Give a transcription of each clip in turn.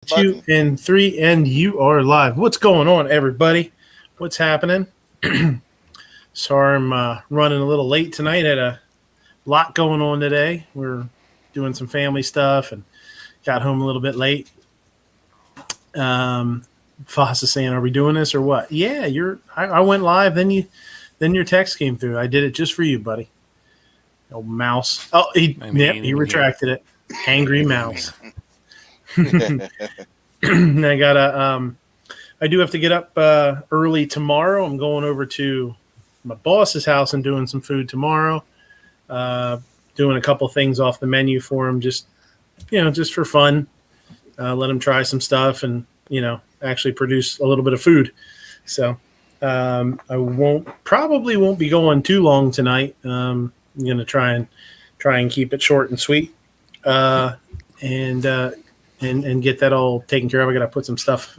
Two, and three, and you are live. What's going on, everybody? What's happening? Sorry, I'm running a little late tonight. Had a lot going on today. We're doing some family stuff and got home a little bit late. Foss is saying, "Are we doing this or what?" Yeah, I went live. Then your text came through. I did it just for you, buddy. Oh, mouse. Oh, he retracted it. Angry mouse. I do have to get up early tomorrow. I'm going over to my boss's house and doing some food tomorrow. Doing a couple things off the menu for him, just for fun. Let him try some stuff and actually produce a little bit of food. So I probably won't be going too long tonight. I'm gonna try and keep it short and sweet. And get that all taken care of. I got to put some stuff,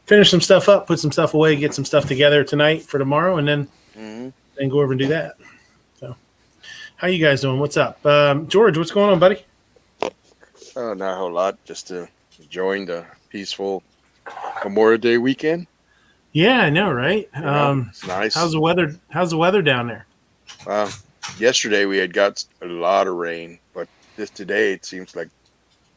finish some stuff up, put some stuff away, get some stuff together tonight for tomorrow, and then go over and do that. So, how you guys doing? What's up, George? What's going on, buddy? Oh, not a whole lot. Just enjoying the peaceful Memorial Day weekend. Yeah, I know, right? It's nice. How's the weather? How's the weather down there? Yesterday we had got a lot of rain, but today it seems like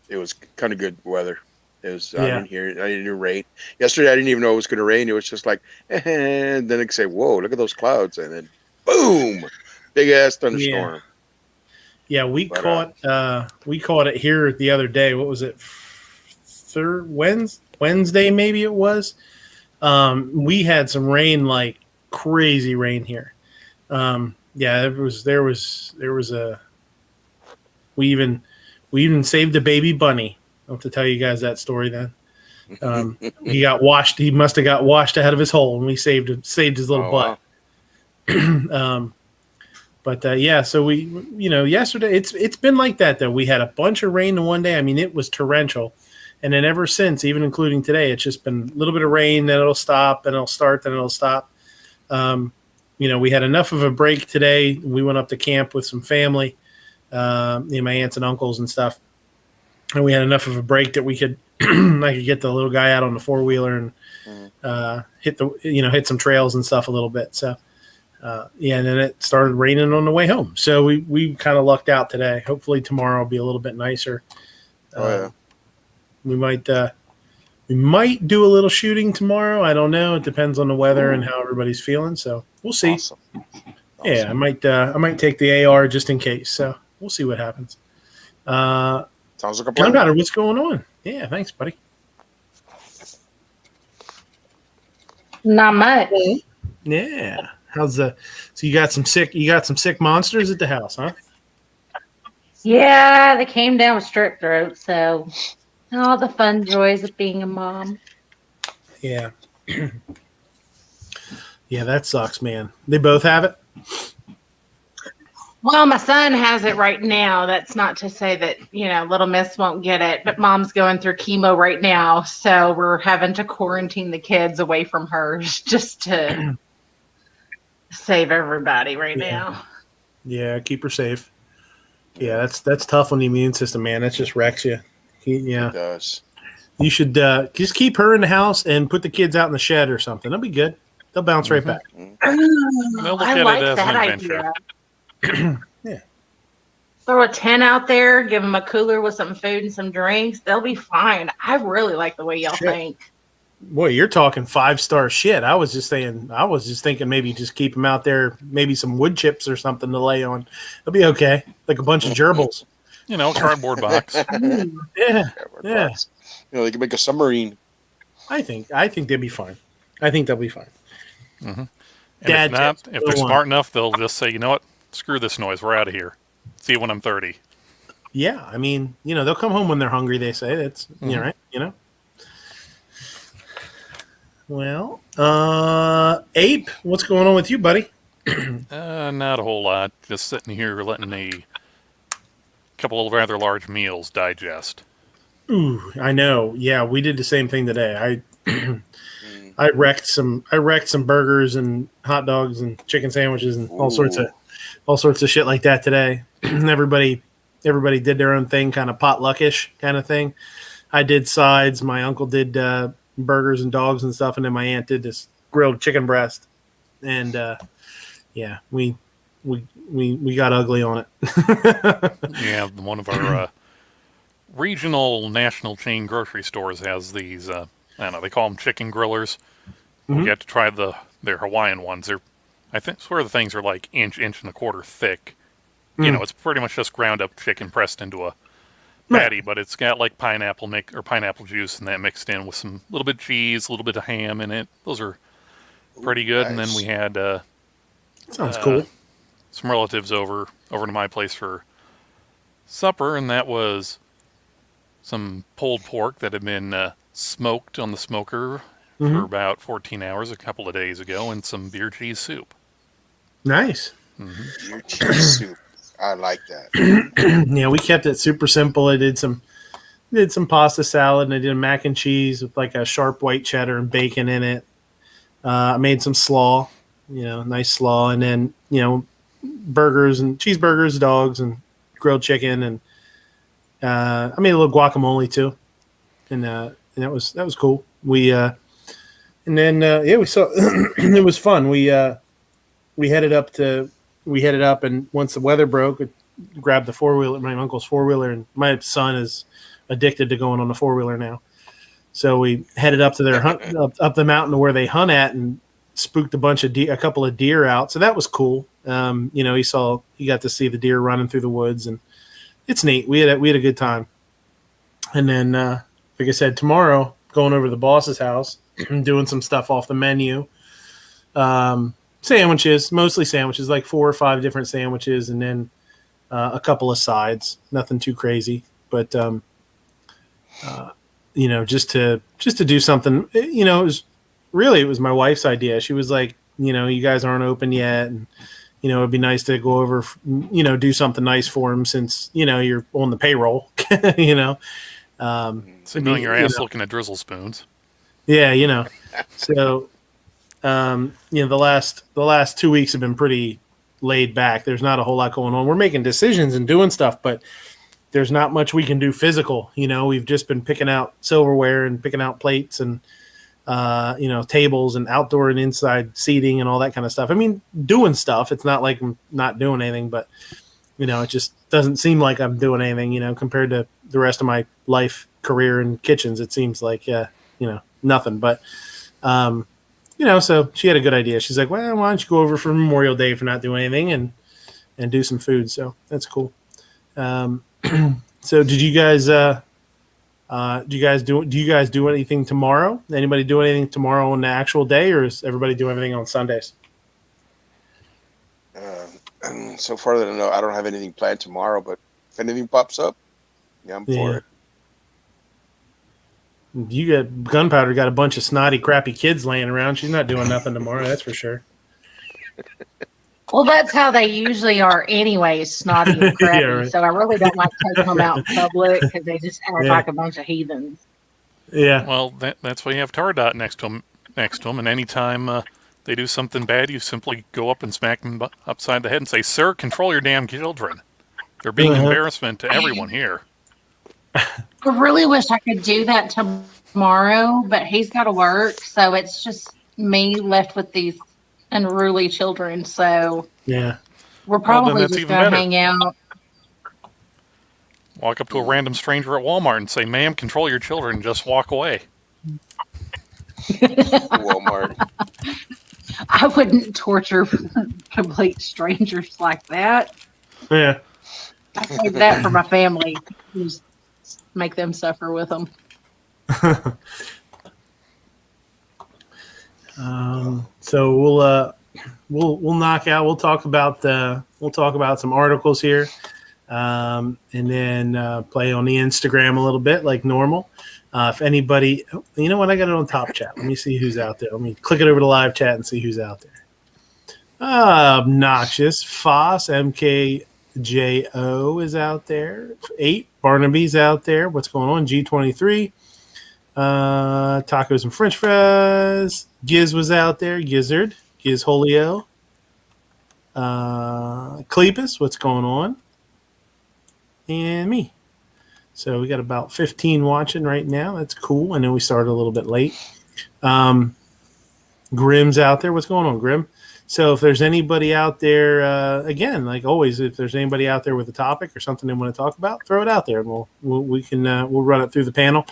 it was kind of good weather. It was. I didn't hear rain. Yesterday I didn't even know it was going to rain. It was just like, and then it say, "Whoa, look at those clouds!" And then, boom, big ass thunderstorm. Yeah, we caught it here the other day. What was it? Wednesday, maybe it was. We had some rain, like crazy rain here. There was a. We even saved a baby bunny. I'll have to tell you guys that story then. He got washed. He must have got washed out of his hole, and we saved his little butt. Wow. So we, yesterday it's been like that though. We had a bunch of rain in one day. I mean, it was torrential, and then ever since, even including today, it's just been a little bit of rain. Then it'll stop, then it'll start, then it'll stop. We had enough of a break today. We went up to camp with some family. My aunts and uncles and stuff, and we had enough of a break that we could I could get the little guy out on the 4-wheeler and hit some trails and stuff a little bit. So and then it started raining on the way home. So we kind of lucked out today. Hopefully tomorrow will be a little bit nicer. We might do a little shooting tomorrow. I don't know. It depends on the weather and how everybody's feeling. So we'll see. Awesome. Yeah, I might take the AR just in case. So we'll see what happens. Sounds like a plan. John, what's going on? Yeah, thanks, buddy. Not much. Yeah. So you got some sick monsters at the house, huh? Yeah, they came down with strep throat, so all the fun joys of being a mom. Yeah. Yeah, that sucks, man. They both have it? Well, my son has it right now. That's not to say that, little miss won't get it, but mom's going through chemo right now. So we're having to quarantine the kids away from her just to save everybody right now. Yeah, keep her safe. Yeah, that's tough on the immune system, man. That just wrecks you. Yeah. It does. You should just keep her in the house and put the kids out in the shed or something. That'll be good. They'll bounce right back. I like that idea. Yeah. Throw a tent out there, give them a cooler with some food and some drinks. They'll be fine. I really like the way y'all think. Boy, you're talking 5-star shit. I was just thinking maybe just keep them out there, maybe some wood chips or something to lay on. It'll be okay. Like a bunch of gerbils. Cardboard box. Yeah. Box. They can make a submarine. I think they'll be fine. I think they'll be fine. Mm-hmm. And if they're smart enough, they'll just say, you know what? Screw this noise. We're out of here. See you when I'm 30. Yeah, I mean, they'll come home when they're hungry. They say that's right. Well, Ape, what's going on with you, buddy? Not a whole lot. Just sitting here letting a couple of rather large meals digest. Ooh, I know. Yeah, we did the same thing today. I wrecked some burgers and hot dogs and chicken sandwiches and all sorts of shit like that today. Everybody did their own thing, kind of potluckish kind of thing. I did sides. My uncle did burgers and dogs and stuff, and then my aunt did this grilled chicken breast. And yeah, we got ugly on it. Yeah, one of our regional national chain grocery stores has these. I don't know. They call them chicken grillers. Mhm. We got to try their Hawaiian ones. I think swear the things are like inch and a quarter thick. You know, it's pretty much just ground up chicken pressed into a patty, but it's got like pineapple juice and that mixed in with some little bit of cheese, a little bit of ham in it. Those are pretty good. Nice. And then we had Sounds cool. some relatives over to my place for supper, and that was some pulled pork that had been smoked on the smoker for about 14 hours a couple of days ago, and some beer cheese soup. Nice. Beer cheese soup. I like that. Yeah, we kept it super simple. I did some pasta salad, and I did a mac and cheese with like a sharp white cheddar and bacon in it. I made some slaw, nice slaw, and then burgers and cheeseburgers, dogs, and grilled chicken, and I made a little guacamole too, and that was cool. We and then we saw it was fun. We headed up, and once the weather broke, we grabbed the 4-wheeler, my uncle's 4-wheeler, and my son is addicted to going on the 4-wheeler now. So we headed up to their up the mountain to where they hunt at, and spooked a couple of deer out. So that was cool. He got to see the deer running through the woods, and it's neat. We had a good time. And then, like I said, tomorrow going over to the boss's house and doing some stuff off the menu. Sandwiches, mostly sandwiches, like 4 or 5 different sandwiches, and then a couple of sides. Nothing too crazy, but just to do something. It was my wife's idea. She was like, you guys aren't open yet, and it'd be nice to go over, do something nice for them since you're on the payroll. Signaling your ass looking at drizzle spoons. Yeah, so. The last 2 weeks have been pretty laid back. There's not a whole lot going on. We're making decisions and doing stuff, but there's not much we can do physical. We've just been picking out silverware and picking out plates and, tables and outdoor and inside seating and all that kind of stuff. I mean, doing stuff. It's not like I'm not doing anything, but, it just doesn't seem like I'm doing anything, compared to the rest of my life, career in kitchens. It seems like, nothing, but, so she had a good idea. She's like, well, why don't you go over for Memorial Day for not doing anything and do some food. So that's cool. So did you guys, do you guys do anything tomorrow? Anybody do anything tomorrow on the actual day, or is everybody do everything on Sundays? So far that I know, I don't have anything planned tomorrow, but if anything pops up, yeah, I'm for it. You got Gunpowder got a bunch of snotty, crappy kids laying around. She's not doing nothing tomorrow, that's for sure. Well, that's how they usually are anyway, snotty and crappy. Yeah, right. So I really don't like taking them out in public because they just act like a bunch of heathens. Yeah. Well, that's why you have Tardot next to them, and anytime they do something bad, you simply go up and smack them upside the head and say, "Sir, control your damn children. They're being an embarrassment to everyone here." I really wish I could do that tomorrow, but he's got to work, so it's just me left with these unruly children. So yeah, we're probably that's just even going to better. hang out. Walk up to a random stranger at Walmart and say, "Ma'am, control your children. Just walk away." Walmart. I wouldn't torture complete strangers like that. yeah. I save that for my family. Just make them suffer with them. So we'll knock out. We'll talk about some articles here, and then play on the Instagram a little bit like normal. If anybody, you know what, I got it on top chat. Let me see who's out there. Let me click it over to live chat and see who's out there. Obnoxious Foss MKJO is out there. 8 Barnaby's out there. What's going on? G23. Tacos and French fries. Giz was out there. Gizzard. Giz Holio. Cleepus, what's going on? And me. So we got about 15 watching right now. That's cool. I know we started a little bit late. Grim's out there. What's going on, Grim? So if there's anybody out there, again, like always, if there's anybody out there with a topic or something they want to talk about, throw it out there, and we'll run it through the panel.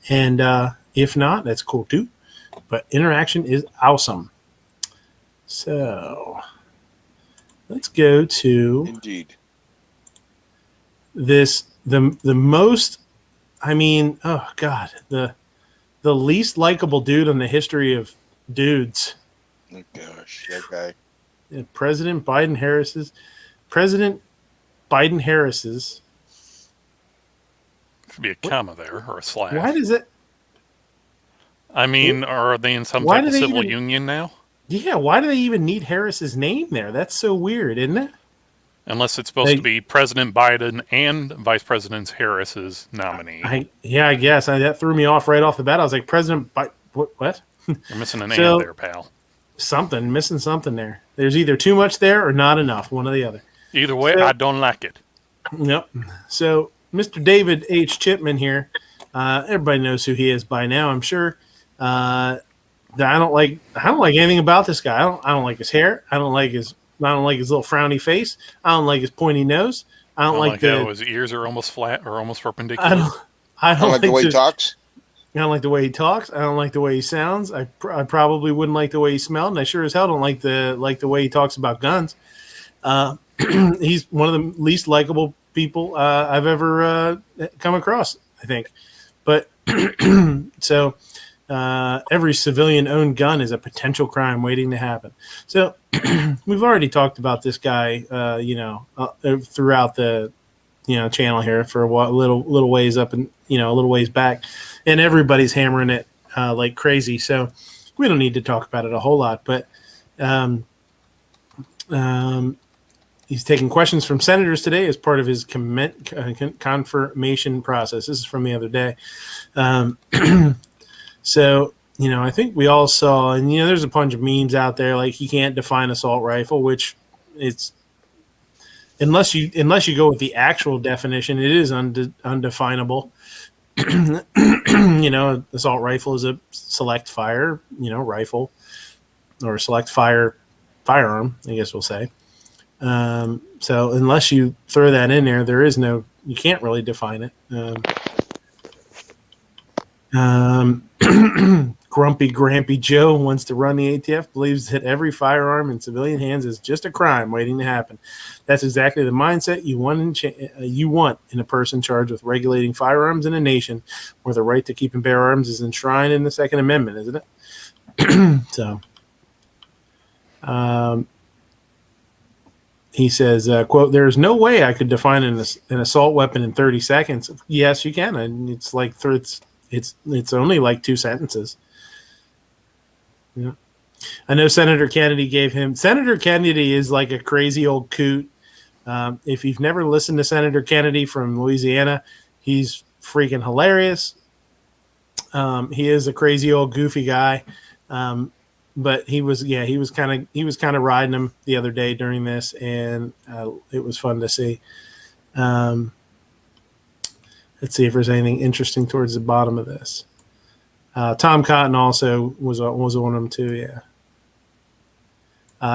And if not, that's cool too. But interaction is awesome. So let's go to Indeed. this the most. I mean, oh god, the least likable dude in the history of dudes. Oh gosh, that guy. Yeah, President Biden Harris's. Should be a comma there or a slash. Why does it? I mean, are they in some Why type do of they civil even- union now? Yeah, why do they even need Harris's name there? That's so weird, isn't it? Unless it's supposed to be President Biden and Vice President Harris's nominee. I guess that threw me off right off the bat. I was like, President Biden. What? You're missing an So- and there, pal. Missing something there. There's either too much there or not enough, one or the other. Either way, So- I don't like it. Yep. So Mr. David H. Chipman here, everybody knows who he is by now, I'm sure. I don't like anything about this guy. I don't like his hair. I don't like his little frowny face. I don't like his pointy nose. I don't like how his ears are almost flat or almost perpendicular. I don't like the way he talks. I don't like the way he talks. I don't like the way he sounds. I probably wouldn't like the way he smelled, and I sure as hell don't like the way he talks about guns. He's one of the least likable people I've ever come across, I think. But so every civilian-owned gun is a potential crime waiting to happen. So we've already talked about this guy, throughout the channel here for a little ways up and a little ways back, and everybody's hammering it like crazy. So we don't need to talk about it a whole lot, but he's taking questions from senators today as part of his confirmation process. This is from the other day. So I think we all saw, and there's a bunch of memes out there like he can't define assault rifle, which it's. Unless you go with the actual definition, it is undefinable. Assault rifle is a select fire, rifle, or select fire firearm, I guess we'll say. So unless you throw that in there, you can't really define it. Grumpy Grampy Joe wants to run the ATF, believes that every firearm in civilian hands is just a crime waiting to happen. That's exactly the mindset you want in a person charged with regulating firearms in a nation where the right to keep and bear arms is enshrined in the Second Amendment, isn't it? So, he says, quote, "There's no way I could define an assault weapon in 30 seconds. Yes, you can. And it's like it's only like 2 sentences. Yeah. I know Senator Kennedy Senator Kennedy is like a crazy old coot. If you've never listened to Senator Kennedy from Louisiana, he's freaking hilarious. He is a crazy old goofy guy. But he was kind of riding him the other day during this, and it was fun to see. Let's see if there's anything interesting towards the bottom of this. Tom Cotton also was one of them too. Yeah.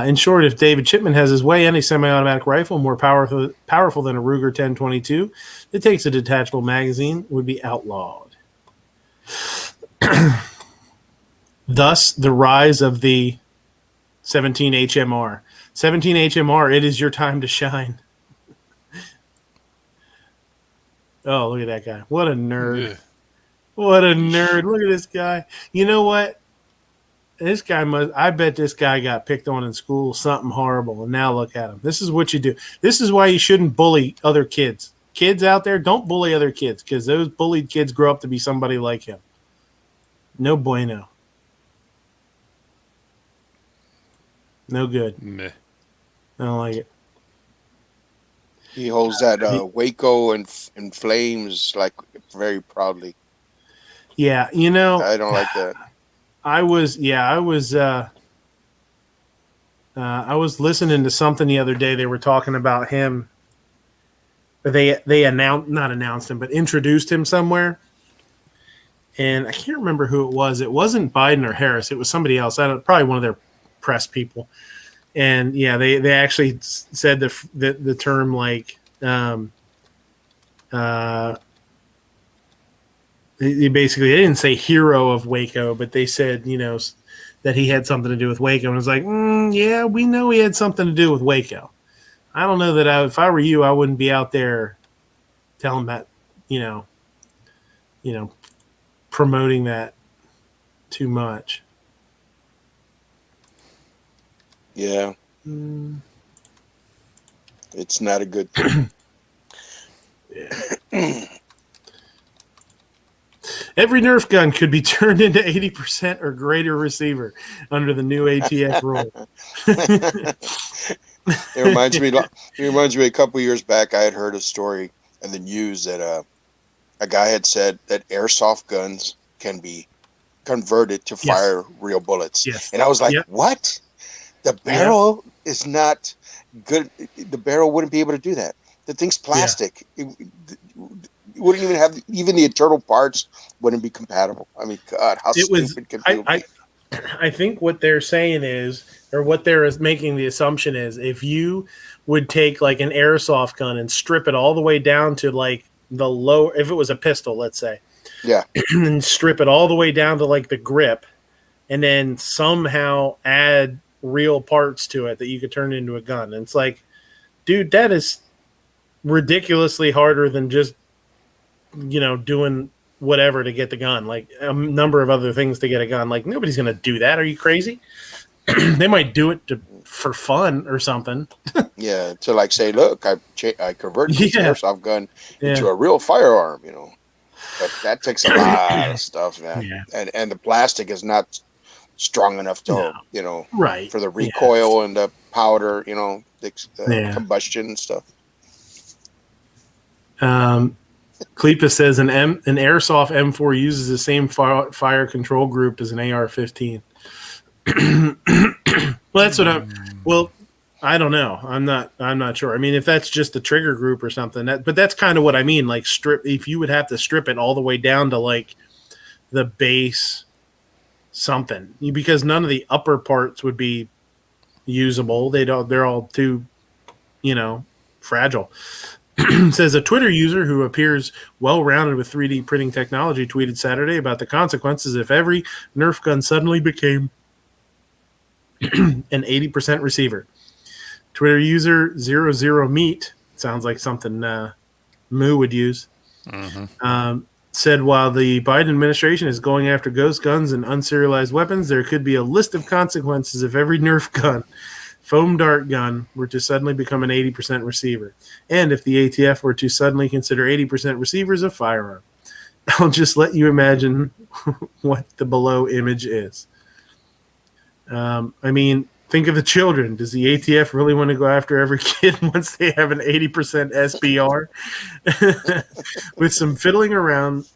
In short, if David Chipman has his way, any semi-automatic rifle more powerful than a Ruger 10/22 that takes a detachable magazine would be outlawed. Thus, the rise of the 17 HMR. 17 HMR, it is your time to shine. Oh, look at that guy. What a nerd. Yeah. What a nerd. Look at this guy. You know what? I bet this guy got picked on in school, something horrible, and now look at him. This is what you do. This is why you shouldn't bully other kids. Kids out there, don't bully other kids, because those bullied kids grow up to be somebody like him. No bueno. No good. Meh. I don't like it. He holds that Waco and flames like very proudly. Yeah, I don't like that. I was listening to something the other day. They were talking about him, they announced him, but introduced him somewhere. And I can't remember who it was. It wasn't Biden or Harris. It was somebody else. Probably one of their press people. And yeah, they actually said the term like they didn't say hero of Waco, but they said that he had something to do with Waco. And it's like, yeah, we know he had something to do with Waco. I don't know that if I were you, I wouldn't be out there telling that, promoting that too much. Yeah. It's not a good thing. Yeah. Every Nerf gun could be turned into 80% or greater receiver under the new ATF rule. It reminds me a couple years back, I had heard a story in the news that a guy had said that airsoft guns can be converted to fire real bullets. Yes. And I was like, what? The barrel is not good. The barrel wouldn't be able to do that. The thing's plastic. It wouldn't even have the internal parts wouldn't be compatible. I mean, God, how stupid can people be? I think what they're saying is, or what they're making the assumption is, if you would take like an airsoft gun and strip it all the way down to like the low, if it was a pistol, let's say, and strip it all the way down to like the grip, and then somehow add real parts to it that you could turn into a gun. And it's like, dude, that is ridiculously harder than just doing whatever to get the gun, like a number of other things to get a gun. Like, nobody's going to do that. Are you crazy? They might do it for fun or something. Yeah, to like say, look, I converted this airsoft gun into a real firearm, But that takes a lot of stuff, man. Yeah. And the plastic is not strong enough to, for the recoil and the powder, the combustion and stuff. Clepa says an airsoft M4 uses the same fire control group as an AR-15. Well, that's what I don't know. I'm not sure. I mean, if that's just a trigger group or something, but that's kind of what I mean. Like if you would have to strip it all the way down to like the base something, because none of the upper parts would be usable. They're all too, fragile. Says a Twitter user who appears well-rounded with 3D printing technology tweeted Saturday about the consequences if every Nerf gun suddenly became an 80% receiver. Twitter user 00meat, sounds like something Moo would use, said while the Biden administration is going after ghost guns and unserialized weapons, there could be a list of consequences if every Nerf gun, foam dart gun, were to suddenly become an 80% receiver, and if the ATF were to suddenly consider 80% receivers a firearm. I'll just let you imagine what the below image is. I mean, think of the children. Does the ATF really want to go after every kid once they have an 80% SBR? With some fiddling around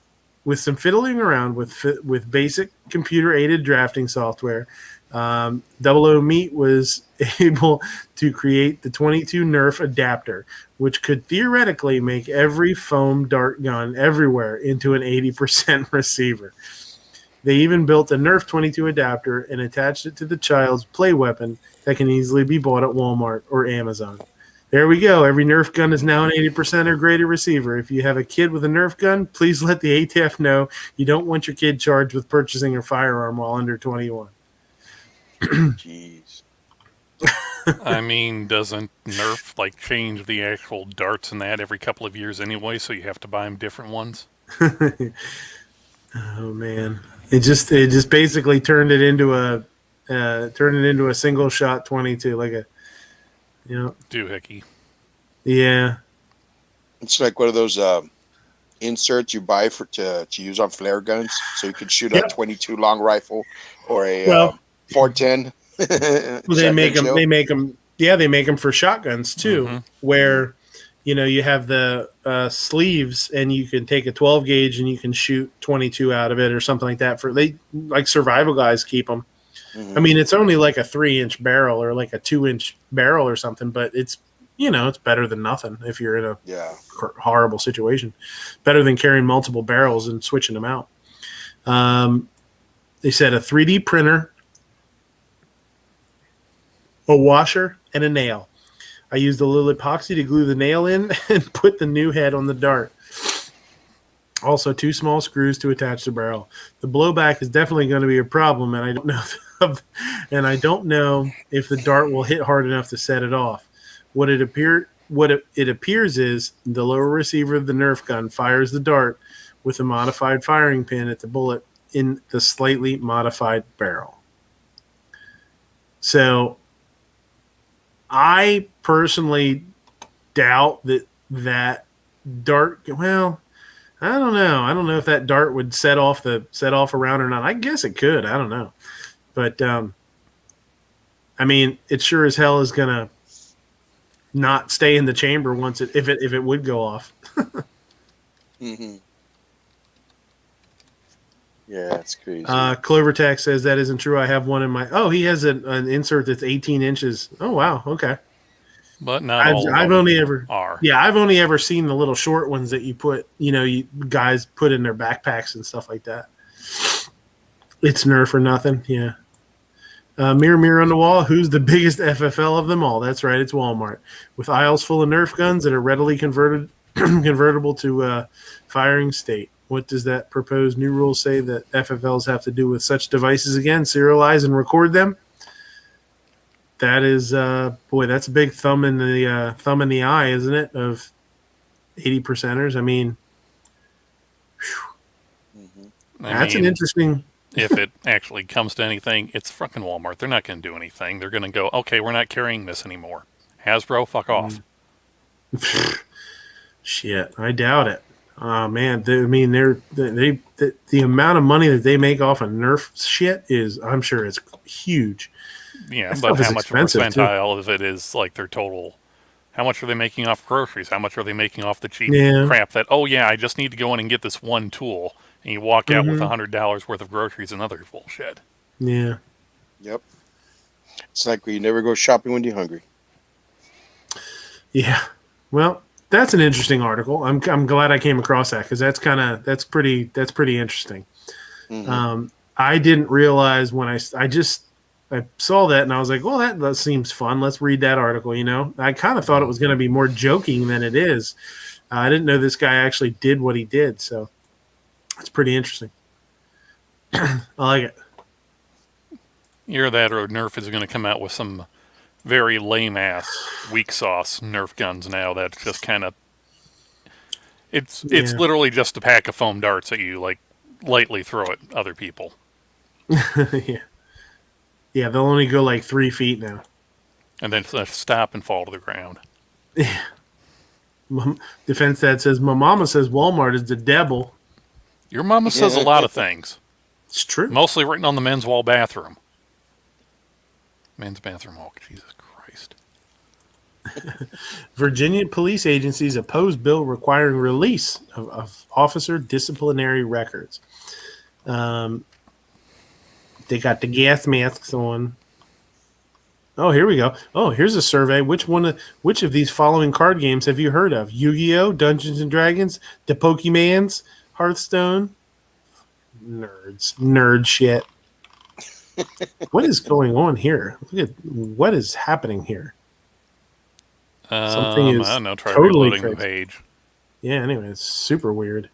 with basic computer-aided drafting software, Double-O Meat was able to create the 22 Nerf adapter, which could theoretically make every foam dart gun everywhere into an 80% receiver. They even built a Nerf 22 adapter and attached it to the child's play weapon that can easily be bought at Walmart or Amazon. There we go. Every Nerf gun is now an 80% or greater receiver. If you have a kid with a Nerf gun, please let the ATF know you don't want your kid charged with purchasing a firearm while under 21. Jeez. I mean, doesn't Nerf change the actual darts and that every couple of years anyway? So you have to buy them different ones. Oh man, it just basically turned it into a single shot 22, like a doohickey. Yeah, it's like one of those inserts you buy to use on flare guns, so you can shoot a 22 long rifle or a 410. They make them. Yeah, they make them for shotguns too, where you have the sleeves, and you can take a 12 gauge and you can shoot 22 out of it or something like that. Like survival guys keep them. I mean, it's only like a 3-inch barrel or like a 2-inch barrel or something, but it's it's better than nothing if you're in a horrible situation. Better than carrying multiple barrels and switching them out. They said a 3D printer, a washer, and a nail. I used a little epoxy to glue the nail in and put the new head on the dart. Also, 2 small screws to attach the barrel. The blowback is definitely going to be a problem, and I don't know if the dart will hit hard enough to set it off. What it appears is the lower receiver of the Nerf gun fires the dart with a modified firing pin at the bullet in the slightly modified barrel. So I personally doubt that dart. Well, I don't know. I don't know if that dart would set off a round or not. I guess it could. I don't know, but I mean, it sure as hell is gonna not stay in the chamber if it would go off. Mm-hmm. Yeah, it's crazy. Clovertax says that isn't true. I have one in my. Oh, he has an insert that's 18 inches. Oh wow, okay. But not all. I've only ever are. Yeah, I've only ever seen the little short ones that you put. You guys put in their backpacks and stuff like that. It's Nerf or nothing. Yeah. Mirror on the wall. Who's the biggest FFL of them all? That's right. It's Walmart, with aisles full of Nerf guns that are readily convertible to firing state. What does that proposed new rule say that FFLs have to do with such devices again? Serialize and record them? That is, that's a big thumb in the eye, isn't it? Of 80%ers. I mean, that's an interesting. If it actually comes to anything, it's fucking Walmart. They're not going to do anything. They're going to go, okay, we're not carrying this anymore. Hasbro, fuck off. Shit, I doubt it. Oh man, the amount of money that they make off of Nerf shit is, I'm sure it's huge. Yeah, but how much of a percentile of it is like their total? How much are they making off groceries? How much are they making off the cheap crap that, I just need to go in and get this one tool, and you walk out with $100 worth of groceries and other bullshit. Yeah. Yep. It's like you never go shopping when you're hungry. Yeah. Well, that's an interesting article. I'm glad I came across that because that's pretty interesting. Mm-hmm. I didn't realize when I saw that and I was like, well, that seems fun. Let's read that article. I kind of thought it was going to be more joking than it is. I didn't know this guy actually did what he did. So it's pretty interesting. I like it. Either that or Nerf is going to come out with some very lame-ass, weak sauce Nerf guns now that's just kind of... It's literally just a pack of foam darts that you, lightly throw at other people. Yeah. Yeah, they'll only go 3 feet now. And then stop and fall to the ground. Yeah. Defense Dad says, my mama says Walmart is the devil. Your mama says a lot of things. It's true. Mostly written on the men's wall bathroom. Men's bathroom wall. Jesus Christ. Virginia police agencies oppose bill requiring release of officer disciplinary records. They got the gas masks on. Oh, here we go. Oh, here's a survey. Which of these following card games have you heard of? Yu-Gi-Oh!, Dungeons and Dragons, the Pokemans, Hearthstone? Nerd shit. What is going on here? Look at what is happening here. Something is I don't know. Try totally reloading crazy. The page. Yeah, anyway, it's super weird.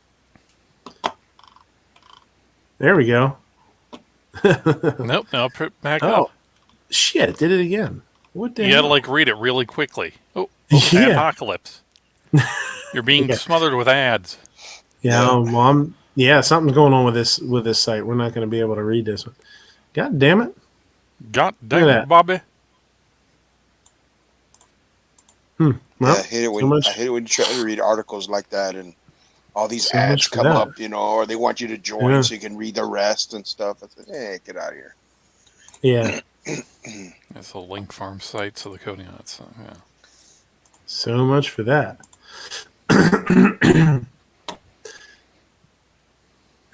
There we go. Nope. Now back up. Shit! It did it again. What the hell? You gotta read it really quickly. Apocalypse. You're being smothered with ads. Yeah, Mom. Yeah, something's going on with this site. We're not going to be able to read this one. God damn it! God damn it, Bobby. Well, I hate it when you try to read articles like that and all these ads come up, or they want you to join so you can read the rest and stuff. I said, hey, get out of here. Yeah. It's a link farm site, so the coding on it. So, yeah. So much for that.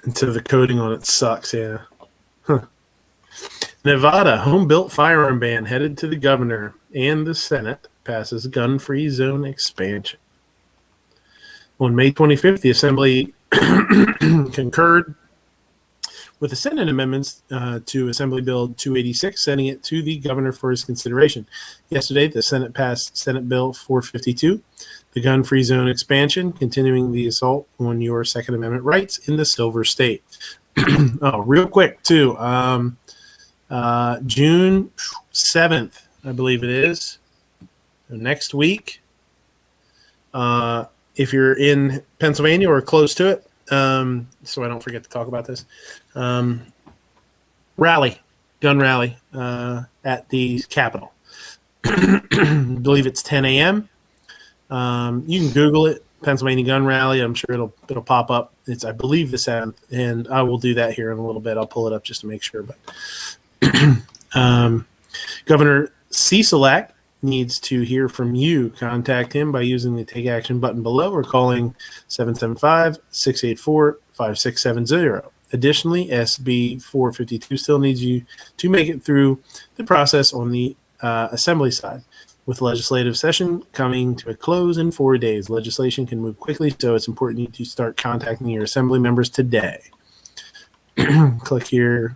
Until the coding on it sucks, yeah. Huh. Nevada home-built firearm ban headed to the governor and the Senate passes gun-free zone expansion. On May 25th, the Assembly concurred with the Senate amendments to Assembly Bill 286, sending it to the governor for his consideration. Yesterday, the Senate passed Senate Bill 452, the gun-free zone expansion, continuing the assault on your Second Amendment rights in the Silver State. Oh, real quick, too. June 7th, I believe it is, next week. If you're in Pennsylvania or close to it, so I don't forget to talk about this, gun rally at the Capitol. I believe it's 10 a.m. You can Google it, Pennsylvania Gun Rally. I'm sure it'll pop up. It's, I believe, the 7th, and I will do that here in a little bit. I'll pull it up just to make sure. But Governor Cieslak needs to hear from you. Contact him by using the Take Action button below or calling 775-684-5670. Additionally, SB 452 still needs you to make it through the process on the Assembly side. With legislative session coming to a close in 4 days, legislation can move quickly, so it's important to start contacting your Assembly members today. Click here.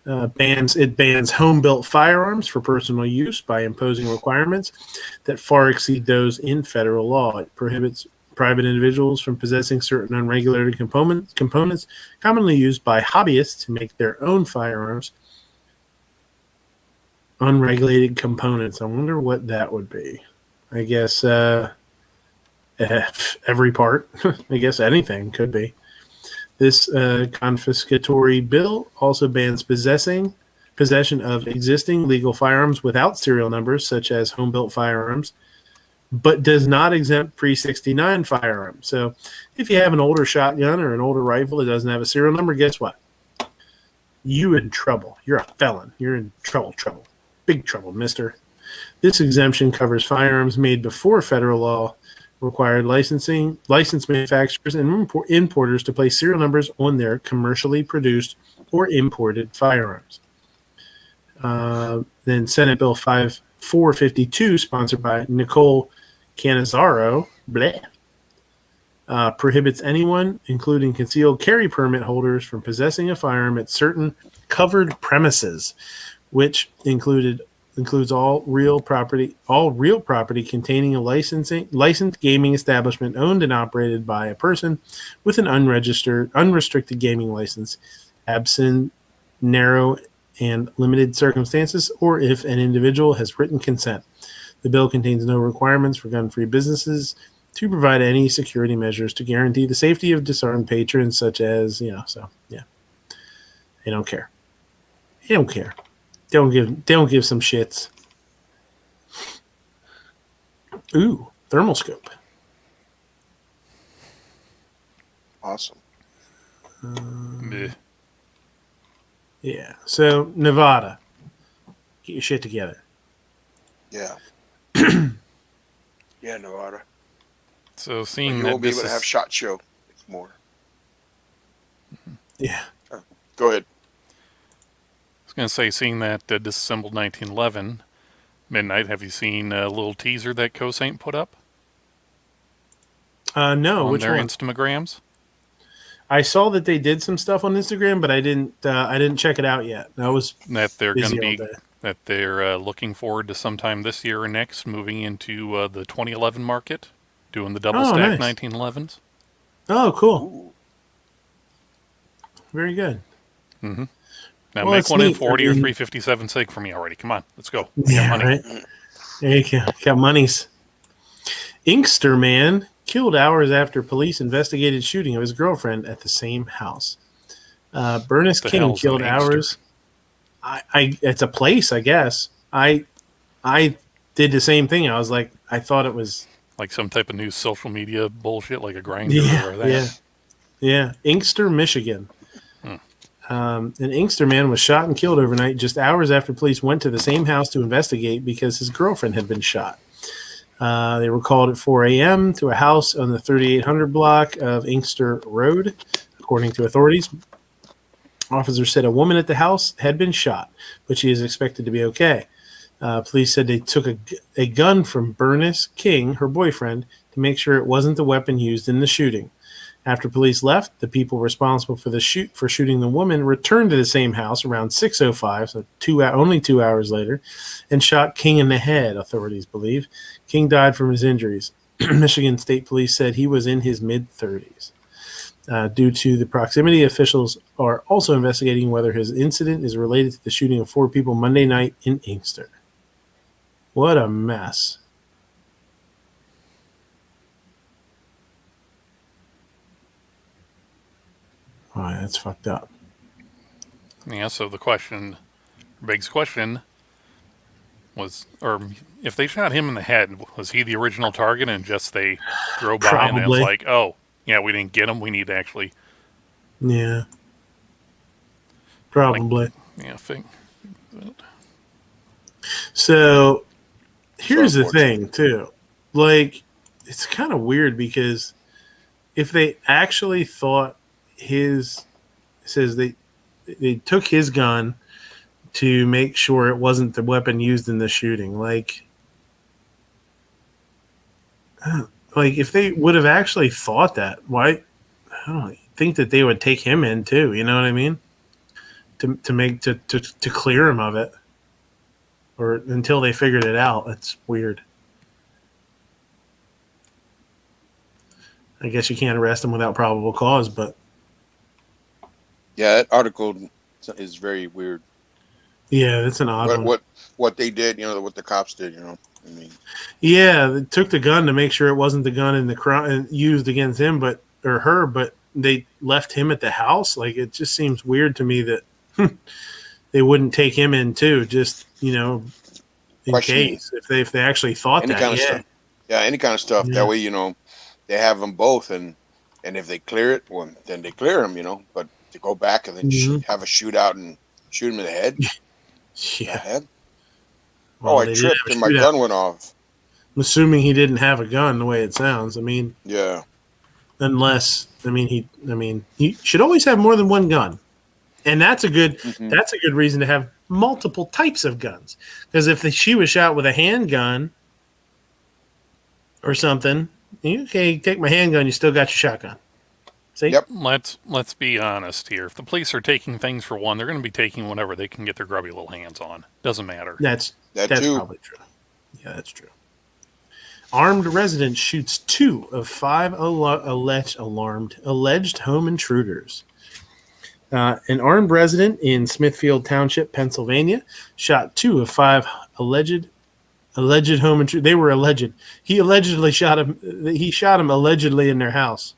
Bans home-built firearms for personal use by imposing requirements that far exceed those in federal law. It prohibits private individuals from possessing certain unregulated components commonly used by hobbyists to make their own firearms. Unregulated components. I wonder what that would be. I guess every part. I guess anything could be. This confiscatory bill also bans possession of existing legal firearms without serial numbers, such as home-built firearms, but does not exempt pre-69 firearms. So if you have an older shotgun or an older rifle that doesn't have a serial number, guess what? You in trouble. You're a felon. You're in trouble. Big trouble, mister. This exemption covers firearms made before federal law required licensed manufacturers and importers to place serial numbers on their commercially produced or imported firearms. Then Senate Bill 452, sponsored by Nicole Cannizzaro, prohibits anyone, including concealed carry permit holders, from possessing a firearm at certain covered premises, which includes all real property containing a licensed gaming establishment owned and operated by a person with an unrestricted gaming license, absent narrow and limited circumstances, or if an individual has written consent. The bill contains no requirements for gun-free businesses to provide any security measures to guarantee the safety of disarmed patrons, such as, they don't care. They don't care. They don't give some shits. Ooh, thermal scope. Awesome. Yeah. So Nevada, get your shit together. Yeah. Yeah, Nevada. So seeing you that won't be able to have SHOT Show more. Yeah. Oh, go ahead. I was going to say, seeing that disassembled 1911, Midnight, have you seen a little teaser that Cosaint put up? No, on which their one? Instagrams? I saw that they did some stuff on Instagram, but I didn't check it out yet. I was that they're going to be all day. that they're looking forward to sometime this year or next moving into the 2011 market, doing the double stack nice. 1911s. Oh, cool. Ooh. Very good. Mm-hmm. Now Well, make one in neat. 40 or 357 sig for me already. Come on, let's go. Yeah, money. right. There you go. Got monies. Inkster man killed hours after police investigated shooting of his girlfriend at the same house. Bernice The King hell's killed an Inkster? hours. It's a place, I guess. I did the same thing. I was like, I thought it was Like some type of new social media bullshit, like a Grindr or that. Yeah. Inkster, Michigan. An Inkster man was shot and killed overnight just hours after police went to the same house to investigate because his girlfriend had been shot. They were called at 4 a.m. to a house on the 3800 block of Inkster Road, according to authorities. Officers said a woman at the house had been shot, but she is expected to be okay. Police said they took a gun from Bernice King, her boyfriend, to make sure it wasn't the weapon used in the shooting. After police left, the people responsible for shooting the woman returned to the same house around 6:05, so only 2 hours later, and shot King in the head, authorities believe. King died from his injuries. Michigan State Police said he was in his mid-30s. Due to the proximity, officials are also investigating whether his incident is related to the shooting of 4 people Monday night in Inkster. What a mess. Oh, that's fucked up. Yeah, so the begs question was, or if they shot him in the head, was he the original target and just they drove by and it was like, oh, yeah, we didn't get him, we need to actually... Yeah. Probably. I think. So, here's the thing, too. Like, it's kind of weird because if they actually thought it says they took his gun to make sure it wasn't the weapon used in the shooting. Like if they would have actually thought that, why? I don't think that they would take him in too. You know what I mean? To clear him of it, or until they figured it out. That's weird. I guess you can't arrest him without probable cause, but yeah, that article is very weird. Yeah, that's an odd one. What they did, what the cops did, I mean, yeah, they took the gun to make sure it wasn't the gun in the crime used against him, but they left him at the house. Like, it just seems weird to me that they wouldn't take him in too, just in case if they actually thought any that. Kind of stuff. Yeah, any kind of stuff. Yeah. That way, they have them both, and if they clear it, well, then they clear them, But to go back and then have a shootout and shoot him in the head. Yeah. Well, I tripped and my gun went off. I'm assuming he didn't have a gun the way it sounds. I mean, yeah. Unless, he should always have more than one gun. And that's a good reason to have multiple types of guns. Because if she was shot with a handgun or something, okay, take my handgun, you still got your shotgun. See? Yep. Let's be honest here. If the police are taking things for one, they're going to be taking whatever they can get their grubby little hands on. Doesn't matter. That's probably true. Yeah, that's true. Armed resident shoots 2 of 5 alleged home intruders. An armed resident in Smithfield Township, Pennsylvania, shot 2 of 5 alleged home intruders. They were alleged. He allegedly shot him. He shot him allegedly in their house,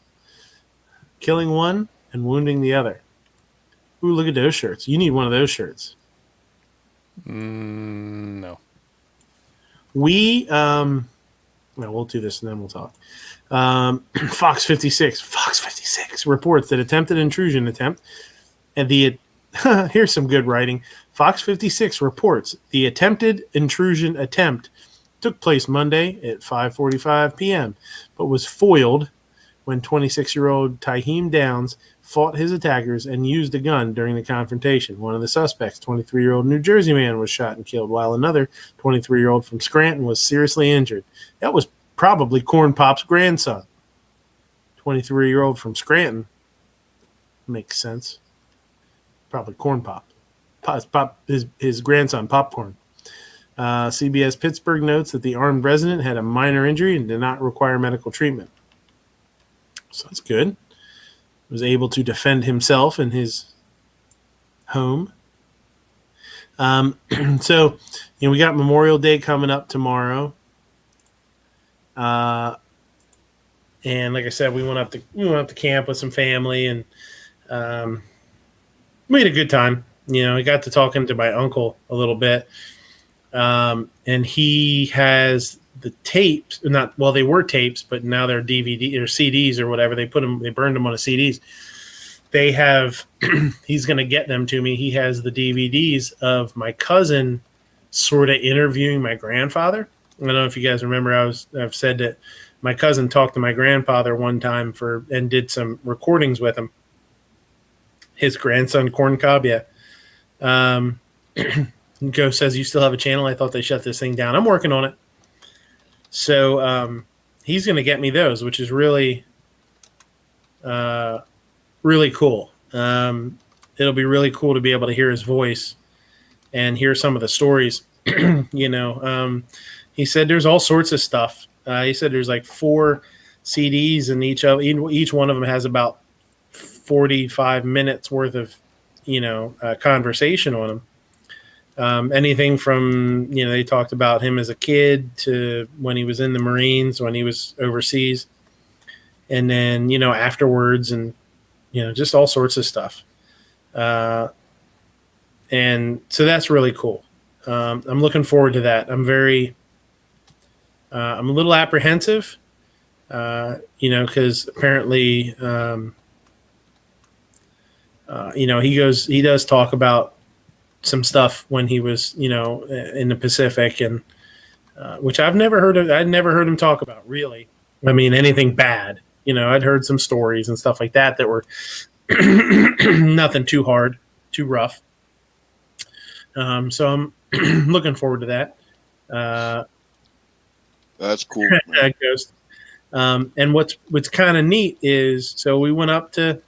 killing one and wounding the other. Ooh, look at those shirts. You need one of those shirts. No. We'll do this and then we'll talk. Fox 56 reports that attempted intrusion attempt and here's some good writing. Fox 56 reports the attempted intrusion attempt took place Monday at 5:45 p.m. but was foiled when 26-year-old Taheem Downs fought his attackers and used a gun during the confrontation. One of the suspects, 23-year-old New Jersey man, was shot and killed, while another 23-year-old from Scranton was seriously injured. That was probably Corn Pop's grandson. 23-year-old from Scranton. Makes sense. Probably Corn Pop. His grandson, Popcorn. CBS Pittsburgh notes that the armed resident had a minor injury and did not require medical treatment. So that's good. Was able to defend himself in his home. So, we got Memorial Day coming up tomorrow. And like I said, we went up to camp with some family, and we had a good time. I got to talking to my uncle a little bit. And he has the tapes, they were tapes, but now they're DVD or CDs or whatever. They burned them on the CDs. They have, he's going to get them to me. He has the DVDs of my cousin sort of interviewing my grandfather. I don't know if you guys remember, I've said that my cousin talked to my grandfather one time and did some recordings with him. His grandson, Corn Cob, yeah. Ghost says, you still have a channel? I thought they shut this thing down. I'm working on it. So he's going to get me those, which is really, really cool. It'll be really cool to be able to hear his voice and hear some of the stories. He said there's all sorts of stuff. He said there's like 4 CDs, and each one of them has about 45 minutes worth of, conversation on them. Anything from, they talked about him as a kid to when he was in the Marines, when he was overseas, and then, afterwards, and, just all sorts of stuff. And so that's really cool. I'm looking forward to that. I'm a little apprehensive, because apparently, he does talk about some stuff when he was, in the Pacific, and which I'd never heard him talk about, really. I mean, anything bad. I'd heard some stories and stuff like that were nothing too hard, too rough. So I'm looking forward to that. That's cool. Ghost. And what's kind of neat is, so we went up to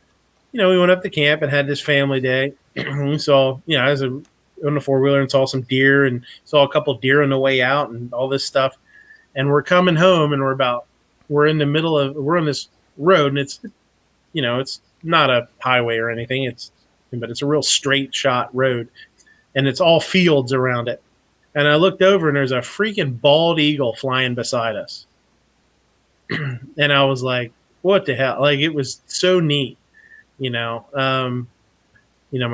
camp and had this family day. We saw, I was on a 4-wheeler and saw some deer and saw a couple deer on the way out and all this stuff. And we're coming home, and we're in the middle we're on this road, and it's, it's not a highway or anything. But it's a real straight shot road, and it's all fields around it. And I looked over, and there's a freaking bald eagle flying beside us. And I was like, what the hell? Like, it was so neat, my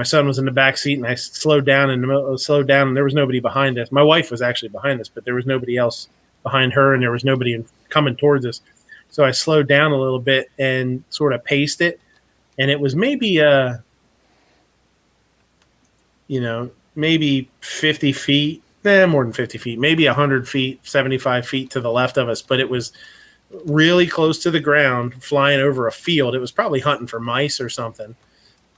son was in the back seat, and I slowed down and there was nobody behind us. My wife was actually behind us, but there was nobody else behind her, and there was nobody coming towards us. So I slowed down a little bit and sort of paced it. And it was maybe, maybe 50 feet, more than 50 feet, maybe 100 feet, 75 feet to the left of us. But it was really close to the ground, flying over a field. It was probably hunting for mice or something.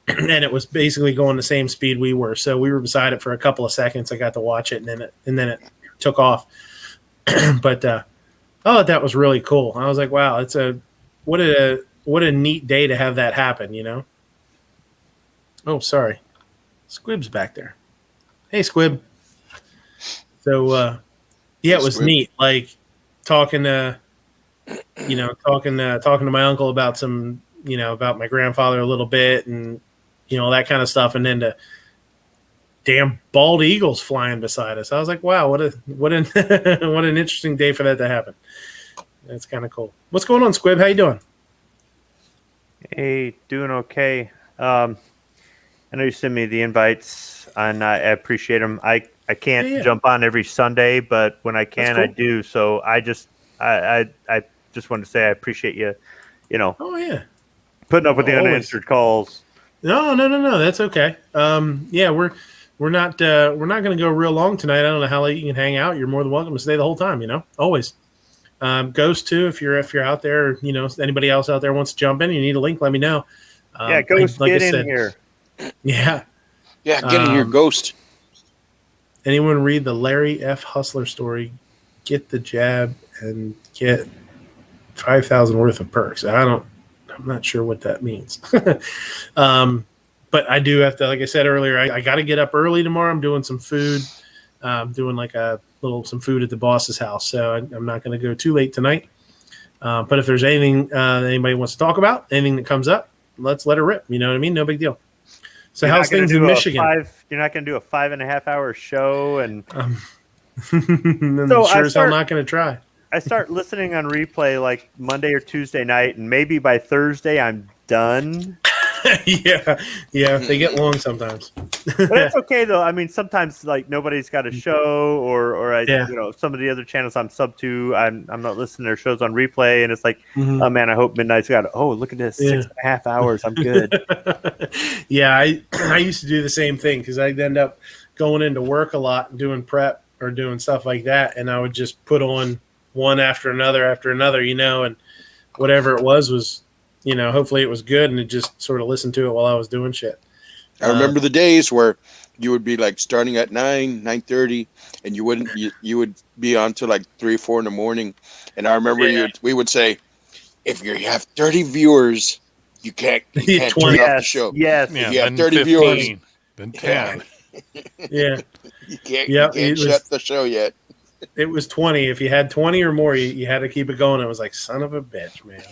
And it was basically going the same speed we were. So we were beside it for a couple of seconds. I got to watch it, and then it took off. But that was really cool. I was like, wow, what a neat day to have that happen, Oh, sorry. Squib's back there. Hey, Squib. So, it was neat. Like talking to my uncle about some, about my grandfather a little bit, and, that kind of stuff. And then the damn bald eagles flying beside us. I was like, wow, what an interesting day for that to happen. That's kind of cool. What's going on, Squib? How you doing? Hey, doing okay. I know you send me the invites, and I appreciate them. I can't jump on every Sunday, but when I can, cool. I do. So I just want to say I appreciate you. Oh yeah, putting up with the unanswered calls. No, that's okay. We're not going to go real long tonight. I don't know how late you can hang out. You're more than welcome to stay the whole time. Always. Ghost too. If you're out there, anybody else out there wants to jump in, you need a link, let me know. Ghost, get in here. Yeah, get in here, Ghost. Anyone read the Larry F. Hustler story? Get the jab and get 5,000 worth of perks. I'm not sure what that means. But I do have to, like I said earlier, I got to get up early tomorrow. I'm doing some food, doing like some food at the boss's house. So I'm not going to go too late tonight. But if there's anything that anybody wants to talk about, anything that comes up, let's let it rip. You know what I mean? No big deal. So how's things in Michigan? You're not going to do a 5.5 hour show, and so sure as hell not going to try. I start listening on replay like Monday or Tuesday night, and maybe by Thursday I'm done. yeah, they get long sometimes. But it's okay though. I mean, sometimes like nobody's got a show, or some of the other channels I'm sub to, I'm not listening to their shows on replay, and it's like, oh man, I hope Midnight's got it. Oh, look at this, 6.5 hours. I'm good. Yeah, I used to do the same thing because I'd end up going into work a lot and doing prep or doing stuff like that, and I would just put on one after another, and whatever it was, hopefully it was good, and it just sort of listened to it while I was doing shit. I remember the days where you would be like starting at 9:30, and you would be on to like 3 or 4 in the morning. And I remember we would say, if you have 30 viewers, you can't turn off the show. Yes. If Yeah, you have then 30 viewers, 15, then 10. Yeah. you can't shut the show yet. It was 20. If you had 20 or more, you had to keep it going. I was like, son of a bitch, man.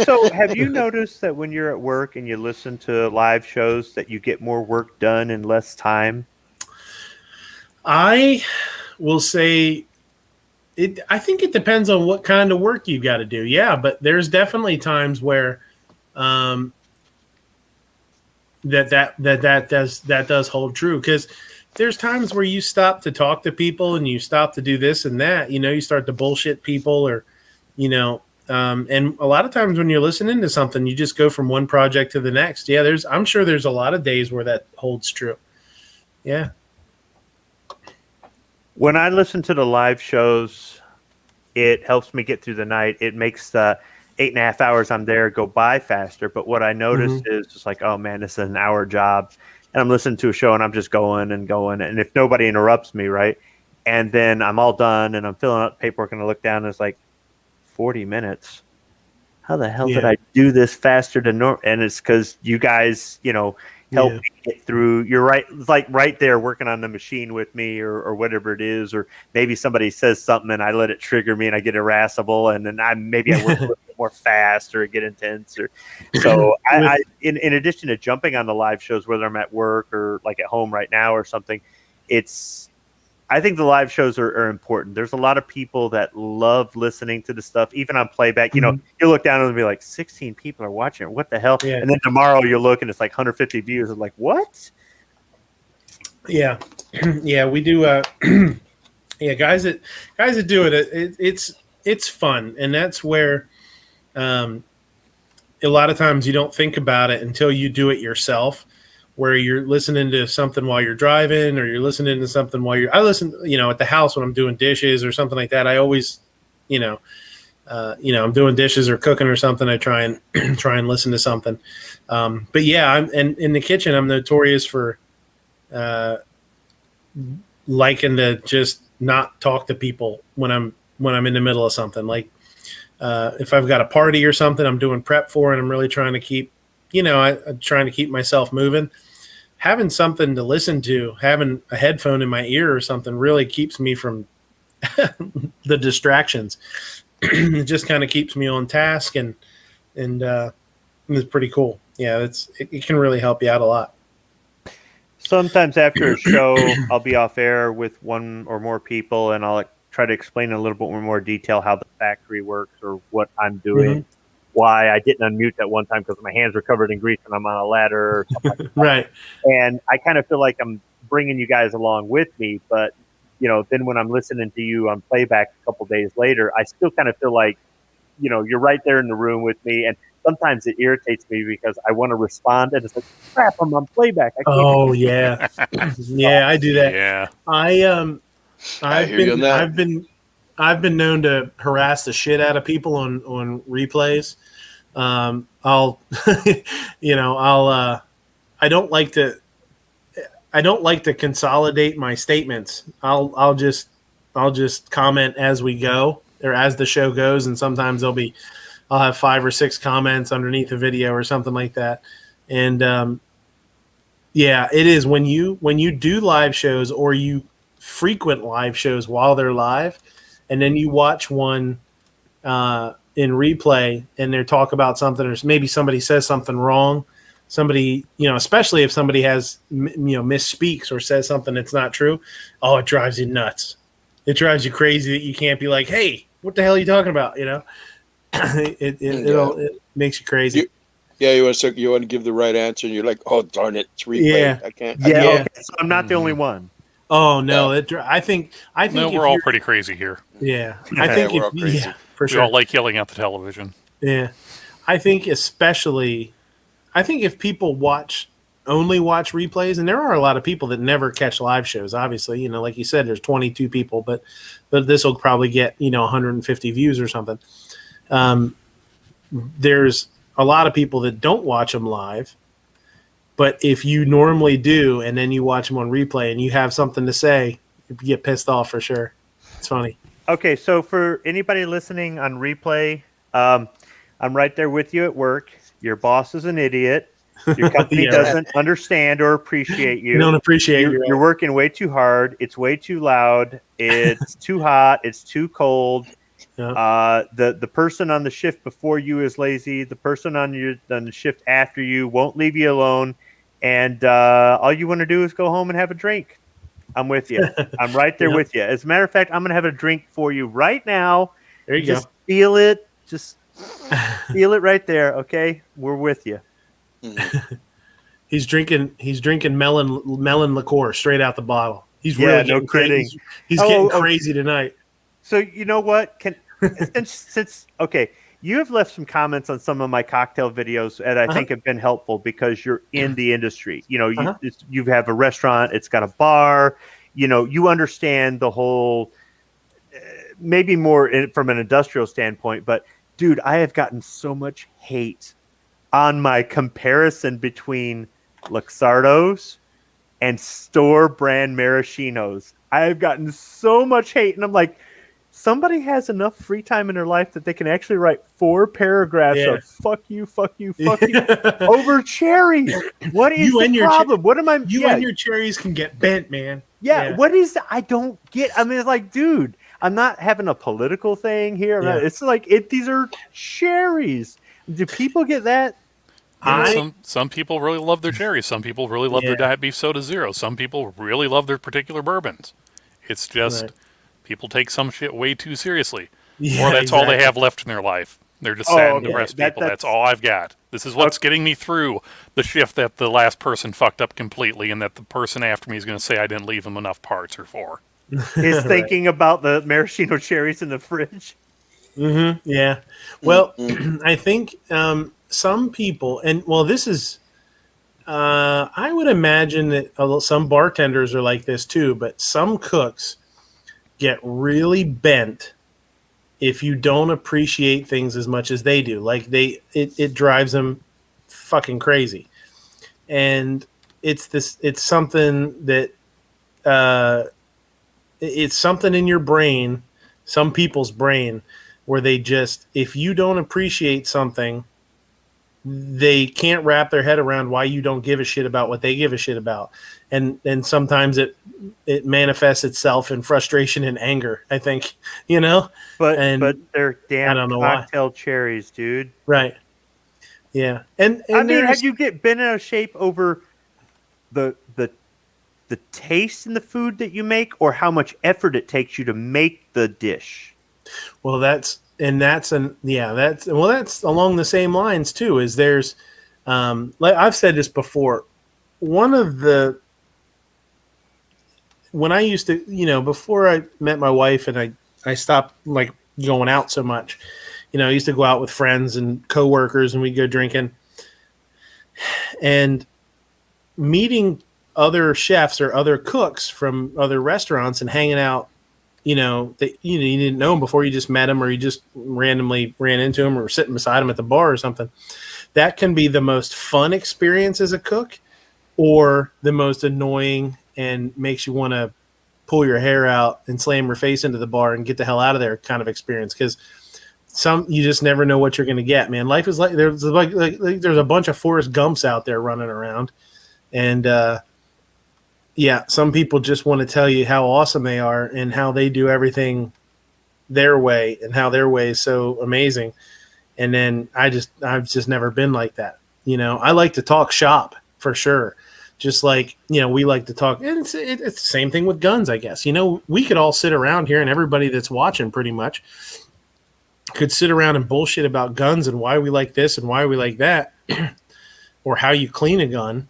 So have you noticed that when you're at work and you listen to live shows that you get more work done in less time? I will say I think it depends on what kind of work you got to do. Yeah, but there's definitely times where that does hold true, because there's times where you stop to talk to people and you stop to do this and that, you start to bullshit people, or, and a lot of times when you're listening to something, you just go from one project to the next. Yeah. I'm sure there's a lot of days where that holds true. Yeah. When I listen to the live shows, it helps me get through the night. It makes the 8.5 hours I'm there go by faster. But what I noticed is just like, oh man, this is an hour job. And I'm listening to a show and I'm just going and going. And if nobody interrupts me, right? And then I'm all done and I'm filling out paperwork and I look down and it's like 40 minutes. How the hell did I do this faster than normal? And it's because you guys, help me get through. You're right, like right there working on the machine with me or whatever it is. Or maybe somebody says something and I let it trigger me and I get irascible. And then I work a little bit more fast or get intense. So I in addition to jumping on the live shows, whether I'm at work or like at home right now or something, I think the live shows are important. There's a lot of people that love listening to the stuff, even on playback. You look down and be like, 16 people are watching it. What the hell? Yeah. And then tomorrow you look and it's like 150 views. I'm like, what? Yeah. Yeah, we do. Guys that do it, it's fun. And that's where a lot of times you don't think about it until you do it yourself, where you're listening to something while you're driving, or you're listening to something I listen, at the house when I'm doing dishes or something like that. I always, I'm doing dishes or cooking or something. I try and listen to something. But yeah, I'm in the kitchen. I'm notorious for liking to just not talk to people when I'm in the middle of something. Like if I've got a party or something I'm doing prep for, and I'm really trying to keep, I'm trying to keep myself moving. Having something to listen to, having a headphone in my ear or something, really keeps me from the distractions. It just kind of keeps me on task, and it's pretty cool. Yeah, it can really help you out a lot. Sometimes after a show, I'll be off air with one or more people, and I'll try to explain in a little bit more detail how the factory works or what I'm doing. Why I didn't unmute that one time because my hands were covered in grease and I'm on a ladder or something like that. Right. And I kind of feel like I'm bringing you guys along with me, but then when I'm listening to you on playback a couple days later, I still kind of feel like, you're right there in the room with me. And sometimes it irritates me because I want to respond and it's like, crap, I'm on playback. Yeah. Yeah, I do that. Yeah. I've been known to harass the shit out of people on replays. I don't like to consolidate my statements. I'll just comment as we go, or as the show goes, and sometimes I'll have 5 or 6 comments underneath a video or something like that. And it is when you do live shows, or you frequent live shows while they're live, and then you watch one in replay and they talk about something, or maybe somebody says something wrong. Somebody, especially if somebody has, misspeaks or says something that's not true. Oh, it drives you nuts. It drives you crazy that you can't be like, hey, what the hell are you talking about? It makes you crazy. You want to give the right answer, and you're like, oh, darn it, it's replay. Yeah. I can't. Okay, so I'm not the only one. Oh no, I think no, we're all pretty crazy here. Yeah, I think we're all crazy. For sure. We all like yelling at the television. Yeah, I think if people only watch replays, and there are a lot of people that never catch live shows. Obviously, like you said, there's 22 people, but this will probably get 150 views or something. There's a lot of people that don't watch them live. But if you normally do, and then you watch them on replay and you have something to say, you get pissed off for sure. It's funny. Okay, so for anybody listening on replay, I'm right there with you at work. Your boss is an idiot. Your company doesn't understand or appreciate you. You don't appreciate you're working way too hard. It's way too loud. It's too hot. It's too cold. Yeah. The person on the shift before you is lazy. The person on the shift after you won't leave you alone. And all you want to do is go home and have a drink. I'm with you. I'm right there with you. As a matter of fact, I'm going to have a drink for you right now. There you just go. Feel it. Just feel it right there. Okay, we're with you. He's drinking melon liqueur straight out the bottle. He's really no kidding. He's getting crazy tonight. So you know what? Since okay, you have left some comments on some of my cocktail videos that I think have been helpful because you're in the industry. You know, you have a restaurant, it's got a bar. You know, you understand the whole. Maybe more from an industrial standpoint, but dude, I have gotten so much hate on my comparison between Luxardo's and store brand maraschinos. I have gotten so much hate, and I'm like, somebody has enough free time in their life that they can actually write 4 paragraphs of fuck you, fuck you, fuck you over cherries. What is the problem? What am I? You and your cherries can get bent, man. Yeah. What is that? I don't get. I mean, it's like, dude, I'm not having a political thing here. It's like these are cherries. Do people get that? Some people really love their cherries. Some people really love their Diet Beef Soda Zero. Some people really love their particular bourbons. It's just people take some shit way too seriously. Or that's all they have left in their life. They're just sad and depressed people. That's all I've got. This is what's getting me through the shift that the last person fucked up completely and that the person after me is going to say I didn't leave them enough parts or for. Is thinking about the maraschino cherries in the fridge. Mm-hmm. Yeah. Well, I think some people, and well, this is, I would imagine that some bartenders are like this too, but some cooks get really bent if you don't appreciate things as much as they do. Like it drives them fucking crazy. And it's something that, it's something in your brain, some people's brain, where they just, if you don't appreciate something, they can't wrap their head around why you don't give a shit about what they give a shit about. And sometimes it manifests itself in frustration and anger, I think, you know? But they're damn cocktail cherries, dude. Right. Yeah. And I mean, have you been in a shape over the taste in the food that you make or how much effort it takes you to make the dish? Well, that's along the same lines too. Is there's, like I've said this before, when I used to, you know, before I met my wife and I stopped like going out so much, you know, I used to go out with friends and coworkers and we'd go drinking, and meeting other chefs or other cooks from other restaurants and hanging out, you know, that you didn't know them before, you just met them or you just randomly ran into them or were sitting beside them at the bar or something. That can be the most fun experience as a cook or the most annoying and makes you want to pull your hair out and slam your face into the bar and get the hell out of there kind of experience. Because you just never know what you're going to get, man. Life is like there's a bunch of Forrest Gumps out there running around. And, some people just want to tell you how awesome they are and how they do everything their way and how their way is so amazing. And then I've just never been like that. You know, I like to talk shop for sure. Just like, you know, we like to talk. And it's the same thing with guns, I guess. You know, we could all sit around here and everybody that's watching pretty much could sit around and bullshit about guns and why we like this and why we like that or how you clean a gun.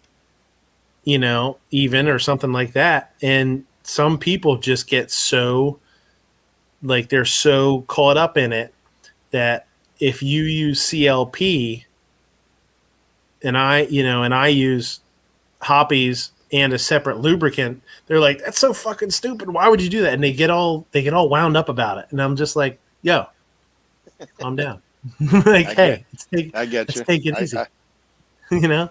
You know, even or something like that. And some people just get so, like, they're so caught up in it that if you use CLP and I use Hoppies and a separate lubricant, they're like, that's so fucking stupid. Why would you do that? And they get all wound up about it. And I'm just like, yo, calm down. Like, hey, let's take it easy. You know?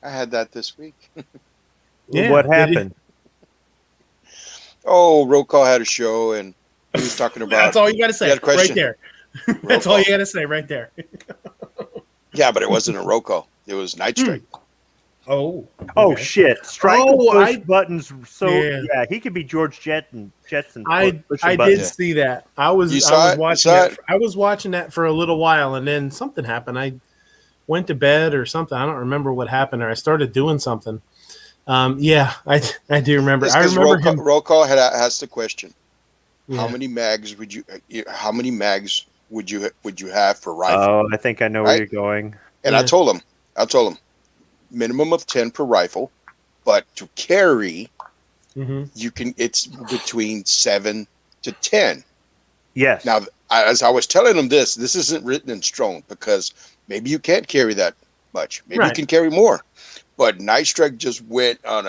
I had that this week. Yeah, What did he? happened? Oh, roll call had a show, and he was talking about. That's all you got to You say had a question? right there. Roll That's all call. you got to say right there. Yeah, but it wasn't a roll call. It was Night Strike. Oh. Oh okay. shit! Strike Oh, push buttons. So Yeah. yeah, he could be George Jetson. I pushing did buttons. see that. I You was saw it? You watching saw that. it? I was watching that for a little while, and then something happened. I went to bed or something. I don't remember what happened, or I started doing something. Yeah, I do remember. It's I because remember him. roll call had asked the question: How Yeah. many mags would you? How many mags would you have for rifle? Oh, I think I know where Right? you're going. And Yeah. I told him, minimum of 10 per rifle, but to carry, Mhm. it's between 7 to 10. Yes. Now, as I was telling him this isn't written in stone because maybe you can't carry that much. Maybe you Right. can carry more. But Night Strike just went on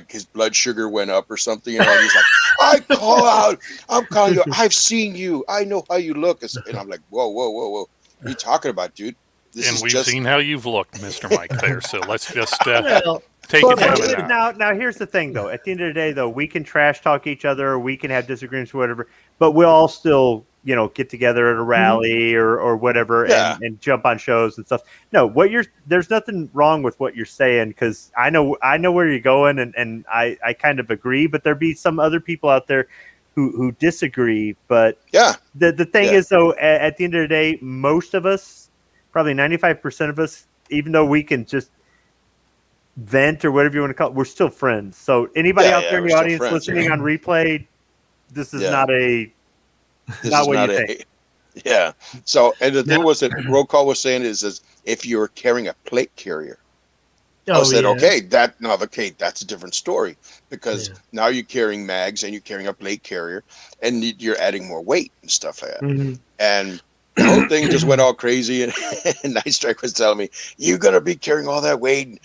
his blood sugar went up or something. You know, and he's like, I'm calling you. I've seen you. I know how you look. And I'm like, whoa. What are you talking about, dude? And we've seen how you've looked, Mr. Mike, there. So let's just Well, take But it down a it- notch. now, here's the thing, though. At the end of the day, though, we can trash talk each other, or we can have disagreements, or whatever. But we'll all still, get together at a rally or whatever, Yeah. and jump on shows and stuff. No, there's nothing wrong with what you're saying, because I know where you're going, and I kind of agree. But there be some other people out there who disagree. But Yeah. the thing is, though, at the end of the day, most of us, probably 95% of us, even though we can just vent or whatever you want to call it, we're still friends. So anybody out there in we're the still audience friends, listening on replay, this is Yeah. not what you think. Yeah. So, and the thing was that roll call was saying is if you're carrying a plate carrier, I said, okay, that's a different story because now you're carrying mags and you're carrying a plate carrier and you're adding more weight and stuff like that. Mm-hmm. And the whole thing just went all crazy. And Night Strike was telling me, you're going to be carrying all that weight,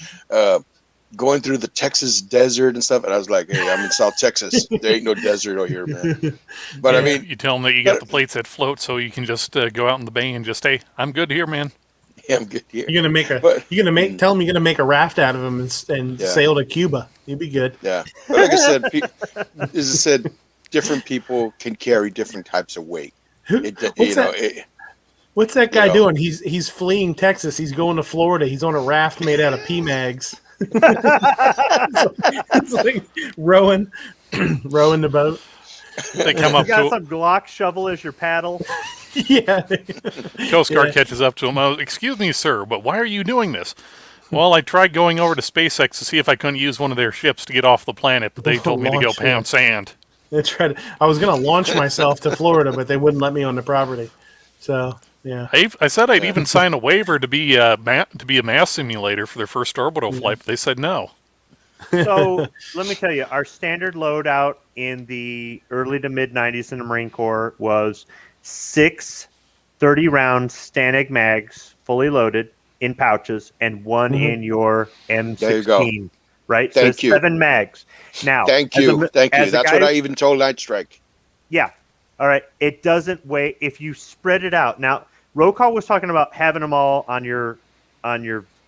going through the Texas desert and stuff. And I was like, hey, I'm in South Texas. There ain't no desert over here, man. But I mean, you tell them that you got the plates that float so you can just go out in the bay and just, hey, I'm good here, man. yeah, I'm good here. Tell them you're gonna make a raft out of them and sail to Cuba. You'd be good. Yeah. But like I said, different people can carry different types of weight. What's that guy doing? He's fleeing Texas. He's going to Florida. He's on a raft made out of PMags. It's like rowing the boat. They come up You got to some Glock shovel as your paddle. Yeah. Coast Guard catches up to him. Oh, excuse me, sir, but why are you doing this? Well, I tried going over to SpaceX to see if I couldn't use one of their ships to get off the planet, but they told me to go Launch pound sand. I was going to launch myself to Florida, but they wouldn't let me on the property. So, yeah. I said I'd even sign a waiver to be a mass simulator for their first orbital flight, but they said no. So let me tell you, our standard loadout in the early to mid 90s in the Marine Corps was 6 30-round Stanag mags, fully loaded in pouches, and one in your M16. There you go. Right? Thank so you. 7 mags. Now, Thank you. That's guy, what I even told Night Strike. Yeah. All right. It doesn't weigh if you spread it out. Now, Rokal was talking about having them all on your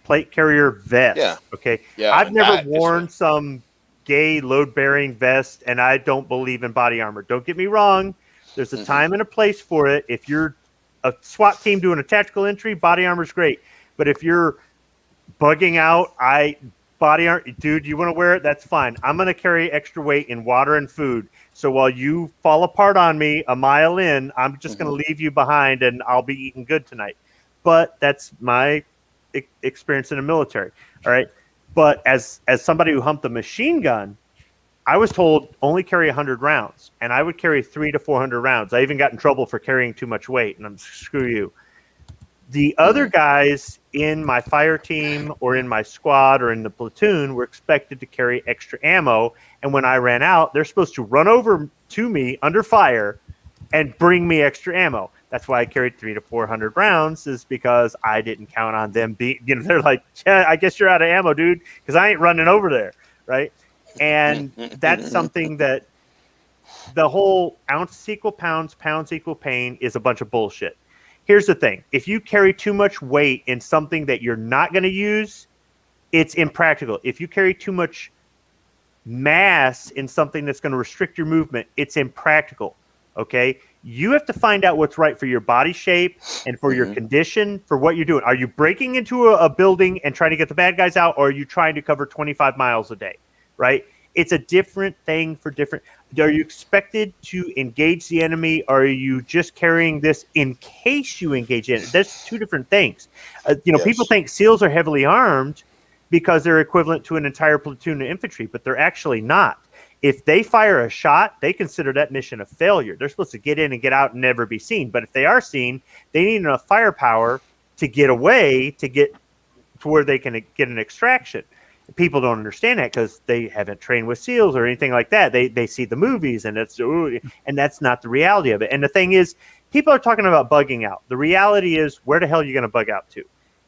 plate carrier vest. Yeah. Okay. Yeah. I've never worn some gay load-bearing vest, and I don't believe in body armor. Don't get me wrong. There's a time and a place for it. If you're a SWAT team doing a tactical entry, body armor is great. But if you're bugging out, body armor, dude, you want to wear it? That's fine. I'm going to carry extra weight in water and food. So while you fall apart on me a mile in, I'm just going to leave you behind, and I'll be eating good tonight. But that's my experience in the military. All right. But as somebody who humped a machine gun, I was told only carry 100 rounds, and I would carry 300 to 400 rounds. I even got in trouble for carrying too much weight, and I'm screw you. The other guys in my fire team or in my squad or in the platoon were expected to carry extra ammo, and when I ran out, they're supposed to run over to me under fire and bring me extra ammo. That's why I carried 300 to 400 rounds, is because I didn't count on them being, they're like, yeah, I guess you're out of ammo, dude, because I ain't running over there, right? And that's something that the whole ounces equal pounds, pounds equal pain is a bunch of bullshit. Here's the thing. If you carry too much weight in something that you're not going to use, It's impractical. If you carry too much mass in something that's going to restrict your movement, it's impractical. Okay, you have to find out what's right for your body shape and for your condition, for what you're doing. Are you breaking into a building and trying to get the bad guys out, or are you trying to cover 25 miles a day? Right? It's a different thing for different. Are you expected to engage the enemy, or are you just carrying this in case you engage in it? There's two different things. People think SEALs are heavily armed because they're equivalent to an entire platoon of infantry, but they're actually not. If they fire a shot, they consider that mission a failure. They're supposed to get in and get out and never be seen. But if they are seen, they need enough firepower to get away, to get to where they can get an extraction. People don't understand that because they haven't trained with SEALs or anything like that. They see the movies, and that's not the reality of it. And the thing is, people are talking about bugging out. The reality is, where the hell are you going to bug out to?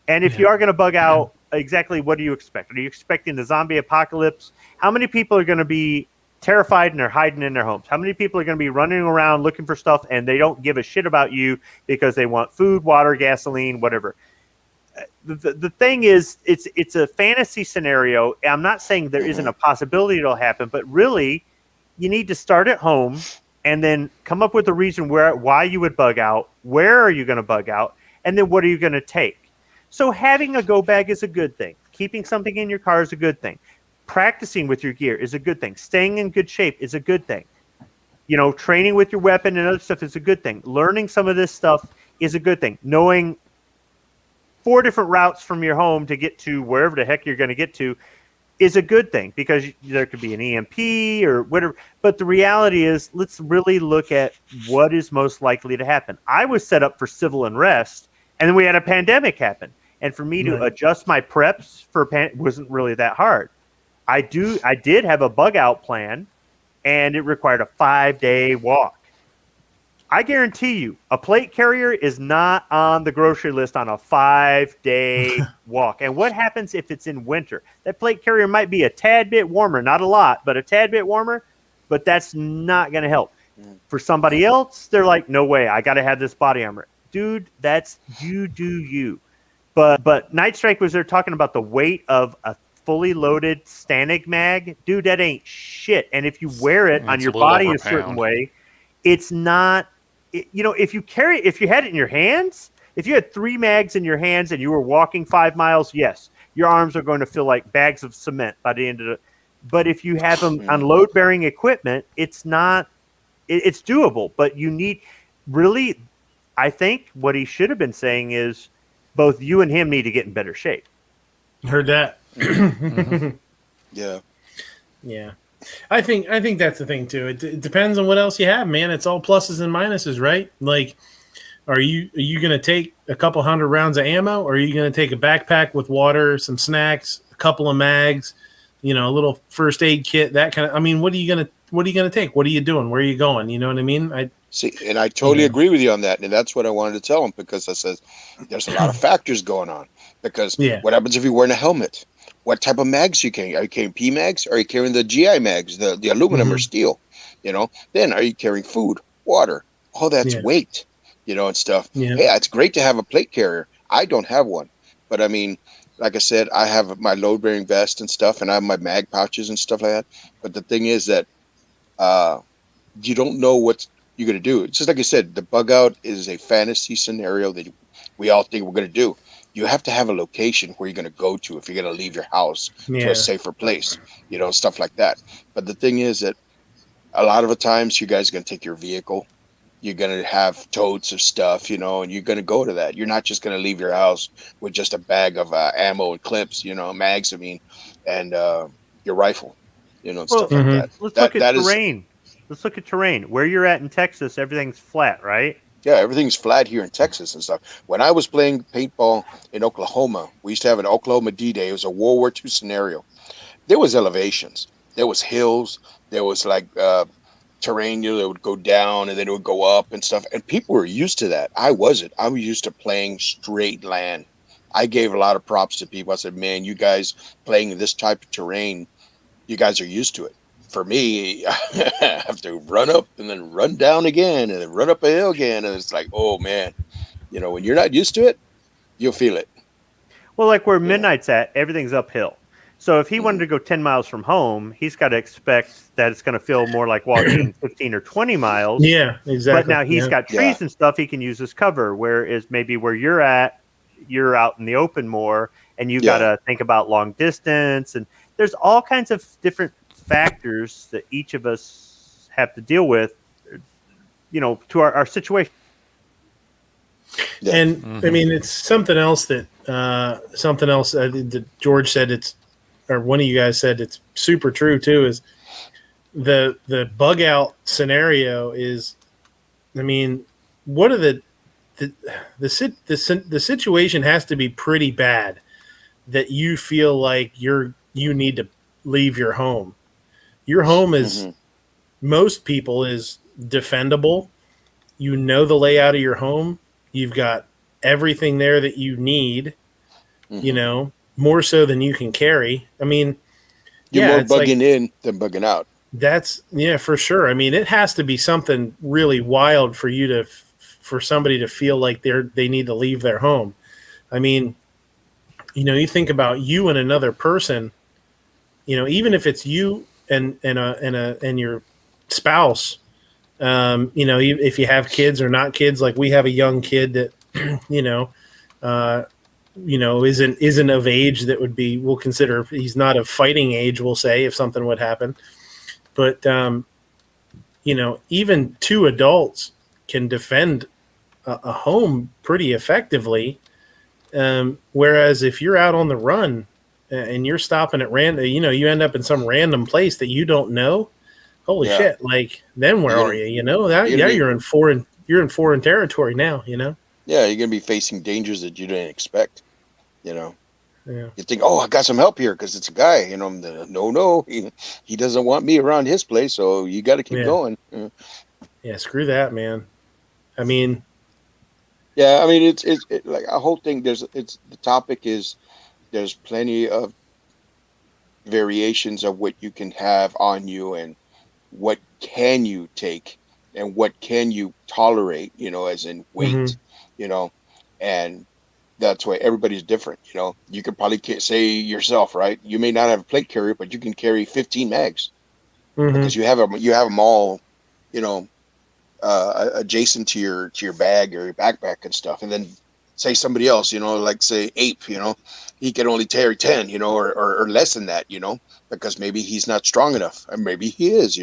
And if you are going to bug out, exactly what do you expect? Are you expecting the zombie apocalypse? How many people are going to be terrified and they're hiding in their homes? How many people are going to be running around looking for stuff and they don't give a shit about you because they want food, water, gasoline, whatever? The thing is, it's a fantasy scenario. I'm not saying there isn't a possibility it'll happen, but really, you need to start at home and then come up with a reason why you would bug out. Where are you going to bug out? And then what are you going to take? So having a go bag is a good thing. Keeping something in your car is a good thing. Practicing with your gear is a good thing. Staying in good shape is a good thing. Training with your weapon and other stuff is a good thing. Learning some of this stuff is a good thing. Knowing 4 different routes from your home to get to wherever the heck you're going to get to is a good thing, because there could be an EMP or whatever. But the reality is, let's really look at what is most likely to happen. I was set up for civil unrest, and then we had a pandemic happen. And for me to adjust my preps for wasn't really that hard. I did have a bug out plan, and it required a 5-day walk. I guarantee you, a plate carrier is not on the grocery list on a 5-day walk. And what happens if it's in winter? That plate carrier might be a tad bit warmer, not a lot, but a tad bit warmer, but that's not going to help. For somebody else, they're like, no way, I got to have this body armor. Dude, that's you do you. But Night Strike was there talking about the weight of a fully loaded Stanig mag. Dude, that ain't shit. And if you wear it on your body a certain way, it's not, if you had it in your hands, if you had 3 mags in your hands and you were walking 5 miles, yes, your arms are going to feel like bags of cement by the end of it. But if you have them on load bearing equipment, it's not, it's doable. But you need, really, I think what he should have been saying is both you and him need to get in better shape. Heard that. Yeah. Yeah. I think that's the thing too. It depends on what else you have, man. It's all pluses and minuses, right? Like, are you going to take a couple 100 rounds of ammo, or are you going to take a backpack with water, some snacks, a couple of mags, a little first aid kit, that kind of? I mean, what are you going to take? What are you doing? Where are you going? You know what I mean? See, and I totally agree with you on that, and that's what I wanted to tell him, because I says there's a lot of factors going on. Because what happens if you're wearing a helmet? What type of mags you carrying? Are you carrying P mags? Are you carrying the GI mags, the aluminum or steel? Then are you carrying food, water? All that's weight, and stuff. Yeah, it's great to have a plate carrier. I don't have one, but I mean, like I said, I have my load bearing vest and stuff, and I have my mag pouches and stuff like that. But the thing is that you don't know what you're going to do. It's just like I said, the bug out is a fantasy scenario that we all think we're going to do. You have to have a location where you're going to go to if you're going to leave your house to a safer place, stuff like that. But the thing is that a lot of the times you guys are going to take your vehicle. You're going to have totes of stuff, and you're going to go to that. You're not just going to leave your house with just a bag of ammo and clips, mags, and your rifle, stuff like that. Let's look at terrain. Let's look at terrain. Where you're at in Texas, everything's flat, right? Yeah, everything's flat here in Texas and stuff. When I was playing paintball in Oklahoma, we used to have an Oklahoma D-Day. It was a World War II scenario. There was elevations. There was hills. There was like terrain, that would go down and then it would go up and stuff. And people were used to that. I wasn't. I was used to playing straight land. I gave a lot of props to people. I said, man, you guys playing this type of terrain, you guys are used to it. For me, I have to run up and then run down again and then run up a hill again. And it's like, oh, man, when you're not used to it, you'll feel it. Well, like where Midnight's at, everything's uphill. So if he wanted to go 10 miles from home, he's got to expect that it's going to feel more like walking 15 or 20 miles. Yeah, exactly. But now he's got trees and stuff he can use as cover, whereas maybe where you're at, you're out in the open more, and you got to think about long distance. And there's all kinds of different factors that each of us have to deal with, to our situation. Yeah. And I mean, it's something else that George said, or one of you guys said, it's super true too, is the bug out scenario is, I mean, what are the situation has to be pretty bad that you feel like you need to leave your home. Your home is most people is defendable. You know the layout of your home. You've got everything there that you need, more so than you can carry. I mean, you're more bugging in than bugging out. That's for sure. I mean, it has to be something really wild for you for somebody to feel like they need to leave their home. I mean, you think about you and another person, even if it's you and your spouse, if you have kids or not kids, like we have a young kid that, isn't of age that we'll consider he's not of fighting age, we'll say, if something would happen. But, even two adults can defend a home pretty effectively. Whereas if you're out on the run and you're stopping at random, you end up in some random place that you don't know. Holy shit! Like, then where are you? You're in foreign territory now. Yeah, you're gonna be facing dangers that you didn't expect. You think, oh, I got some help here because it's a guy. No, he doesn't want me around his place, so you got to keep going. Yeah, screw that, man. I mean, it's like a whole thing. The topic is there's plenty of variations of what you can have on you and what can you take and what can you tolerate, as in weight, and that's why everybody's different. You could probably say yourself, right? You may not have a plate carrier, but you can carry 15 mags because you have them all, adjacent to your bag or your backpack and stuff. And then say somebody else, like say Ape, he can only carry 10, or less than that, because maybe he's not strong enough, and maybe he is.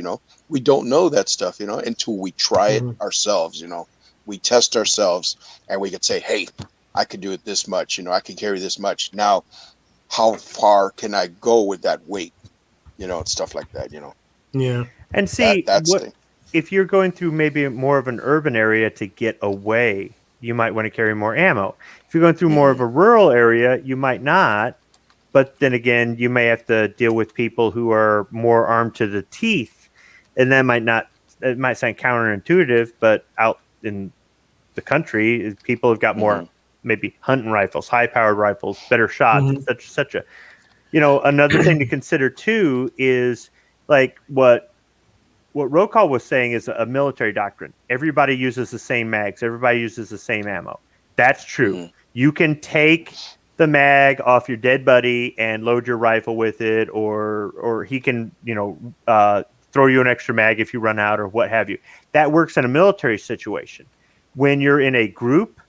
We don't know that stuff, until we try it ourselves. We test ourselves, and we could say, hey, I could do it this much, I can carry this much. Now, how far can I go with that weight, and stuff like that, Yeah. And see, if you're going through maybe more of an urban area to get away, you might want to carry more ammo. If you're going through more of a rural area, you might not. But then again, you may have to deal with people who are more armed to the teeth. And that it might sound counterintuitive, but out in the country, people have got more maybe hunting rifles, high-powered rifles, better shots, such a. Another thing to consider too is like what Roll Call was saying is a military doctrine. Everybody uses the same mags. Everybody uses the same ammo. That's true. You can take the mag off your dead buddy and load your rifle with it, or he can, throw you an extra mag if you run out or what have you. That works in a military situation. When you're in a group,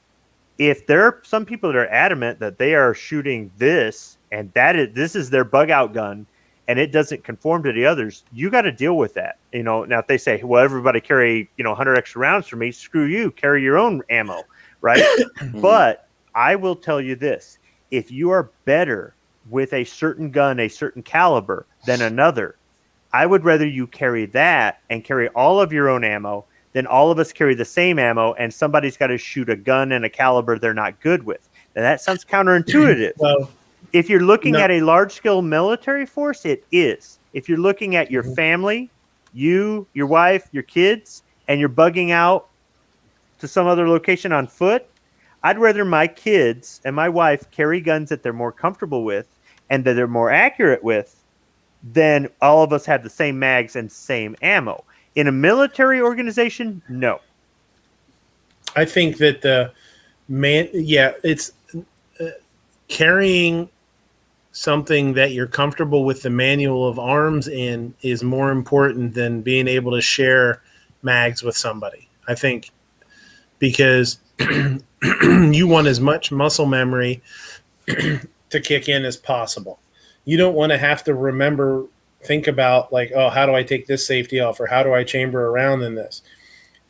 if there are some people that are adamant that they are shooting this and this is their bug out gun and it doesn't conform to the others, you got to deal with that. Now if they say, well, everybody carry 100 extra rounds for me, screw you, carry your own ammo, right? But I will tell you this: if you are better with a certain gun, a certain caliber than another, I would rather you carry that and carry all of your own ammo than all of us carry the same ammo and somebody's got to shoot a gun and a caliber they're not good with. Now that sounds counterintuitive. Well, if you're looking at a large-scale military force, it is. If you're looking at your family, you, your wife, your kids, and you're bugging out to some other location on foot, I'd rather my kids and my wife carry guns that they're more comfortable with and that they're more accurate with than all of us have the same mags and same ammo. In a military organization, no. I think that it's carrying something that you're comfortable with the manual of arms in is more important than being able to share mags with somebody. I think because you want as much muscle memory to kick in as possible. You don't want to have to think about like, oh, how do I take this safety off, or how do I chamber around in this?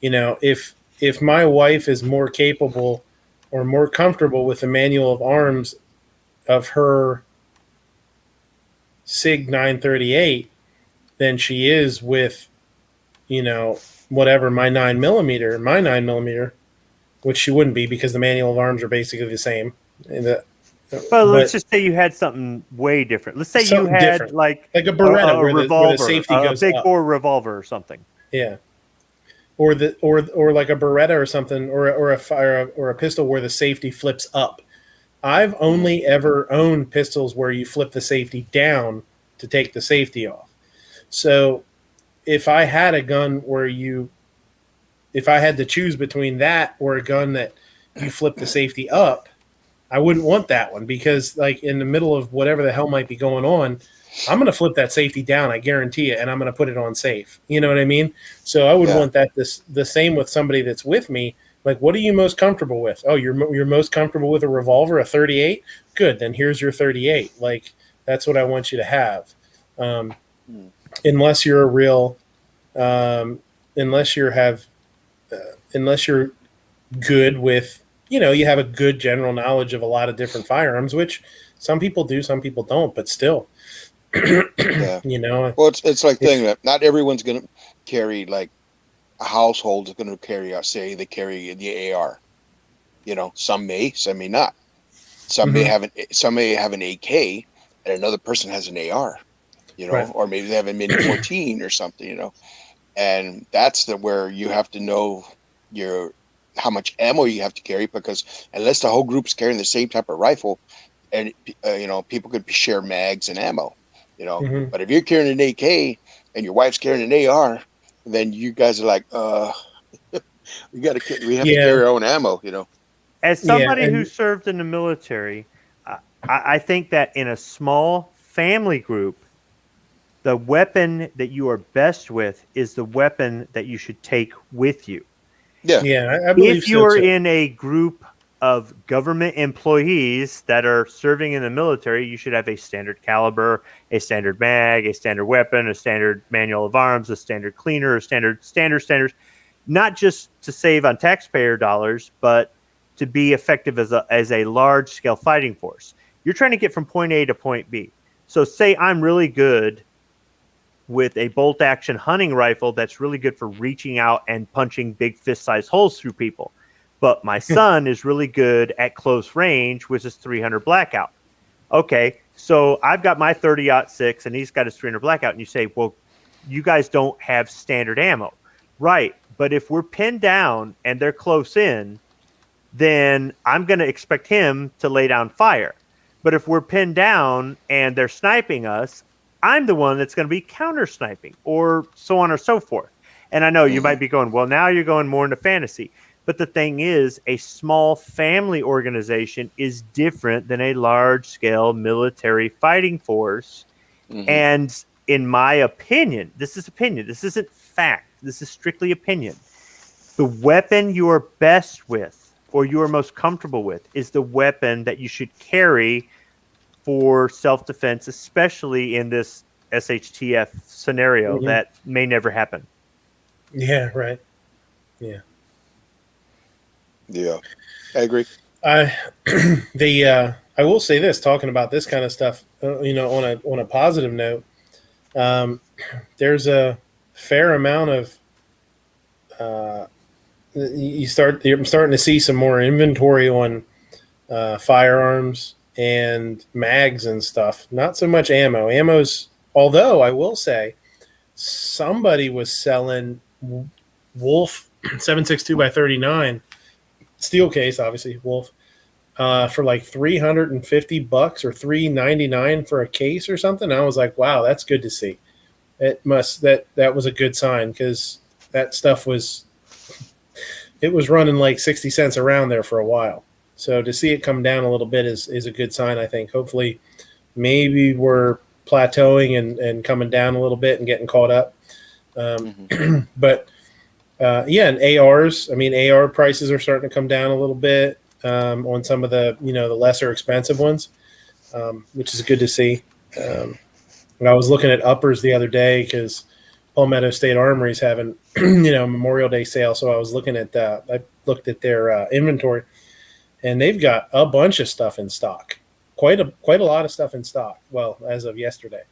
You know, if my wife is more capable or more comfortable with the manual of arms of her SIG 938 than she is with, you know, whatever my 9mm, which she wouldn't be because the manual of arms are basically the same. But let's just say you had something way different. Let's say you had like a Beretta, where the safety goes a big up. bore revolver or something. Yeah, or like a Beretta or something, or a fire or a pistol where the safety flips up. I've only ever owned pistols where you flip the safety down to take the safety off. So if I had a gun if I had to choose between that or a gun that you flip the safety up, I wouldn't want that one because, like, in the middle of whatever the hell might be going on, I'm going to flip that safety down, I guarantee it, and I'm going to put it on safe. You know what I mean? So I would want that the same with somebody that's with me. Like, what are you most comfortable with? Oh, you're most comfortable with a revolver, a 38? Good, then here's your 38. Like, that's what I want you to have. Unless you're a real, unless you're good with, you know, you have a good general knowledge of a lot of different firearms, which some people do, some people don't, but still, you know. Well, it's like thing that not everyone's going to carry, like a household is going to carry, say they carry the AR, you know, some may not. Some may have an AK and another person has an AR, you know, or maybe they have a Mini 14 or something, you know, and that's where you have to know how much ammo you have to carry, because unless the whole group's carrying the same type of rifle, and you know, people could share mags and ammo, you know. But if you're carrying an AK and your wife's carrying an AR, then you guys are like, we have to carry our own ammo, you know. As somebody who served in the military, I think that in a small family group, the weapon that you are best with is the weapon that you should take with you. Yeah, I believe if you're in a group of government employees that are serving in the military, you should have a standard caliber, a standard mag, a standard weapon, a standard manual of arms, a standard cleaner, a standards, not just to save on taxpayer dollars, but to be effective as a large scale fighting force. You're trying to get from point A to point B. So say I'm really good with a bolt action hunting rifle that's really good for reaching out and punching big fist sized holes through people. But my son is really good at close range with his 300 blackout. Okay, so I've got my 30-06 and he's got his 300 blackout, and you say, well, you guys don't have standard ammo. Right, but if we're pinned down and they're close in, then I'm going to expect him to lay down fire. But if we're pinned down and they're sniping us, I'm the one that's going to be counter sniping, or so on or so forth. And I know you might be going, well, now you're going more into fantasy. But the thing is, a small family organization is different than a large scale military fighting force. And in my opinion, this is opinion. This isn't fact. This is strictly opinion. The weapon you are best with, or you are most comfortable with, is the weapon that you should carry for self-defense, especially in this SHTF scenario that may never happen. Yeah, right. Yeah. Yeah, I agree. I will say this, talking about this kind of stuff, you know, on a positive note, there's a fair amount of I'm starting to see some more inventory on firearms and mags and stuff. Not so much ammo. Ammo's, although I will say, somebody was selling Wolf 7.62x39 steel case, obviously Wolf, for like $350 or $399 for a case or something. I was like, wow, that's good to see. That was a good sign, because that stuff was running like 60 cents around there for a while. So to see it come down a little bit is a good sign, I think. Hopefully, maybe we're plateauing and coming down a little bit and getting caught up. But yeah, and ARs. I mean, AR prices are starting to come down a little bit on some of the the lesser expensive ones, which is good to see. And I was looking at uppers the other day because Palmetto State Armory is having Memorial Day sale. So I was looking at I looked at their inventory, and they've got a bunch of stuff in stock. Quite a lot of stuff in stock. Well, as of yesterday.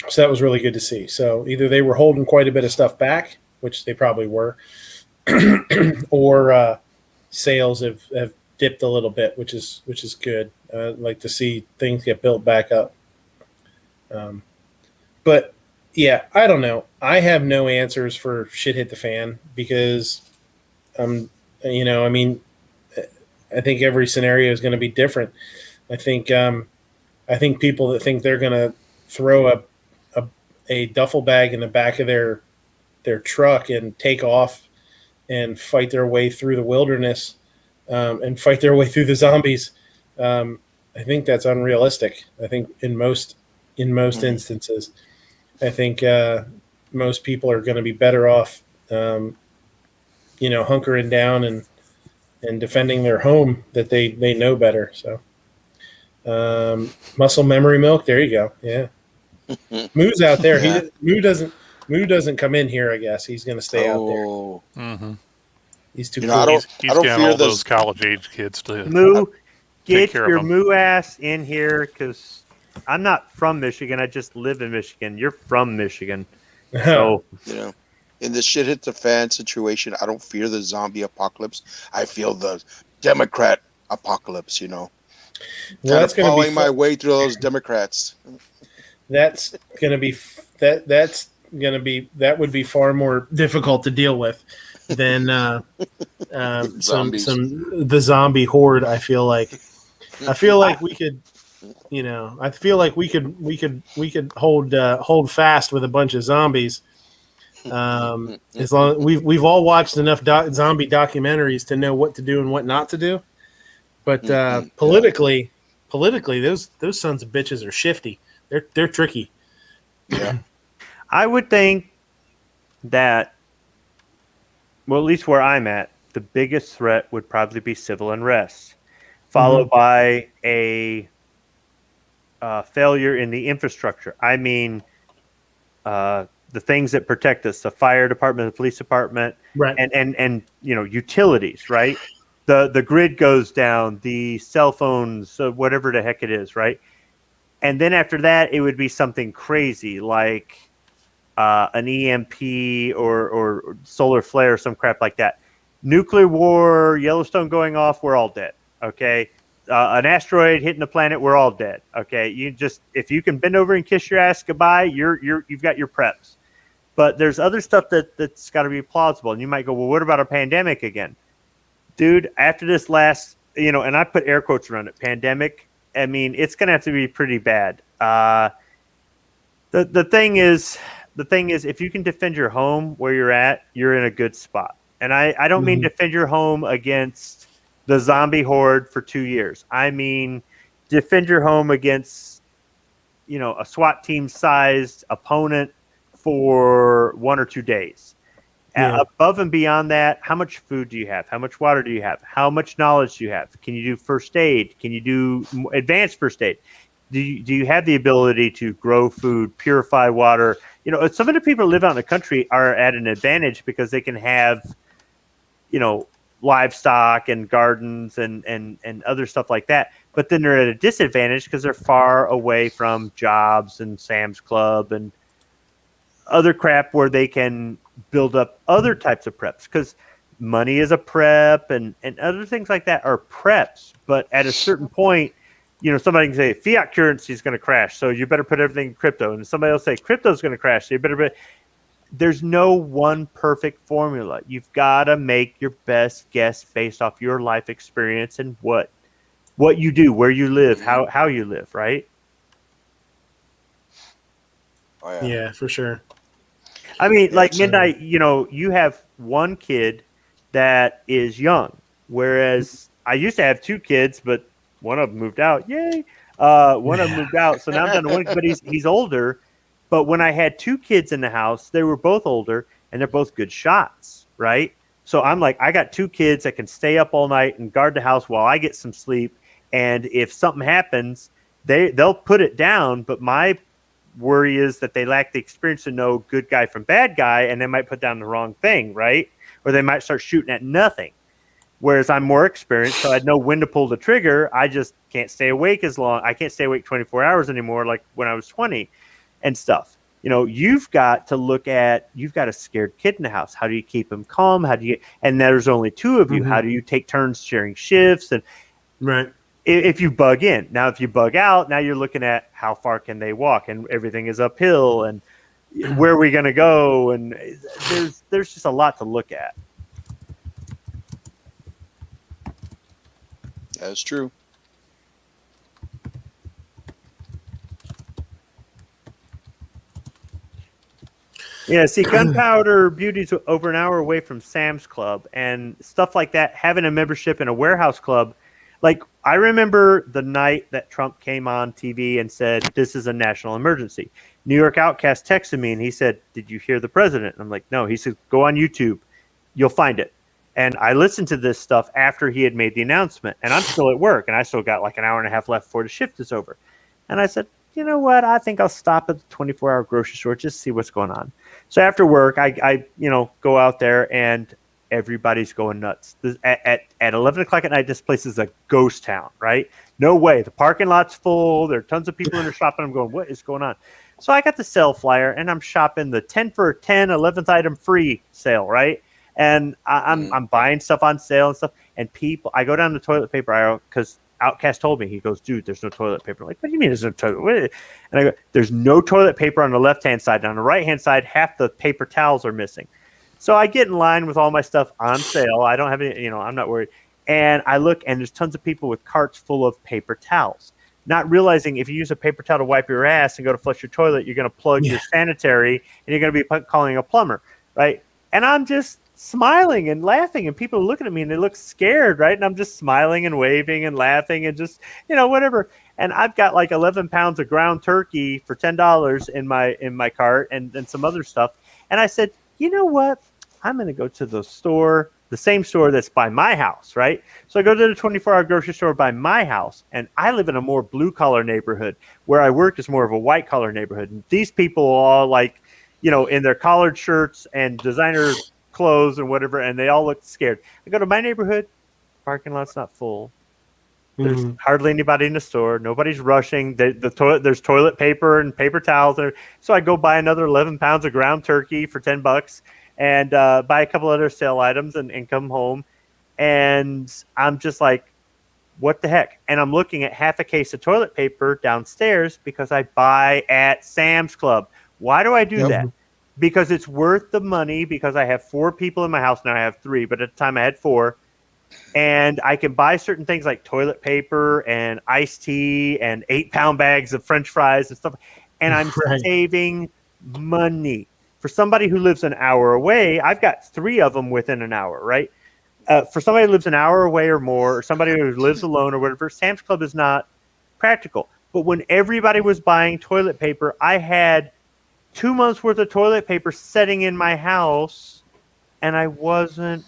So that was really good to see. So either they were holding quite a bit of stuff back, which they probably were, or sales have dipped a little bit, which is good. I'd like to see things get built back up. But yeah, I don't know. I have no answers for shit hit the fan because I think every scenario is going to be different. I think people that think they're going to throw a duffel bag in the back of their truck and take off and fight their way through the wilderness and fight their way through the zombies. I think that's unrealistic. I think in most instances, I think most people are going to be better off, hunkering down and defending their home that they know better. So muscle memory milk. There you go. Yeah. Moo's out there. Yeah. Moo doesn't come in here. I guess he's going to stay out there. Mm-hmm. He's too You cool. know, He's I don't got fear all those- those college age kids to Moo, take get care of your them. moo ass in here because I'm not from Michigan. I just live in Michigan. You're from Michigan. So in this shit hit the fan situation, I don't fear the zombie apocalypse. I feel the Democrat apocalypse. Well, That's following my way through those Democrats. That would be far more difficult to deal with than the zombie horde. I feel like we could, we could hold fast with a bunch of zombies. As long we've all watched enough zombie documentaries to know what to do and what not to do. But politically, those sons of bitches are shifty. They're tricky. Yeah. I would think that, well, at least where I'm at, the biggest threat would probably be civil unrest, followed by a failure in the infrastructure. I mean, the things that protect us, the fire department, the police department, right, and utilities, right? The grid goes down, the cell phones, whatever the heck it is, right? And then after that, it would be something crazy like an EMP or solar flare, some crap like that. Nuclear war, Yellowstone going off, we're all dead. Okay, an asteroid hitting the planet, we're all dead. Okay, if you can bend over and kiss your ass goodbye, you've got your preps. But there's other stuff that's got to be plausible. And you might go, well, what about a pandemic again, dude? After this last, and I put air quotes around it, pandemic. I mean, it's going to have to be pretty bad. The thing is, if you can defend your home where you're at, you're in a good spot. And I don't mean defend your home against the zombie horde for 2 years. I mean, defend your home against, a SWAT team sized opponent for 1 or 2 days. Yeah. Above and beyond that, how much food do you have? How much water do you have? How much knowledge do you have? Can you do first aid? Can you do advanced first aid? Do you have the ability to grow food, purify water? Some of the people who live out in the country are at an advantage because they can have, livestock and gardens and other stuff like that. But then they're at a disadvantage because they're far away from jobs and Sam's Club and other crap where they can build up other types of preps, because money is a prep and other things like that are preps. But at a certain point, somebody can say fiat currency is going to crash, so you better put everything in crypto. And somebody will say crypto is going to crash, so you better put. There's no one perfect formula. You've got to make your best guess based off your life experience and what you do, where you live, how you live, right? Oh, yeah, for sure. I mean, like Midnight, you have one kid that is young. Whereas I used to have 2 kids, but one of them moved out. Yay! One of them moved out, so now I'm down to 1. But he's older. But when I had 2 kids in the house, they were both older, and they're both good shots, right? So I'm like, I got 2 kids that can stay up all night and guard the house while I get some sleep. And if something happens, they'll put it down. But my worry is that they lack the experience to know good guy from bad guy, and they might put down the wrong thing, right? Or they might start shooting at nothing. Whereas I'm more experienced, so I know when to pull the trigger. I just can't stay awake as long. I can't stay awake 24 hours anymore like when I was 20 and stuff. You've got a scared kid in the house. How do you keep him calm? And there's only 2 of you. Mm-hmm. How do you take turns sharing shifts? And right. If you bug in. Now, if you bug out, now you're looking at how far can they walk, and everything is uphill, and where are we going to go? And there's just a lot to look at. That's true. Yeah, see, Gunpowder Beauty's over an hour away from Sam's Club and stuff like that. Having a membership in a warehouse club, like I remember the night that Trump came on TV and said, this is a national emergency. New York Outcast texted me and he said, did you hear the president? And I'm like, no. He said, go on YouTube. You'll find it. And I listened to this stuff after he had made the announcement. And I'm still at work, and I still got like an hour and a half left before the shift is over. And I said, you know what? I think I'll stop at the 24-hour grocery store just to see what's going on. So after work, I go out there, and everybody's going nuts. At 11 o'clock at night, this place is a ghost town, right? No way. The parking lot's full. There are tons of people in there shopping. I'm going, what is going on? So I got the sale flyer, and I'm shopping the 10 for 10, 11th item free sale, right? And I'm buying stuff on sale and stuff. And I go down the toilet paper aisle because Outcast told me. He goes, dude, there's no toilet paper. I'm like, what do you mean there's no toilet paper? And I go, there's no toilet paper on the left-hand side. And on the right-hand side, half the paper towels are missing. So I get in line with all my stuff on sale. I don't have any, I'm not worried. And I look, and there's tons of people with carts full of paper towels. Not realizing if you use a paper towel to wipe your ass and go to flush your toilet, you're going to plug your sanitary, and you're going to be calling a plumber, right? And I'm just smiling and laughing, and people are looking at me and they look scared, right? And I'm just smiling and waving and laughing and just, whatever. And I've got like 11 pounds of ground turkey for $10 in my cart and some other stuff. And I said, you know what? I'm going to go to the store, the same store that's by my house, right? So I go to the 24-hour grocery store by my house, and I live in a more blue-collar neighborhood. Where I work is more of a white-collar neighborhood. And these people are all like, in their collared shirts and designer clothes and whatever, and they all look scared. I go to my neighborhood, parking lot's not full. There's hardly anybody in the store. Nobody's rushing. There's toilet paper and paper towels. So I go buy another 11 pounds of ground turkey for $10 and buy a couple other sale items and come home. And I'm just like, what the heck? And I'm looking at half a case of toilet paper downstairs because I buy at Sam's Club. Why do I do that? Because it's worth the money, because I have 4 people in my house. Now I have 3, but at the time I had 4. And I can buy certain things like toilet paper and iced tea and 8-pound bags of French fries and stuff. And I'm saving money. For somebody who lives an hour away, I've got 3 of them within an hour, right? For somebody who lives an hour away or more, or somebody who lives alone or whatever, Sam's Club is not practical. But when everybody was buying toilet paper, I had 2 months worth of toilet paper sitting in my house, and I wasn't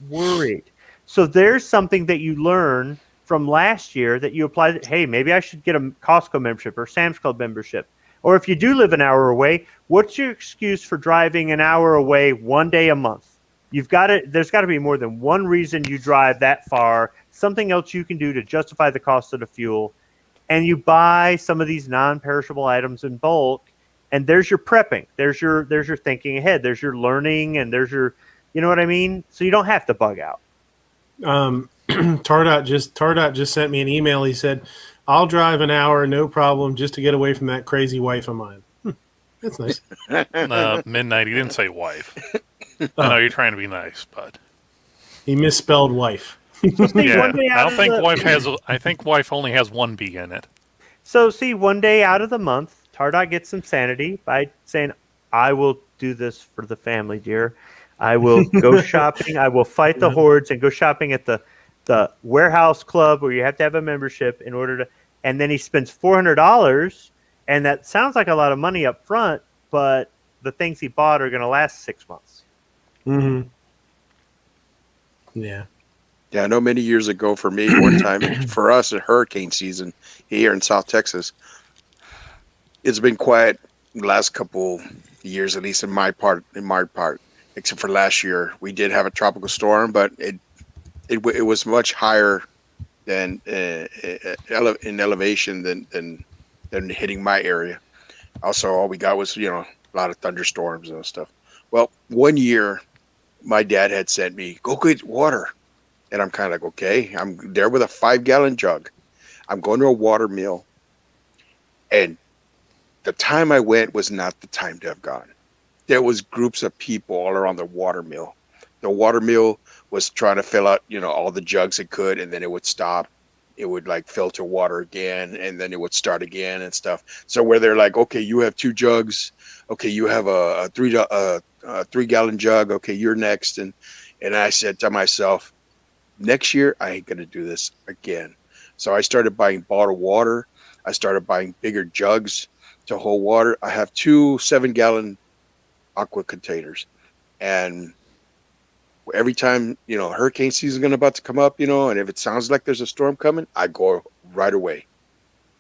worried. So there's something that you learn from last year that you apply. Hey, maybe I should get a Costco membership or Sam's Club membership. Or if you do live an hour away, what's your excuse for driving an hour away one day a month? There's got to be more than one reason you drive that far, something else you can do to justify the cost of the fuel. And you buy some of these non-perishable items in bulk. And there's your prepping. There's your thinking ahead. There's your learning, and there's your, you know what I mean? So you don't have to bug out. Tardot just sent me an email. He said, I'll drive an hour, no problem, just to get away from that crazy wife of mine. That's nice. Midnight, he didn't say wife. I know you're trying to be nice, but he misspelled wife. Yeah, I think wife only has 1 B in it. So see, one day out of the month, Tardot gets some sanity by saying, I will do this for the family, dear. I will go shopping. I will fight the hordes and go shopping at the the warehouse club where you have to have a membership in order to, and then he spends $400, and that sounds like a lot of money up front, but the things he bought are going to last 6 months. Mm-hmm. Yeah. Yeah, I know many years ago for me, one time for us at hurricane season here in South Texas, it's been quiet the last couple years, at least in my part, except for last year. We did have a tropical storm, but it was much higher than in elevation than hitting my area. Also, all we got was, a lot of thunderstorms and stuff. Well, one year, my dad had sent me, go get water. And I'm kind of like, okay, I'm there with a 5-gallon jug. I'm going to a water mill. And the time I went was not the time to have gone. There was groups of people all around the water mill. The water mill was trying to fill out, all the jugs it could, and then it would stop. It would filter water again, and then it would start again and stuff. So where they're like, okay, you have 2 jugs. Okay, you have a 3-gallon jug. Okay, you're next. And I said to myself, next year, I ain't going to do this again. So I started buying bottled water. I started buying bigger jugs to hold water. I have 2 7-gallon aqua containers. And every time, hurricane season is about to come up, and if it sounds like there's a storm coming, I go right away.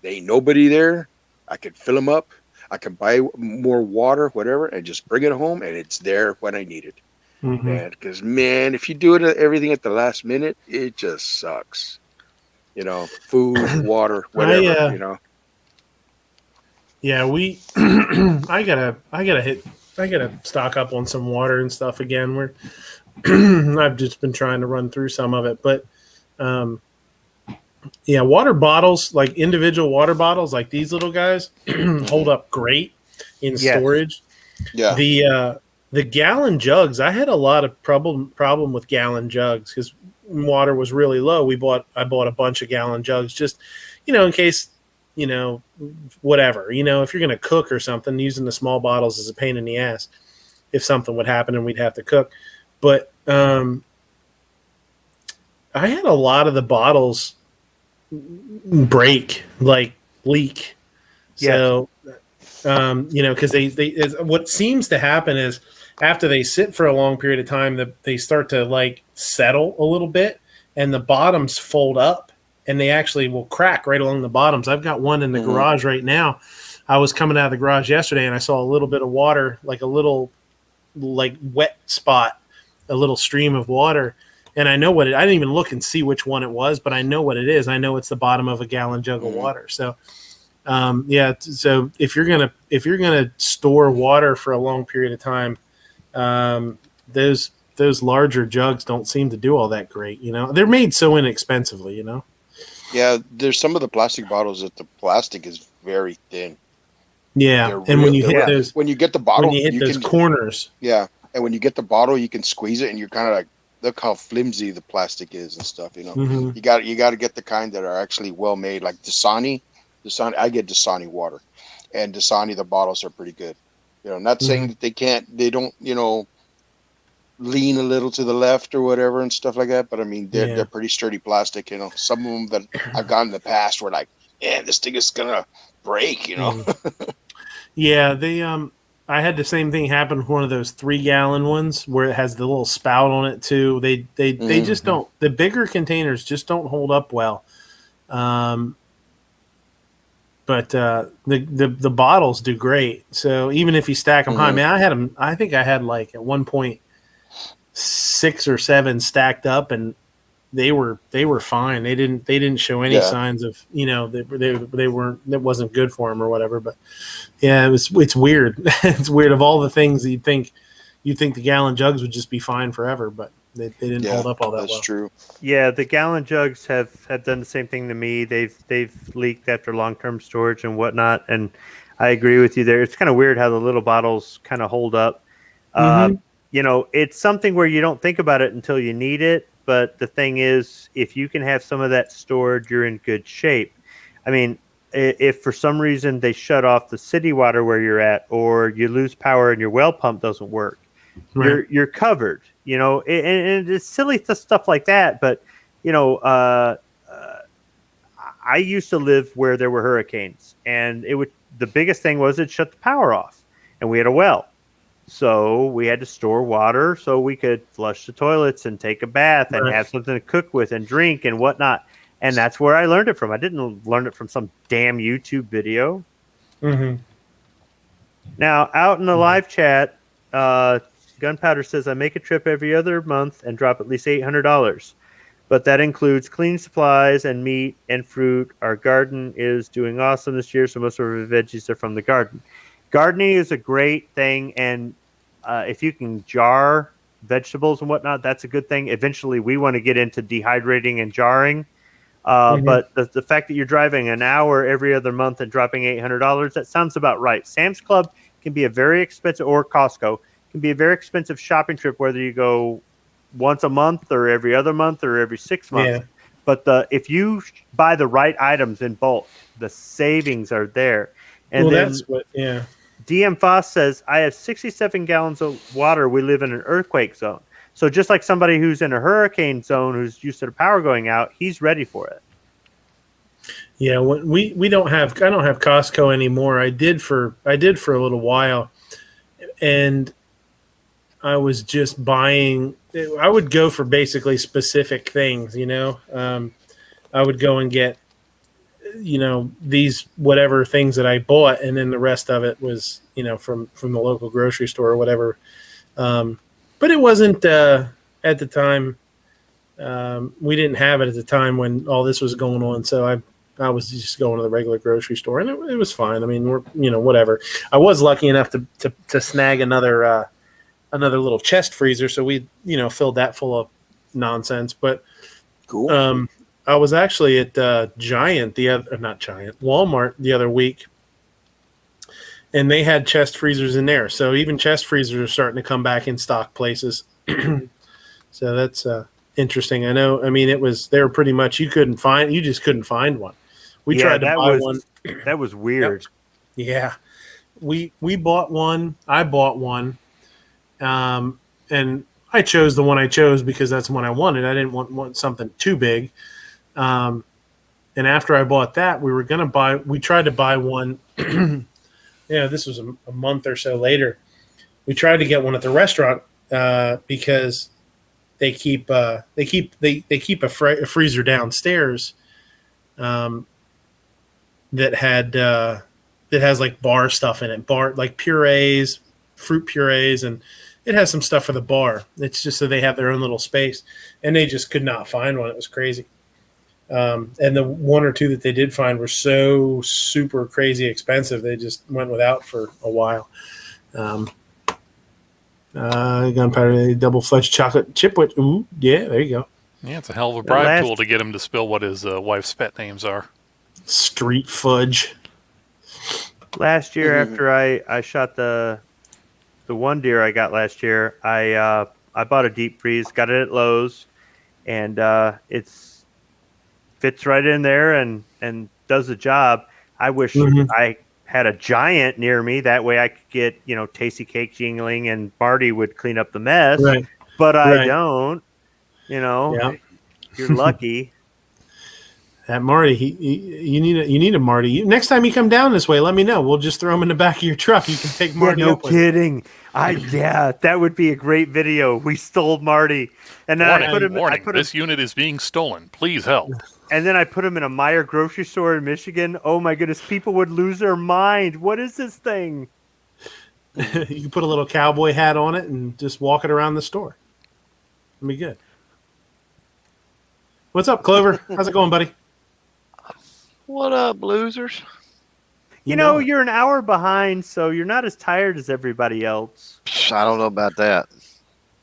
There ain't nobody there. I can fill them up. I can buy more water, whatever, and just bring it home, and it's there when I need it. Mm-hmm. And because, man, if you do everything at the last minute, it just sucks. Food, water, whatever. Yeah, I gotta stock up on some water and stuff again. I've just been trying to run through some of it, but water bottles, like individual water bottles, like these little guys, hold up great in storage. Yeah. The gallon jugs, I had a lot of problem with gallon jugs because water was really low. I bought a bunch of gallon jugs just, in case, whatever, if you're going to cook or something, using the small bottles is a pain in the ass if something would happen and we'd have to cook. But I had a lot of the bottles break, leak. So, because they what seems to happen is after they sit for a long period of time, they start to settle a little bit, and the bottoms fold up, and they actually will crack right along the bottoms. I've got one in the garage right now. I was coming out of the garage yesterday, and I saw a little bit of water, a little wet spot, a little stream of water. And I know I didn't even look and see which one it was, but I know what it is. I know it's the bottom of a gallon jug of water. So, so if you're gonna store water for a long period of time, those larger jugs don't seem to do all that great. They're made so inexpensively. Yeah, there's some of the plastic bottles that the plastic is very thin. Yeah, and when you hit when you get the bottle, you hit those corners. Yeah, and when you get the bottle, you can squeeze it, and you're kind of like, look how flimsy the plastic is and stuff. Mm-hmm. You got to get the kind that are actually well made, like Dasani. I get Dasani water, and Dasani, the bottles are pretty good. Not saying that they don't lean a little to the left or whatever and stuff like that, but I mean they're pretty sturdy plastic. Some of them that I've gotten in the past were like, man, this thing is gonna break. Yeah, they I had the same thing happen with one of those 3-gallon ones where it has the little spout on it too. They just don't. The bigger containers just don't hold up well. But the bottles do great. So even if you stack them high, man, I had them. I think I had at one point 6 or 7 stacked up, and they were fine. They didn't show any signs of they weren't. That wasn't good for them or whatever. But yeah, it's weird. It's weird. Of all the things you'd think the gallon jugs would just be fine forever, but they didn't hold up all that well. That's true. Yeah, the gallon jugs have done the same thing to me. They've leaked after long-term storage and whatnot, and I agree with you there. It's kind of weird how the little bottles kind of hold up. It's something where you don't think about it until you need it. But the thing is, if you can have some of that stored, you're in good shape. I mean, if for some reason they shut off the city water where you're at, or you lose power and your well pump doesn't work, you're covered. And it's silly stuff like that. But I used to live where there were hurricanes, and the biggest thing was it shut the power off, and we had a well. So we had to store water so we could flush the toilets and take a bath and have something to cook with and drink and whatnot. And that's where I learned it from. I didn't learn it from some damn YouTube video. Mm-hmm. Now, out in the live chat, Gunpowder says, I make a trip every other month and drop at least $800. But that includes cleaning supplies and meat and fruit. Our garden is doing awesome this year, so most of our veggies are from the garden. Gardening is a great thing, and if you can jar vegetables and whatnot, that's a good thing. Eventually, we want to get into dehydrating and jarring. But the fact that you're driving an hour every other month and dropping $800, that sounds about right. Sam's Club can be a very expensive, or Costco, can be a very expensive shopping trip, whether you go once a month or every other month or every 6 months. Yeah. But if you buy the right items in bulk, the savings are there. And that's what, yeah. DM Foss says, I have 67 gallons of water. We live in an earthquake zone. So just like somebody who's in a hurricane zone who's used to the power going out, he's ready for it. Yeah, we don't have, I don't have Costco anymore. I did for a little while, and I was just buying. I would go for basically specific things, I would go and get, these whatever things that I bought, and then the rest of it was, from the local grocery store or whatever. But it wasn't at the time. We didn't have it at the time when all this was going on. So I was just going to the regular grocery store, and it was fine. I mean, whatever. I was lucky enough to snag another little chest freezer, so we filled that full of nonsense. But cool. I was actually at Walmart the other week, and they had chest freezers in there. So even chest freezers are starting to come back in stock places. So that's interesting. I know. I mean, they were pretty much you just couldn't find one. We tried to buy one. That was weird. Yep. Yeah, we bought one. I bought one, and I chose the one I chose because that's the one I wanted. I didn't want something too big. And after I bought that, we tried to buy one. This was a month or so later. We tried to get one at the restaurant because they keep a freezer downstairs that has like bar stuff in it, like purees, fruit purees, and it has some stuff for the bar. It's just so they have their own little space, and they just could not find one. It was crazy. And the one or two that they did find were so super crazy expensive. They just went without for a while. Gunpowder, double-fudged chocolate chip. Ooh, yeah, there you go. Yeah, it's a hell of a bribe tool to get him to spill what his wife's pet names are. Street fudge. Last year, after I shot the one deer I got last year, I bought a deep freeze, got it at Lowe's, and it's fits right in there and does the job. I wish I had a giant near me. That way I could get, Tasty Cake jingling and Marty would clean up the mess. Right. But I don't. You're lucky. That Marty, you need a Marty. Next time you come down this way, let me know. We'll just throw him in the back of your truck. You can take Marty. No kidding. That would be a great video. We stole Marty, and then warning. This unit is being stolen. Please help. And then I put him in a Meijer grocery store in Michigan. Oh my goodness, people would lose their mind. What is this thing? You can put a little cowboy hat on it and just walk it around the store. It'll be good. What's up, Clover? How's it going, buddy? What up, losers? You're an hour behind, so you're not as tired as everybody else. I don't know about that.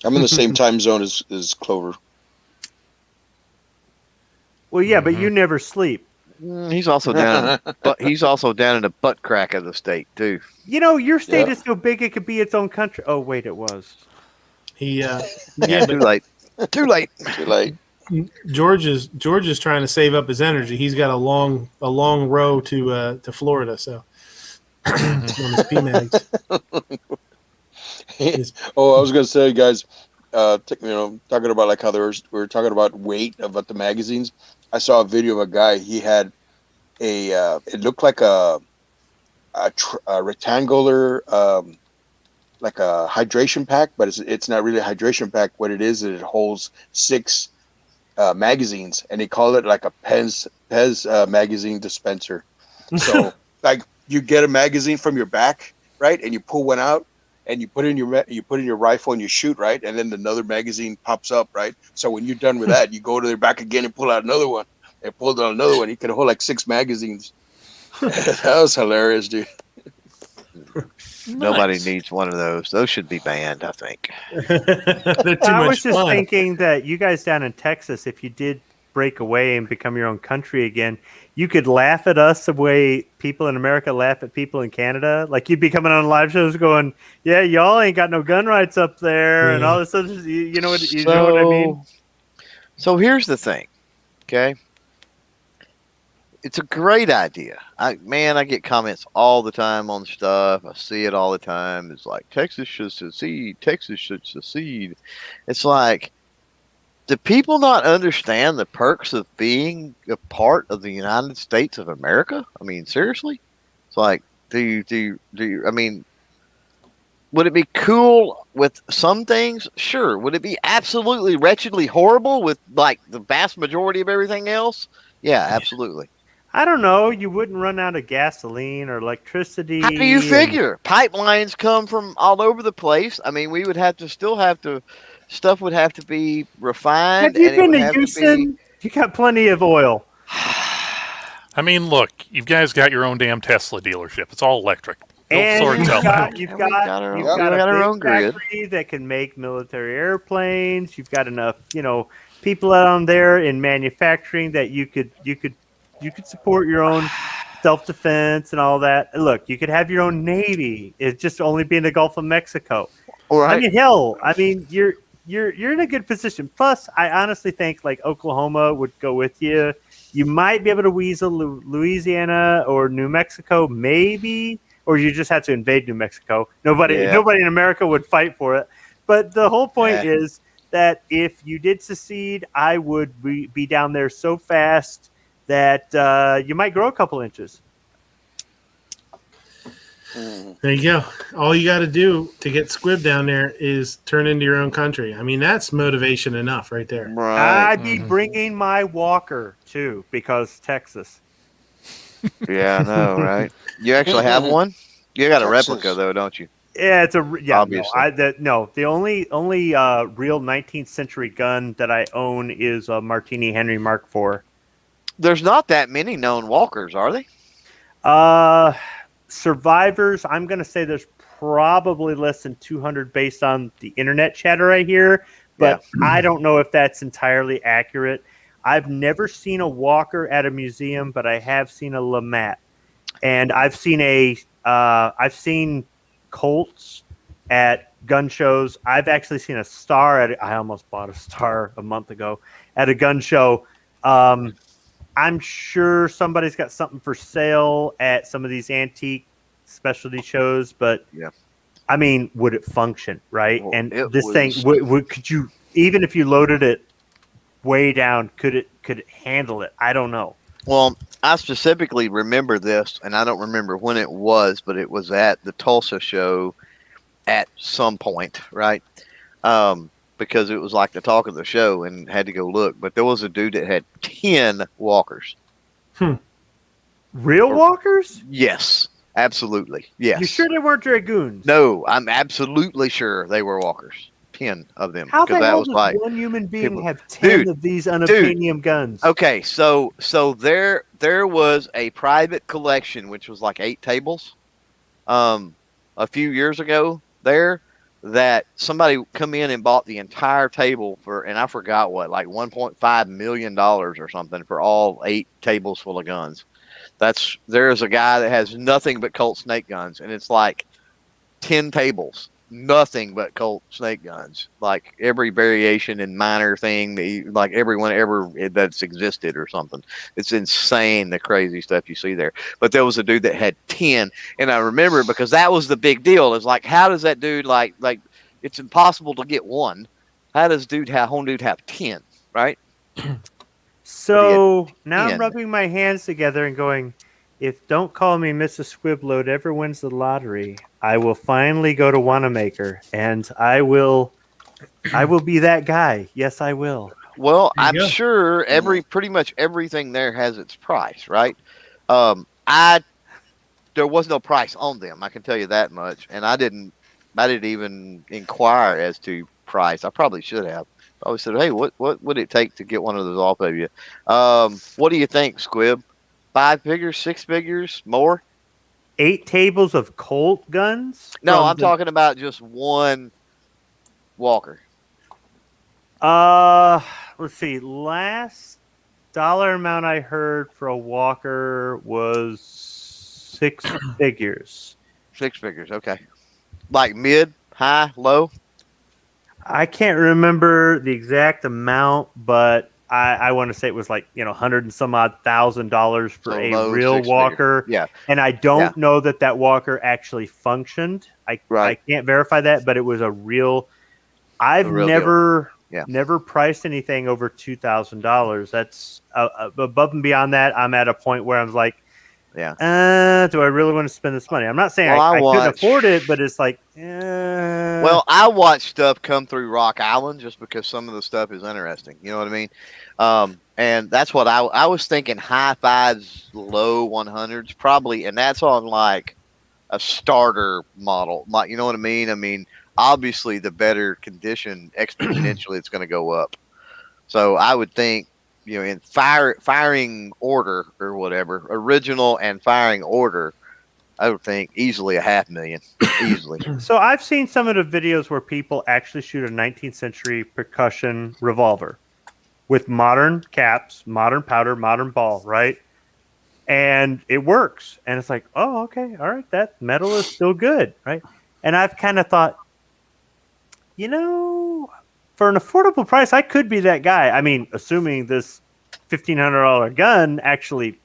I'm in the same time zone as Clover. Well, yeah, but you never sleep. He's also down. He's also down in the butt crack of the state too. Your state is so big it could be its own country. Oh wait, it was. Too late. Too late. Too late. George is trying to save up his energy. He's got a long row to Florida, so on his PMags. I was going to say, guys, talking about like how we were talking about weight about the magazines. I saw a video of a guy. He had it looked like a rectangular, like a hydration pack, but it's not really a hydration pack. What it is it holds 6 magazines, and they call it like a Pez magazine dispenser. So like you get a magazine from your back, right, and you pull one out, and you put it in your rifle and you shoot, right, and then another magazine pops up, right. So when you're done with that, you go to their back again and pull out another one, and pull out another one. You can hold like 6 magazines. That was hilarious, dude. Nobody Nice. needs one of those. Those should be banned, I think. They're too I was much just fun. thinking that you guys down in Texas, if you did break away and become your own country again, you could laugh at us the way people in America laugh at people in Canada. Like you'd be coming on live shows going, "Yeah, y'all ain't got no gun rights up there," and all this other. You know what I mean? So here's the thing, okay? It's a great idea. I get comments all the time on stuff. I see it all the time. It's like Texas should secede. Texas should secede. It's like, do people not understand the perks of being a part of the United States of America? I mean, seriously? It's like, do you, I mean, would it be cool with some things? Sure. Would it be absolutely wretchedly horrible with like the vast majority of everything else? Yeah, absolutely. I don't know. You wouldn't run out of gasoline or electricity. How do you figure? Pipelines come from all over the place. I mean, we would have to stuff would have to be refined. Have you and been it would to have Houston? You got plenty of oil. I mean, look, you guys got your own damn Tesla dealership. It's all electric. And Sort you've itself got, out. you've And we got, got our you've own- got we got a our big own grid. factory that can make military airplanes. You've got enough, people on there in manufacturing that you could support your own self-defense and all that. Look, you could have your own navy. It's just only be in the Gulf of Mexico. All right. I mean, hell, you're in a good position. Plus, I honestly think like Oklahoma would go with you. You might be able to weasel Louisiana or New Mexico, maybe, or you just have to invade New Mexico. Nobody in America would fight for it. But the whole point is that if you did secede, I would be down there so fast that you might grow a couple inches. There you go. All you got to do to get squib down there is turn into your own country. I mean, that's motivation enough right there. Right. I'd be bringing my walker too, because Texas. Yeah, I know, right? You actually have one? You got a Texas. replica though, don't you? Yeah, it's Obviously. The only real 19th century gun that I own is a Martini Henry Mark IV. There's not that many known walkers, are they? Survivors, I'm going to say there's probably less than 200 based on the internet chatter I hear, but I don't know if that's entirely accurate. I've never seen a walker at a museum, but I have seen a Lamat, and I've seen Colts at gun shows. I've actually seen a star I almost bought a star a month ago at a gun show. I'm sure somebody's got something for sale at some of these antique specialty shows, but I mean, would it function, right? Well, and it this was- thing, could you, even if you loaded it way down, could it handle it? I don't know. Well, I specifically remember this, and I don't remember when it was, but it was at the Tulsa show at some point, right? Because it was like the talk of the show and had to go look. But there was a dude that had 10 walkers. Real walkers? Yes, absolutely. Yes. You sure they weren't dragoons? No, I'm absolutely sure they were walkers. 10 of them. How the Because that hell was does like one human being people- have 10 Dude, of these unobtainium guns? Okay, so there was a private collection which was like 8 tables a few years ago there that somebody come in and bought the entire table for, and I forgot what, like $1.5 million or something for all 8 tables full of guns. There's a guy that has nothing but Colt snake guns, and it's like 10 tables. Nothing but Colt snake guns, like every variation and minor thing like everyone ever that's existed or something. It's insane, the crazy stuff you see there. But there was a dude that had 10, and I remember because that was the big deal. It's like, how does that dude like it's impossible to get one, how does Home Dude have 10, right? So now I'm 10. rubbing my hands together and going, if Don't Call Me Mrs. Squibload ever wins the lottery, I will finally go to Wanamaker and I will be that guy. Yes, I will. Well, There you I'm go. sure pretty much everything there has its price, right? There was no price on them. I can tell you that much. And I didn't even inquire as to price. I probably should have. I always said, hey, what would it take to get one of those off of you? What do you think, Squib? 5 figures, 6 figures, more? 8 tables of Colt guns? No, I'm talking about just one Walker. Let's see. Last dollar amount I heard for a Walker was 6 figures. 6 figures, okay. Like mid, high, low? I can't remember the exact amount, but I want to say it was like, $100 and some odd $1,000 for So a low, real 6 Walker. figure. Yeah. And I don't know that Walker actually functioned. I can't verify that, but it was a real. I've never priced anything over $2,000. That's above and beyond that. I'm at a point where I'm like, do I really want to spend this money? I'm not saying I couldn't afford it, but it's like, Well, I watch stuff come through Rock Island just because some of the stuff is interesting. You know what I mean? And that's what I was thinking. High 5s, low 100s, probably, and that's on like a starter model. You know what I mean? I mean, obviously, the better condition, exponentially, it's going to go up. So I would think, in firing order or whatever, original and firing order, I would think easily $500,000, easily. So I've seen some of the videos where people actually shoot a 19th century percussion revolver with modern caps, modern powder, modern ball, right? And it works. And it's like, oh, okay, all right, that metal is still good, right? And I've kind of thought, for an affordable price, I could be that guy. I mean, assuming this $1,500 gun actually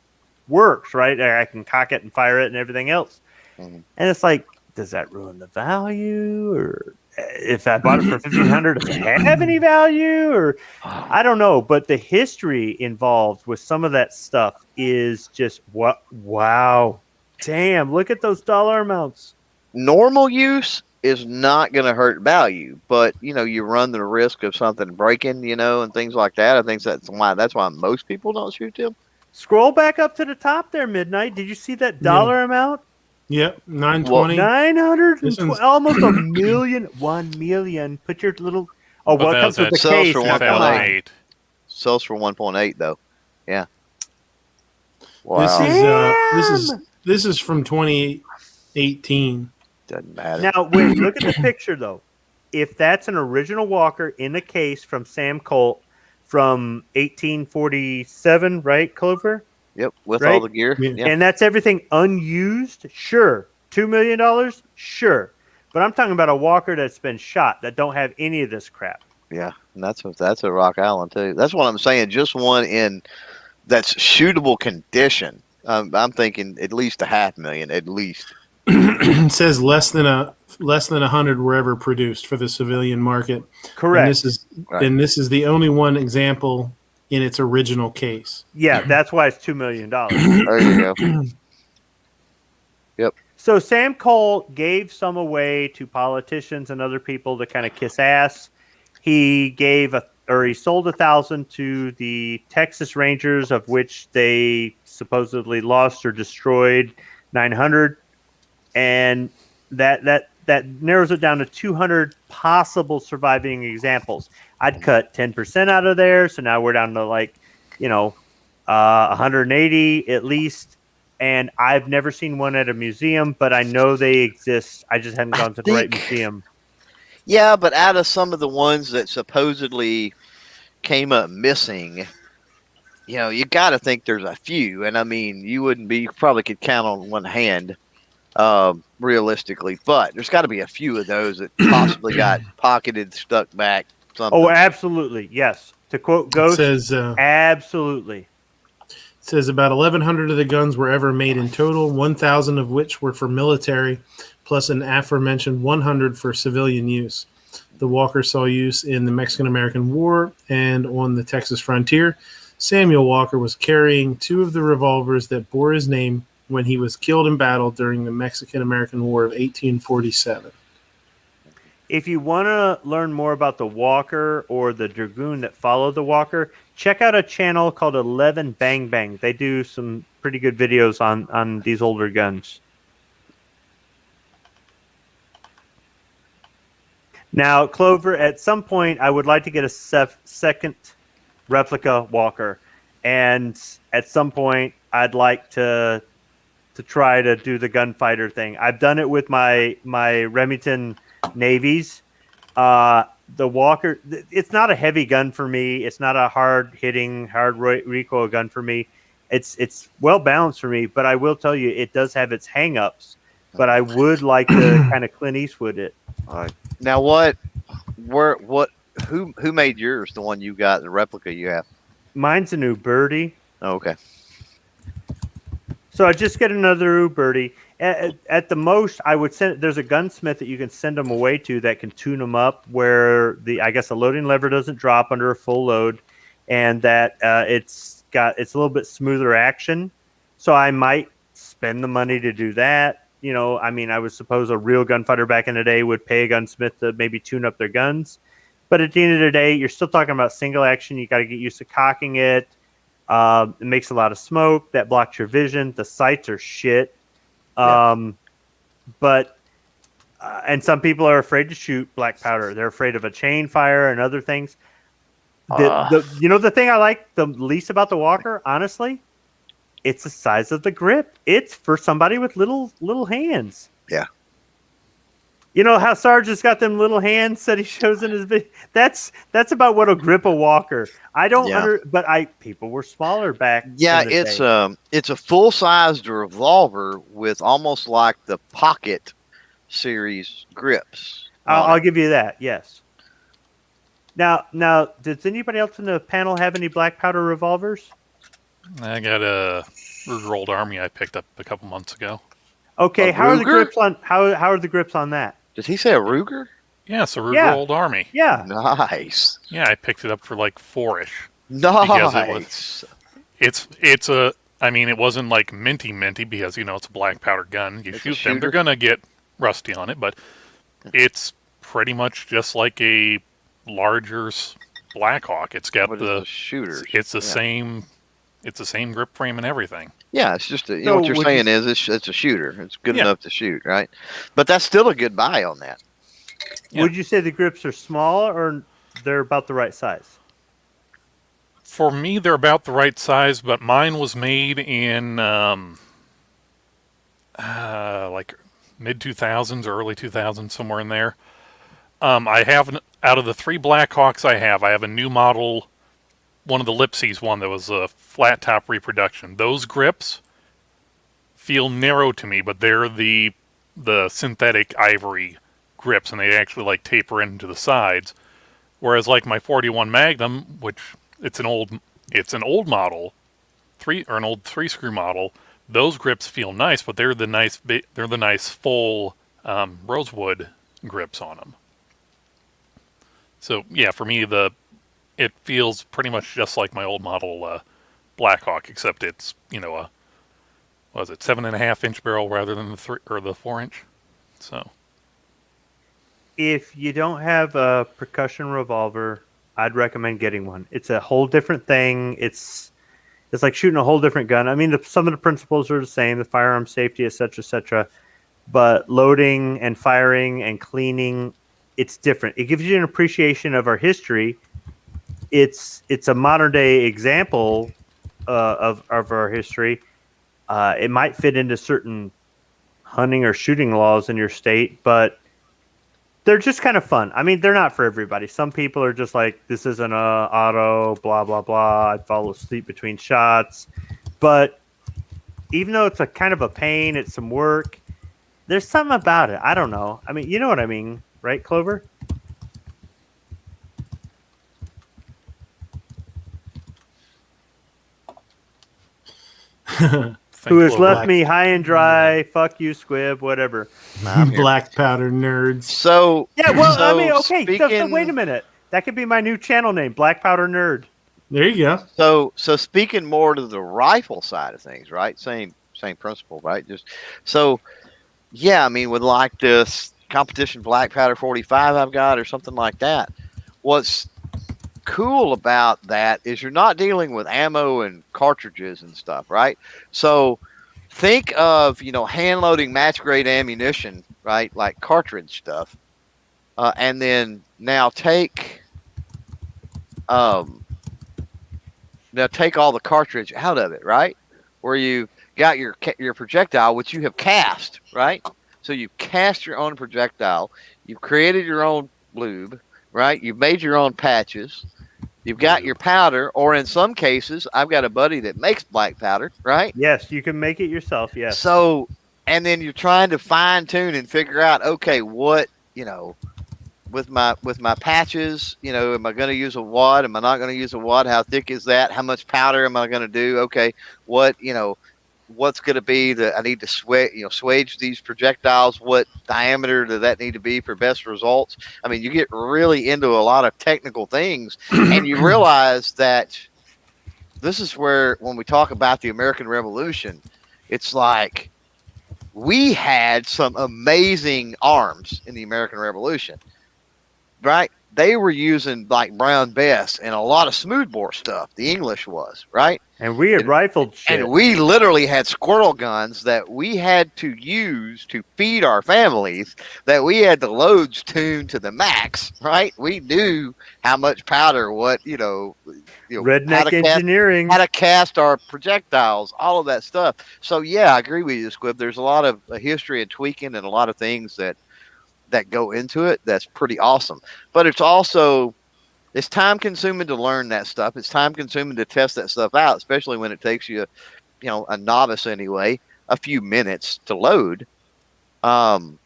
works, right? I can cock it and fire it and everything else. Mm-hmm. And it's like, does that ruin the value? Or if I bought it for $1,500, does it have any value? Or I don't know. But the history involved with some of that stuff is just wow. Damn, look at those dollar amounts. Normal use is not going to hurt value, but you run the risk of something breaking, and things like that. I think that's why most people don't shoot them. Scroll back up to the top there, Midnight. Did you see that dollar amount? Yep, 920. 920, almost $1 million. 1 million. Put your little. Oh, what comes with the case? For 1.8. Sells for 1.8 though. Yeah. Wow. This is from 2018. Doesn't matter. Now, wait, look at the picture, though. If that's an original Walker in a case from Sam Colt from 1847, right, Clover? Yep, with all the gear. Yeah. And that's everything unused? Sure. $2 million? Sure. But I'm talking about a Walker that's been shot that don't have any of this crap. Yeah, and that's a Rock Island, too. That's what I'm saying. Just one that's shootable condition. I'm thinking at least $500,000, at least. It says less than 100 were ever produced for the civilian market. Correct. And this is the only one example in its original case. Yeah, that's why it's $2 million. There you go. Yep. So Sam Colt gave some away to politicians and other people to kind of kiss ass. He sold 1,000 to the Texas Rangers, of which they supposedly lost or destroyed 900. And that narrows it down to 200 possible surviving examples. I'd cut 10% out of there, so now we're down to 180 at least. And I've never seen one at a museum, but I know they exist. I just haven't gone to the right museum. Yeah, but out of some of the ones that supposedly came up missing, you got to think there's a few. And I mean, you probably could count on one hand. Realistically, but there's got to be a few of those that possibly got pocketed, stuck back, something. Oh, absolutely, yes. To quote Ghost, absolutely. It says about 1,100 of the guns were ever made in total, 1,000 of which were for military, plus an aforementioned 100 for civilian use. The Walker saw use in the Mexican-American War and on the Texas frontier. Samuel Walker was carrying 2 of the revolvers that bore his name when he was killed in battle during the Mexican-American War of 1847. If you want to learn more about the Walker or the Dragoon that followed the Walker, check out a channel called 11 Bang Bang. They do some pretty good videos on these older guns. Now, Clover, at some point, I would like to get a second replica Walker. And at some point, I'd like to try to do the gunfighter thing. I've done it with my Remington Navies. The Walker, it's not a heavy gun for me. It's not a hard-hitting, hard recoil gun for me. It's well balanced for me, but I will tell you, it does have its hang-ups. But I would like to kind of Clint Eastwood it. All right. Now, who made yours? The one you got, the replica you have? Mine's a new Birdie. Oh, okay. So I just get another Birdie. At the most, I would send. There's a gunsmith that you can send them away to that can tune them up where I guess the loading lever doesn't drop under a full load, and that it's a little bit smoother action. So I might spend the money to do that. You know, I mean, I would suppose a real gunfighter back in the day would pay a gunsmith to maybe tune up their guns. But at the end of the day, you're still talking about single action. You got to get used to cocking it. It makes a lot of smoke that blocks your vision. The sights are shit. And some people are afraid to shoot black powder. They're afraid of a chain fire and other things. The thing I like the least about the Walker, honestly, it's the size of the grip. It's for somebody with little hands. Yeah. You know how Sarge has got them little hands that he shows in his video? That's about what'll grip a Walker. I don't people were smaller back. Yeah, it's a full-sized revolver with almost like the Pocket series grips. I'll give you that. Yes. Now, does anybody else in the panel have any black powder revolvers? I got a Ruger Old Army I picked up a couple months ago. Okay, how are the grips on? How are the grips on that? Did he say a Ruger? Yeah, it's a Ruger Old Army. Yeah. Nice. Yeah, I picked it up for like $4-ish. Nice. It's a. I mean, it wasn't like minty because it's a black powder gun. You shoot them, they're gonna get rusty on it, but it's pretty much just like a larger Blackhawk. It's got the shooters. It's the same. It's the same grip frame and everything. Yeah, it's just what you're saying is it's a shooter. It's good enough to shoot, right? But that's still a good buy on that. Yeah. Would you say the grips are small or they're about the right size? For me, they're about the right size, but mine was made in like mid-2000s, early 2000s, somewhere in there. I have, out of the 3 Blackhawks I have a new model, one of the Lipsies one that was a flat top reproduction. Those grips feel narrow to me, but they're the synthetic ivory grips, and they actually like taper into the sides. Whereas like my 41 Magnum, which it's an old model, an old 3-screw model. Those grips feel nice, but they're the nice full rosewood grips on them. So yeah, for me it feels pretty much just like my old model Blackhawk, except it's a 7.5-inch barrel rather than the 4-inch. So if you don't have a percussion revolver, I'd recommend getting one. It's a whole different thing. It's like shooting a whole different gun. I mean, some of the principles are the same, the firearm safety, etc., but loading and firing and cleaning, it's different. It gives you an appreciation of our history. It's a modern day example of our history. It might fit into certain hunting or shooting laws in your state, but they're just kind of fun. I mean, they're not for everybody. Some people are just like, this isn't a auto, blah, blah, blah. I'd fall asleep between shots. But even though it's a kind of a pain, it's some work, there's something about it. I don't know. I mean, you know what I mean, right, Clover? who has left me high and dry. Fuck you, Squib. Whatever. Black powder nerds. So okay. So wait a minute. That could be my new channel name, Black Powder Nerd. There you go. So speaking more to the rifle side of things, right? Same principle, right? Just so, yeah. I mean, with like this competition black powder 45 I've got or something like that. What's cool about that is you're not dealing with ammo and cartridges and stuff, right? So think of hand loading match grade ammunition, right? Like cartridge stuff, and then now take all the cartridge out of it, right? Where you got your projectile, which you have cast, right? So you've cast your own projectile, you've created your own lube, right? You've made your own patches, you've got your powder, or in some cases, I've got a buddy that makes black powder, right? Yes, you can make it yourself. Yes. So, and then you're trying to fine tune and figure out, okay, what with my patches, am I going to use a wad? Am I not going to use a wad? How thick is that? How much powder am I going to do? Okay, what's going to be I need to swage these projectiles. What diameter does that need to be for best results? I mean, you get really into a lot of technical things, and you realize that this is where, when we talk about the American Revolution, it's like we had some amazing arms in the American Revolution. Right? They were using like Brown Bess and a lot of smoothbore stuff. The English was, right? And we had rifled shit. And we literally had squirrel guns that we had to use to feed our families, that we had the loads tuned to the max, right? We knew how much powder, redneck engineering, how to cast our projectiles, all of that stuff. So yeah, I agree with you, Squib. There's a lot of history and tweaking and a lot of things that go into it. That's pretty awesome. But it's time consuming to learn that stuff. It's time consuming to test that stuff out, especially when it takes you, a novice anyway, a few minutes to load. And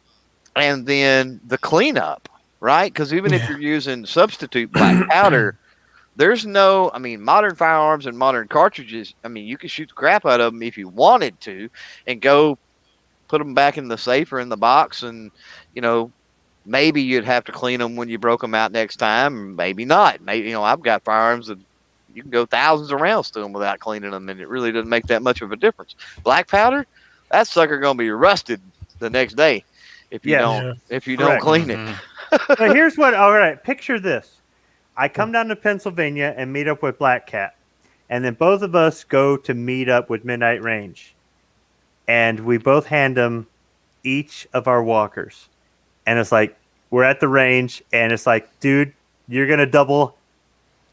then the cleanup, right? Because even if you're using substitute black powder, there's modern firearms and modern cartridges. I mean, you can shoot the crap out of them if you wanted to and go put them back in the safe or in the box, and maybe you'd have to clean them when you broke them out next time. Maybe not. Maybe I've got firearms that you can go thousands of rounds to them without cleaning them, and it really doesn't make that much of a difference. Black powder, that sucker gonna be rusted the next day if you don't clean it. Now here's what. All right, picture this: I come down to Pennsylvania and meet up with Black Cat, and then both of us go to meet up with Midnight Range. And we both hand them each of our walkers. And it's like, we're at the range, and it's like, dude, you're going to double.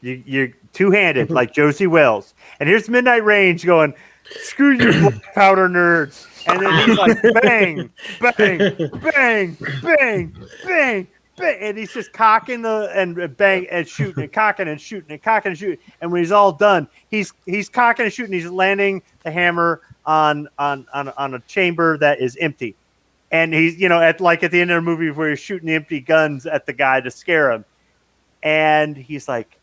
You're two-handed, like Josie Wells. And here's Midnight Range going, screw you, black powder nerds. And then he's like, bang, bang, bang, bang, bang, bang. And he's just cocking and bang and shooting and cocking and shooting and cocking and shooting. And when he's all done, he's cocking and shooting. He's landing the hammer on a chamber that is empty, and he's at the end of the movie where he's shooting the empty guns at the guy to scare him, and he's like,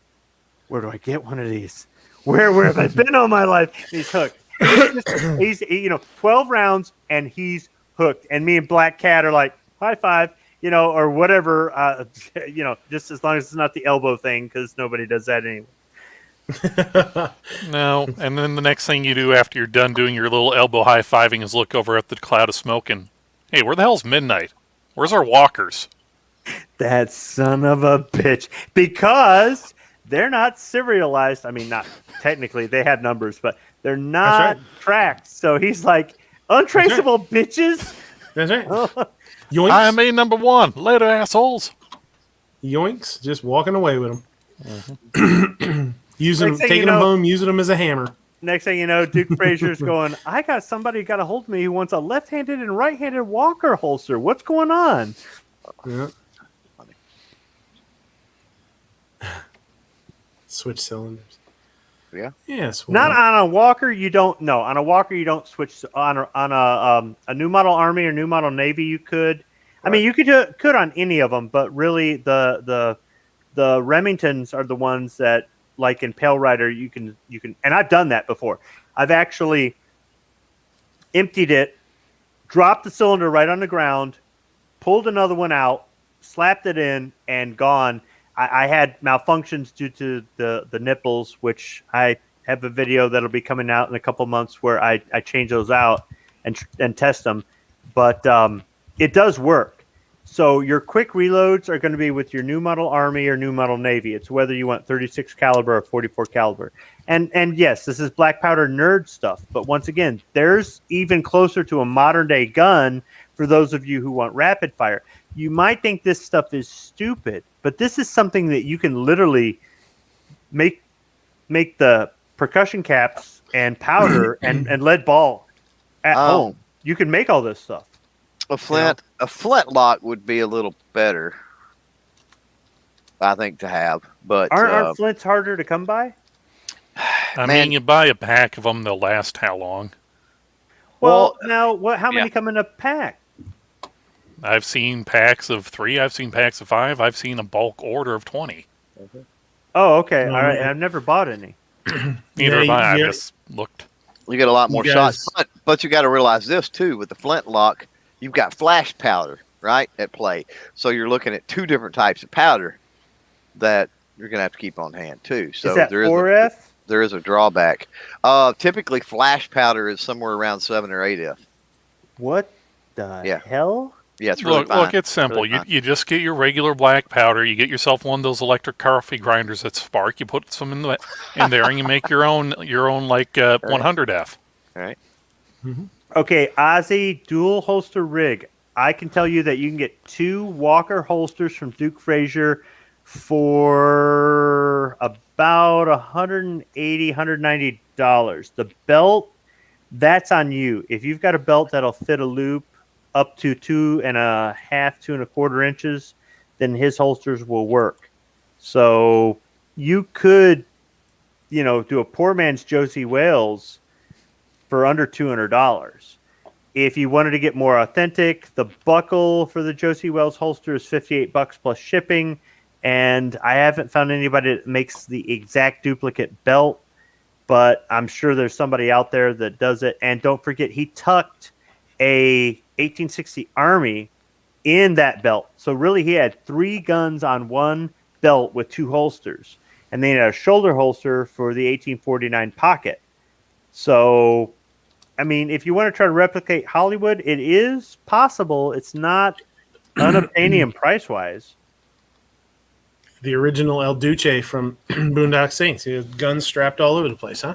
where do I get one of these? Where have I been all my life? And he's hooked. He's 12 rounds and he's hooked, and me and Black Cat are like, high five, or whatever, just as long as it's not the elbow thing, because nobody does that anyway. No, and then the next thing you do after you're done doing your little elbow high-fiving is look over at the cloud of smoke and, hey, where the hell's Midnight? Where's our walkers? That son of a bitch. Because they're not serialized. I mean, not technically, they have numbers, but they're not tracked. So he's like, untraceable bitches. That's right. Yoinks. IMA number 1. Later, assholes. Yoinks. Just walking away with them. Mm-hmm. Taking them home, using them as a hammer. Next thing you know, Duke Frazier's going, I got somebody got a hold of me who wants a left-handed and right-handed Walker holster. What's going on? Yeah. Switch cylinders. Yeah. Yes. Not on a Walker. You don't. No, on a Walker you don't switch. On a new model Army or new model Navy, you could. Right. I mean, you could on any of them, but really the Remingtons are the ones that, like in Pale Rider, you can, and I've done that before. I've actually emptied it, dropped the cylinder right on the ground, pulled another one out, slapped it in, and gone. I had malfunctions due to the nipples, which I have a video that'll be coming out in a couple months where I change those out and test them. But it does work. So your quick reloads are going to be with your new model Army or new model Navy. It's whether you want 36 caliber or 44 caliber. And yes, this is black powder nerd stuff. But once again, there's even closer to a modern day gun for those of you who want rapid fire. You might think this stuff is stupid, but this is something that you can literally make the percussion caps and powder and lead ball at home. You can make all this stuff. A flintlock would be a little better, I think, to have. But aren't flints harder to come by? I mean, you buy a pack of them; they'll last how long? Well, now how many come in a pack? I've seen packs of 3. I've seen packs of 5. I've seen a bulk order of 20. Oh, okay. All right. I've never bought any. Neither have I. I just looked. You get a lot more shots, but you got to realize this too. With the flintlock, you've got flash powder right at play, so you're looking at 2 different types of powder that you're going to have to keep on hand too. So is that 4F? There is a drawback. Typically, flash powder is somewhere around 7 or 8F. What the hell? Yeah, it's really fine. Look, it's simple. Really you just get your regular black powder. You get yourself one of those electric coffee grinders that spark. You put some in there, and you make your own like 100F. All right. Mm-hmm. Okay, Ozzy dual holster rig. I can tell you that you can get 2 Walker holsters from Duke Frazier for about $180, $190. The belt, that's on you. If you've got a belt that'll fit a loop up to 2.5, 2.25 inches, then his holsters will work. So you could, do a poor man's Josie Wales for under $200. If you wanted to get more authentic, the buckle for the Josie Wales holster is $58 plus shipping. And I haven't found anybody that makes the exact duplicate belt, but I'm sure there's somebody out there that does it. And don't forget, he tucked a 1860 Army in that belt. So really he had 3 guns on one belt with 2 holsters. And then he had a shoulder holster for the 1849 pocket. So, I mean, if you want to try to replicate Hollywood, it is possible. It's not unobtainium price-wise. The original El Duce from Boondock Saints. He had guns strapped all over the place, huh?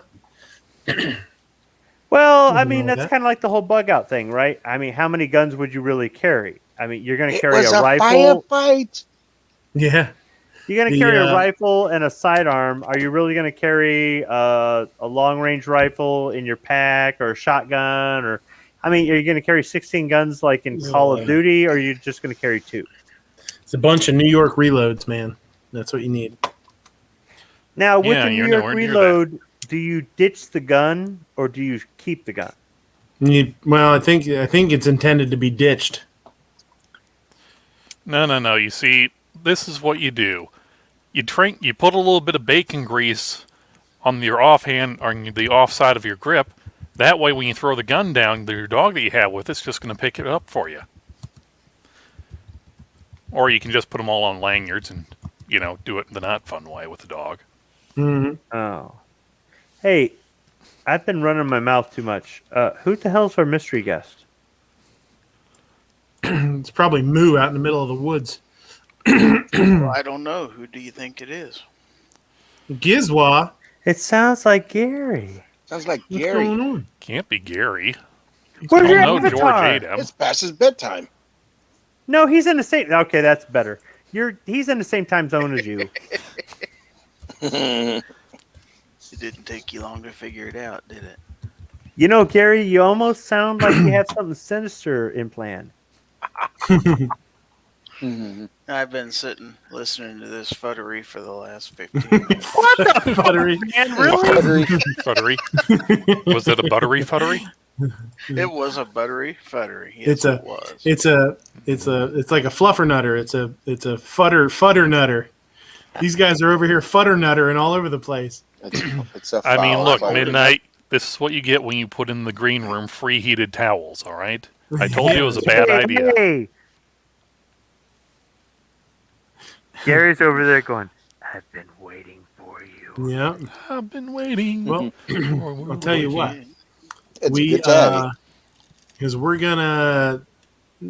Well, I mean, that's kind of like the whole bug out thing, right? I mean, how many guns would you really carry? I mean, you're going to carry a rifle. Firefight. Yeah. You're going to carry a rifle and a sidearm. Are you really going to carry a long-range rifle in your pack or a shotgun? Or, I mean, are you going to carry 16 guns like in Call of Duty, or are you just going to carry 2? It's a bunch of New York reloads, man. That's what you need. Now, with the New York reload, do you ditch the gun or do you keep the gun? Well, I think it's intended to be ditched. No. You see, this is what you do. You put a little bit of bacon grease on your offhand or the off side of your grip. That way, when you throw the gun down, your dog that you have with it's just going to pick it up for you. Or you can just put them all on lanyards and do it the not fun way with the dog. Mm-hmm. Oh. Hey, I've been running my mouth too much. Who the hell's our mystery guest? It's probably Moo out in the middle of the woods. Well, I don't know. Who do you think it is? Gizwa. It sounds like Gary. Sounds like What's Gary. going on? Can't be Gary. Where's your George avatar? Adam. It's past his bedtime. No, he's in the same. Okay, that's better. He's in the same time zone as you. It didn't take you long to figure it out, did it? Gary, you almost sound like you have something sinister in plan. I've been sitting listening to this futtery for the last 15 minutes. What the futtery? Man, really? Futtery. Was it a buttery futtery? It was a buttery futtery. Yes, it was. It's like a fluffer nutter. It's a futter nutter. These guys are over here futter nuttering all over the place. It's a I mean, foul look, fight. This is what you get when you put in the green room free heated towels, all right? I told you it was a bad idea. Hey. Gary's over there going, I've been waiting for you. Yeah. I've been waiting. Well, I'll tell you what. It's a good time. Because I'm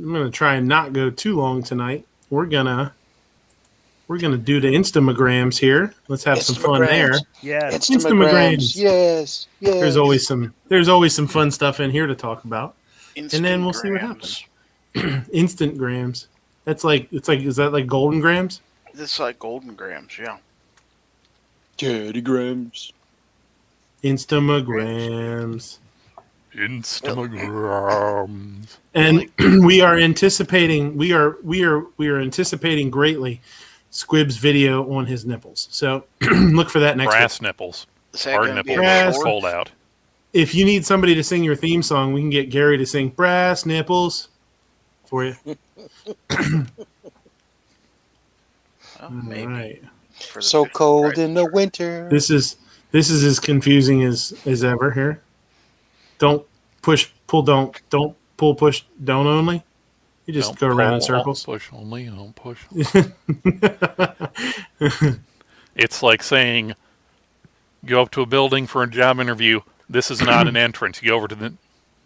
gonna try and not go too long tonight. We're gonna do the Instamagrams here. Let's have some fun there. Yeah. Instamagrams. Yes. There's always some fun stuff in here to talk about. And then we'll see what happens. Instant grams. Is that like golden grams? This is like golden grams, yeah. Teddy grams. Instamagrams. Instagrams. And we are anticipating anticipating greatly Squib's video on his nipples. So look for that next Brass week. nipples. Is that Hard gonna be nipples. Brass. Fold out. If you need somebody to sing your theme song, we can get Gary to sing Brass Nipples for you. Well, maybe. All right. For the So 50th cold birthday. in the winter. This is as confusing as ever here. Don't push, pull, don't pull, push, don't only. You just Don't go around in pull, circles. Push only, don't push. It's like saying, go up to a building for a job interview. This is not an entrance. You go over to the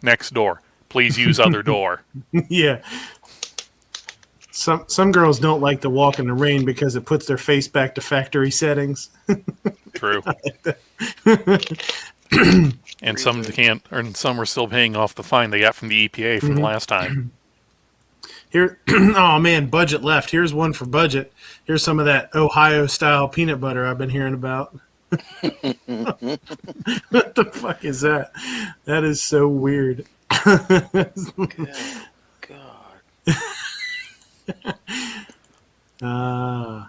next door. Please use other door. Yeah. Some girls don't like to walk in the rain because it puts their face back to factory settings. True. And some can't, and some are still paying off the fine they got from the EPA from the last time. Here, oh man, budget left. Here's one for budget. Here's some of that Ohio style peanut butter I've been hearing about. What the fuck is that? That is so weird. Good God.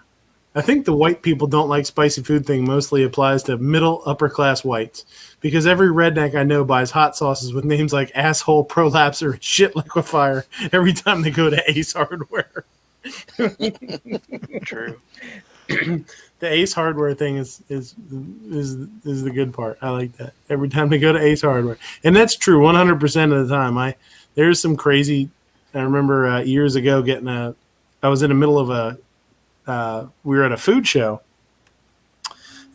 I think the white people don't like spicy food thing mostly applies to middle upper class whites because every redneck I know buys hot sauces with names like asshole, prolapser, and shit liquefier every time they go to Ace Hardware. True. The Ace Hardware thing is the good part. I like that. Every time they go to Ace Hardware, and that's true 100% of the time. There's some crazy. I remember years ago I was in the middle of we were at a food show,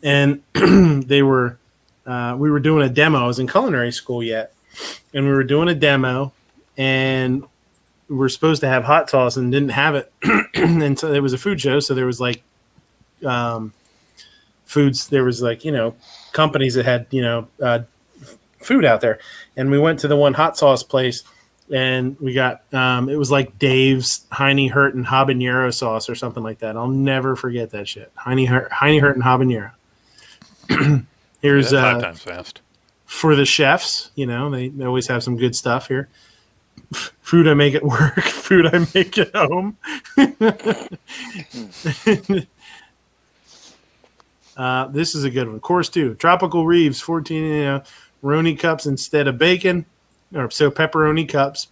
and we were doing a demo. I was in culinary school yet, and we were doing a demo, and we were supposed to have hot sauce and didn't have it, and so it was a food show. So there was like foods. There was like companies that had food out there, and we went to the one hot sauce place. And we got it was like Dave's Heine Hurt and habanero sauce or something like that. I'll never forget that shit. Heine Hurt and habanero. Here's 5 times fast. for the chefs. They always have some good stuff here. Food I make at work. Food I make at home. This is a good one. Course 2. Tropical Reeves 14. Roni cups instead of bacon. Pepperoni cups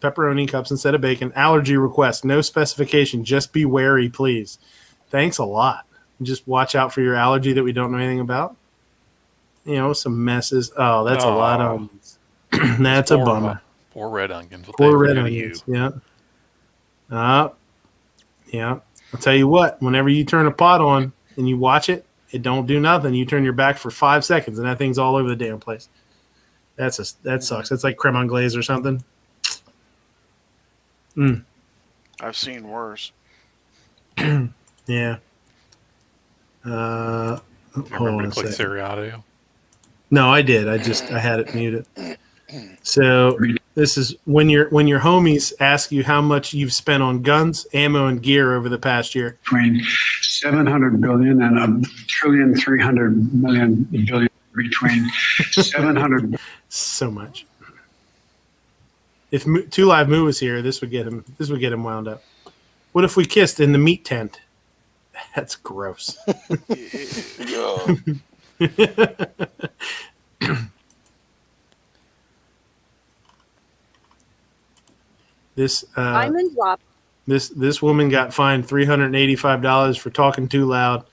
instead of bacon. Allergy request, no specification. Just be wary, please. Thanks a lot. Just watch out for your allergy that we don't know anything about. Some messes. Oh, that's a lot of onions. That's a bummer. Poor red onions. Poor red onions. Yeah. Yeah. I'll tell you what. Whenever you turn a pot on and you watch it, it don't do nothing. You turn your back for 5 seconds, and that thing's all over the damn place. That sucks. That's like creme anglaise or something. I've seen worse. Yeah. Remember to click Seriato? No, I did. I had it muted. So this is when your homies ask you how much you've spent on guns, ammo, and gear over the past year. Between 700 billion and $1,300,000,000,000 billion. Between 700. So much. If Two Live Moo was here, this would get him wound up. What if we kissed in the meat tent? That's gross. This Diamond drop. This woman got fined $385 for talking too loud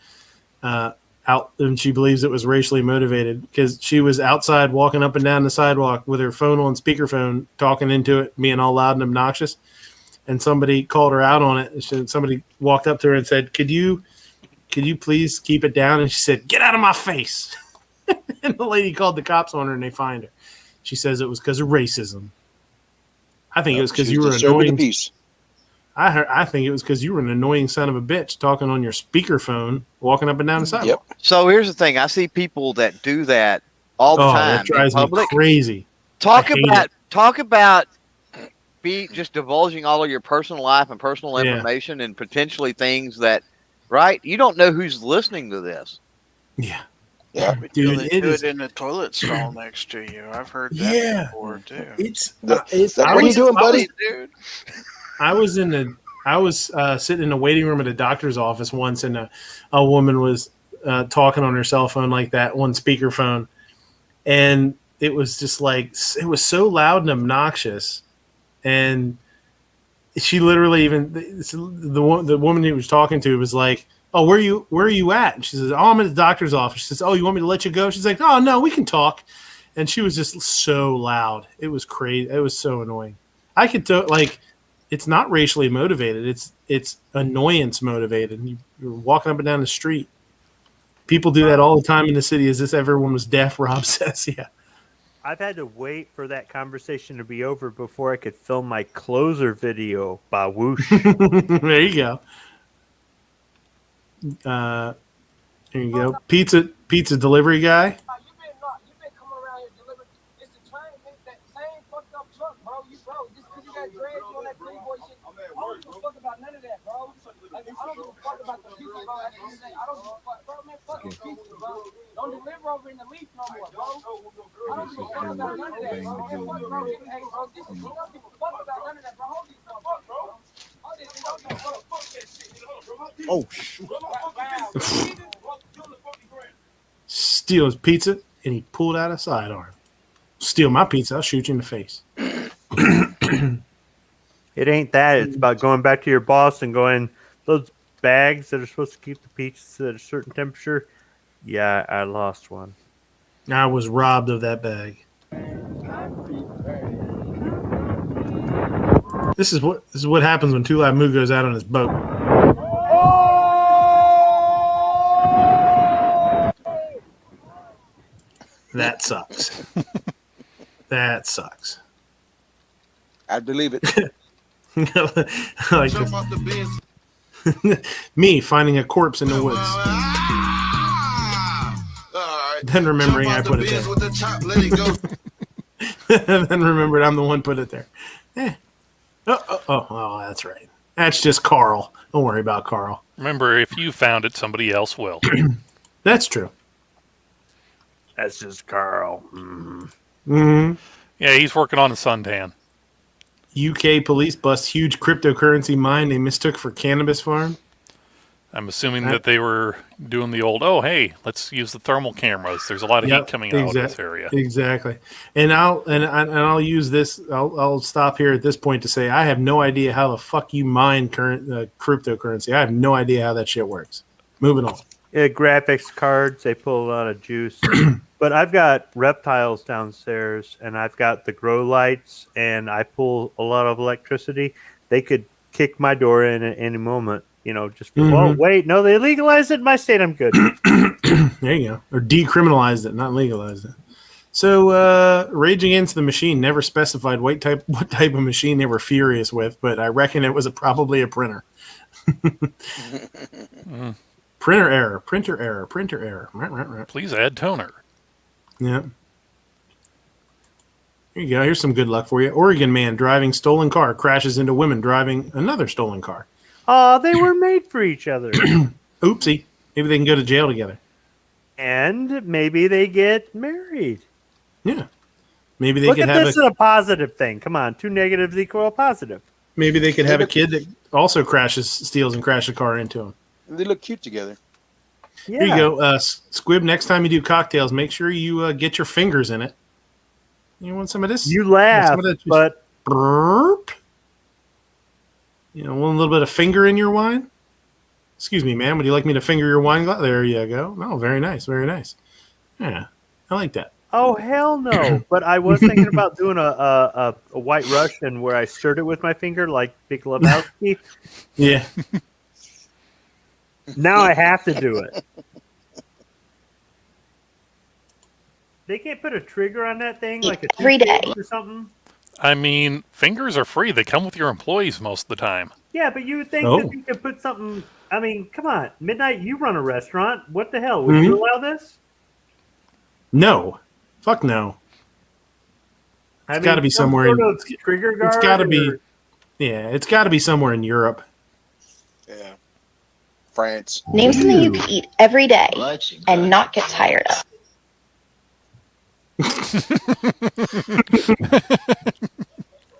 out, and she believes it was racially motivated because she was outside walking up and down the sidewalk with her phone on speakerphone, talking into it, being all loud and obnoxious. And somebody called her out on it. Somebody walked up to her and said, "Could you please keep it down?" And she said, "Get out of my face." And the lady called the cops on her, and they fined her. She says it was because of racism. I think it was because you were annoying. I think it was because you were an annoying son of a bitch talking on your speakerphone, walking up and down the sidewalk. Yep. So here's the thing: I see people that do that all the time. That drives in public. me crazy. Talk about just divulging all of your personal life and personal information and potentially things that, right? You don't know who's listening to this. Yeah. Yeah, dude, they do it in the toilet stall next to you. I've heard that before too. What are you doing, buddy? Dude. I was sitting in the waiting room at a doctor's office once, and a woman was talking on her cell phone like that, on speakerphone, and it was just like, it was so loud and obnoxious, and she literally, even the woman he was talking to was like, "Oh, where are you at?" And she says, "Oh, I'm at the doctor's office." She says, "Oh, you want me to let you go?" She's like, "Oh, no, we can talk." And she was just so loud. It was crazy. It was so annoying. I could it's not racially motivated. It's annoyance motivated. You're walking up and down the street. People do that all the time in the city. As if everyone was deaf, Rob says. Yeah. I've had to wait for that conversation to be over before I could film my closer video by Whoosh. There you go. There you go. Pizza delivery guy. Don't deliver over in the leaf no more, bro. I don't give a fuck about none of that, bro. Hey, bro, this is, you don't give a fuck about none of that, bro. Hold these motherfuckers, bro. Hold this, don't give a fuck that shit. Steal his pizza, and he pulled out a sidearm. Steal my pizza, I'll shoot you in the face. It ain't that. It's about going back to your boss and going, those bags that are supposed to keep the pizzas at a certain temperature. Yeah, I lost one. I was robbed of that bag. This is what happens when Two Live Moo goes out on his boat. That sucks. That sucks. I believe it. Like me finding a corpse in the woods. Then remembering I put it there. Then remembered I'm the one put it there. Oh, that's right. That's just Carl. Don't worry about Carl. Remember, if you found it, somebody else will. That's true. That's just Carl. Mm-hmm. Yeah, he's working on a suntan. UK police bust huge cryptocurrency mine they mistook for cannabis farm. I'm assuming that they were doing the old, oh, hey, let's use the thermal cameras. There's a lot of heat coming out of this area. Exactly. And I'll use this. I'll stop here at this point to say I have no idea how the fuck you mine cryptocurrency. I have no idea how that shit works. Moving on. Yeah, graphics cards, they pull a lot of juice. But I've got reptiles downstairs, and I've got the grow lights, and I pull a lot of electricity. They could kick my door in at any moment. You know, just well, wait, no, they legalized it in my state. I'm good. There you go, or decriminalized it, not legalized it. So, Rage Against the Machine never specified what type of machine they were furious with, but I reckon it was probably a printer. Printer error. Please add toner. Yeah. Here you go. Here's some good luck for you. Oregon man driving stolen car crashes into women driving another stolen car. Oh, they were made for each other. Oopsie. Maybe they can go to jail together. And maybe they get married. Yeah. Maybe they Look could at have this as a positive thing. Come on, 2 negatives equal a positive. Maybe they could have a kid that also steals and crashes a car into him. They look cute together. Yeah. Here you go. Squib, next time you do cocktails, make sure you get your fingers in it. You want some of this? You laugh, but... Burp. You know, want a little bit of finger in your wine? Excuse me, ma'am. Would you like me to finger your wine glass? There you go. Oh, very nice. Very nice. Yeah, I like that. Oh, hell no. But I was thinking about doing a White Russian where I stirred it with my finger like Big Lebowski. Yeah. Now I have to do it. They can't put a trigger on that thing like a every day or something? I mean, fingers are free. They come with your employees most of the time. Yeah, but you would think Oh. that you could put something. I mean, come on. Midnight, you run a restaurant. What the hell? Would you allow this? No. Fuck no. It's gotta be somewhere in- Sort of trigger guard. It's got to be. or- Yeah, it's got to be somewhere in Europe. Yeah. France. name something you could eat every day and not get tired of.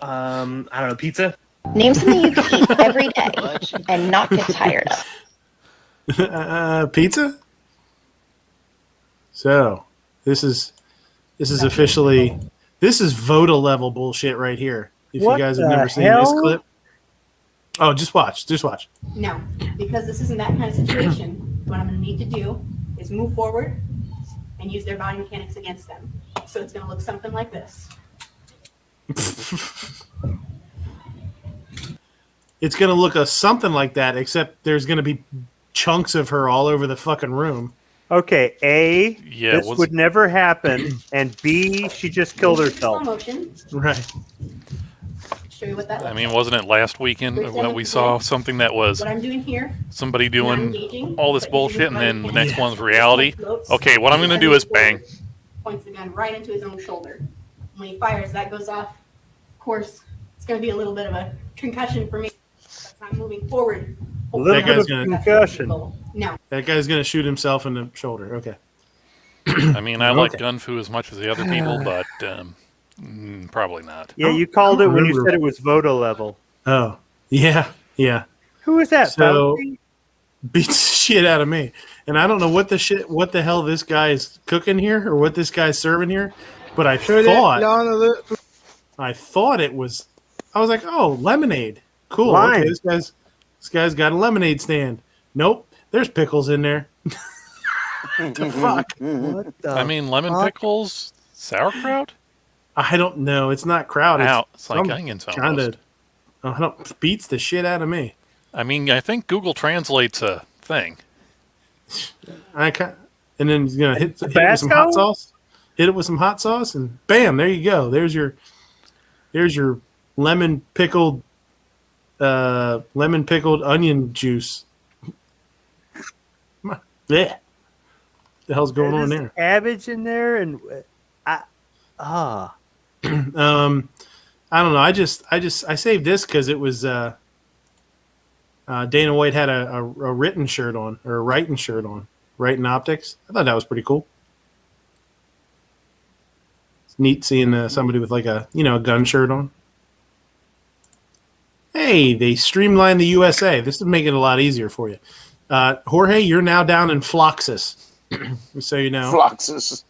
I don't know, pizza. Name something you could eat every day and not get tired of. Pizza. So this is officially Voda level bullshit right here. If What you guys have the never seen this hell? clip, oh, just watch. No, because this isn't that kind of situation. What I'm going to need to do is move forward and use their body mechanics against them. So it's going to look something like this. It's gonna look something like that, except there's gonna be chunks of her all over the fucking room. Okay, A, Yeah, this would never happen, and B, she just killed Slow herself. motion. Right. Show you what that I looks mean, like. wasn't it last weekend when we saw something that was What I'm doing here. somebody I'm doing engaging, all this but bullshit and then the next Yeah. one's reality? Floats. Okay, what I'm going to do is bang. Points the gun right into his own shoulder. When he fires, that goes off. Of course, it's going to be a little bit of a concussion for me. But I'm moving forward. A little That bit guy's of gonna- concussion. No. That guy's gonna shoot himself in the shoulder. Okay. I mean, I like Okay. gun fu as much as the other people, but probably not. Yeah, you called it when you remember. said it was Voda level. Oh, yeah. Who is that? So- Fauci? Beats the shit out of me, and I don't know what the hell this guy's cooking here or what this guy's serving here, but I thought it was. I was like, oh, lemonade. Cool. Lime. Okay, this guy's got a lemonade stand. Nope, there's pickles in there. The fuck? What the I mean, lemon fuck? pickles, sauerkraut? I don't know. It's not kraut. Ow, it's like some onions kinda- almost. I don't beats the shit out of me. I mean, I think Google translates a thing. And then he's gonna hit it with some Tabasco? hot sauce. Hit it with some hot sauce, and bam, there you go. There's your lemon pickled onion juice. Yeah, the hell's going on There's there? cabbage in there, and I I don't know. I saved this because it was Dana White had a written shirt on or a writing shirt on, writing optics. I thought that was pretty cool. It's neat seeing somebody with like a gun shirt on. Hey, they streamlined the USA. This is making it a lot easier for you. Jorge, you're now down in Floxus, so you know. Floxus.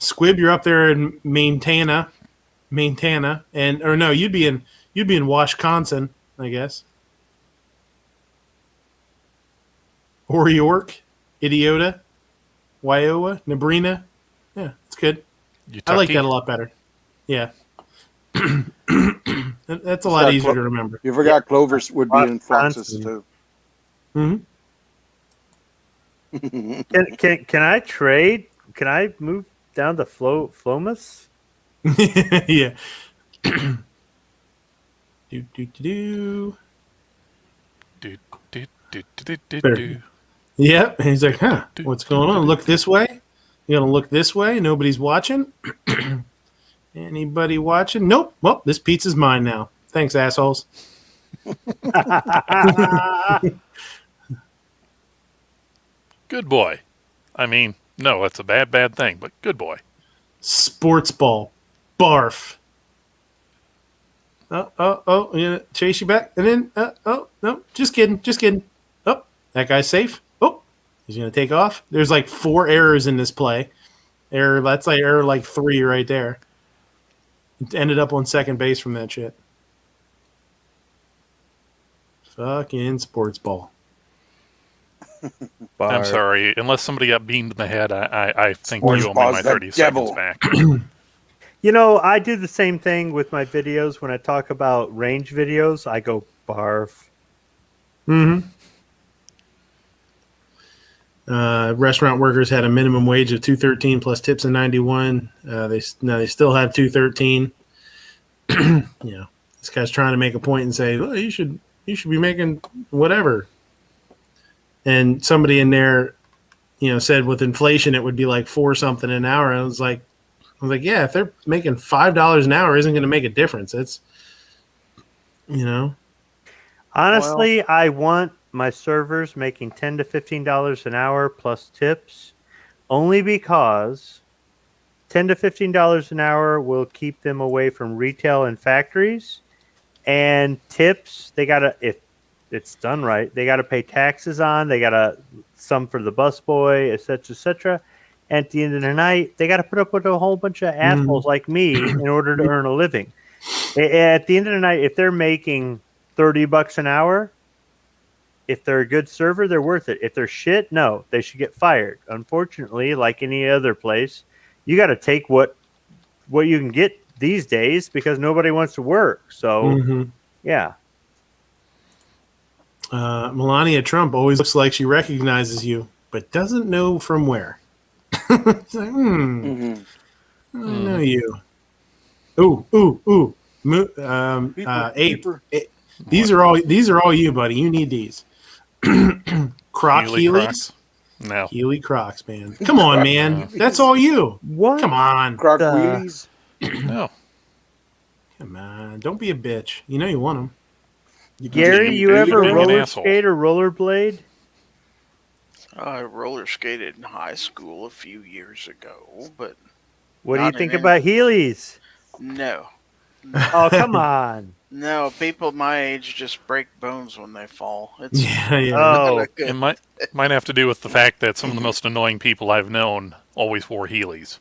Squib, you're up there in Montana, and or no, you'd be in Wisconsin, I guess. Or York, Idiota, Wyoa, Nebrina. Yeah, it's good. I like that a lot better. Yeah. That's a lot easier to remember. You forgot Clover would be in Floxus too. Mm-hmm. can I trade? Can I move down to Flomas? Yeah. do. Do. Yep. And he's like, huh, what's going on? Look this way. You gotta look this way. Nobody's watching. Anybody watching? Nope. Well, this pizza's mine now. Thanks, assholes. Good boy. I mean, no, it's a bad thing, but good boy. Sports ball. Barf. Oh, you gonna chase you back? And then, no, just kidding. Oh, that guy's safe. Oh, he's going to take off. There's like 4 errors in this play. That's like error like 3 right there. It ended up on second base from that shit. Fucking sports ball. I'm sorry. Unless somebody got beamed in the head, I think Orange you owe me my Paw's the 30 seconds devil. back. You know, I do the same thing with my videos. When I talk about range videos, I go barf. Mm-hmm. Restaurant workers had a minimum wage of $2.13 plus tips of $91. They still have $2.13. This guy's trying to make a point and say, well, you should be making whatever. And somebody in there, said with inflation it would be like $4 something an hour. I was like, yeah, if they're making $5 an hour, isn't going to make a difference. It's, Honestly, I want my servers making $10 to $15 an hour plus tips, only because $10 to $15 an hour will keep them away from retail and factories. And tips, they gotta, if it's done right, they gotta pay taxes on. They gotta some for the busboy, etc., etc. And at the end of the night, they gotta put up with a whole bunch of assholes like me in order to earn a living. At the end of the night, if they're making $30 an hour, if they're a good server, they're worth it. If they're shit, no, they should get fired. Unfortunately, like any other place, you got to take what you can get these days because nobody wants to work. So, yeah. Melania Trump always looks like she recognizes you, but doesn't know from where. It's like, I don't know you. Ooh. These are all you, buddy. You need these. Croc Heelys? No. Heely Crocs, man. Come on, man. That's all you. What? Come on. Croc wheelies? No. Come on. Don't be a bitch. You know you want them. Gary, you ever being an roller asshole. skate or rollerblade? I roller skated in high school a few years ago, but What do you not think in about Heelys? no. Oh, come on. No, people my age just break bones when they fall. It's Yeah. Oh, good. It might have to do with the fact that some of the most annoying people I've known always wore Heelys.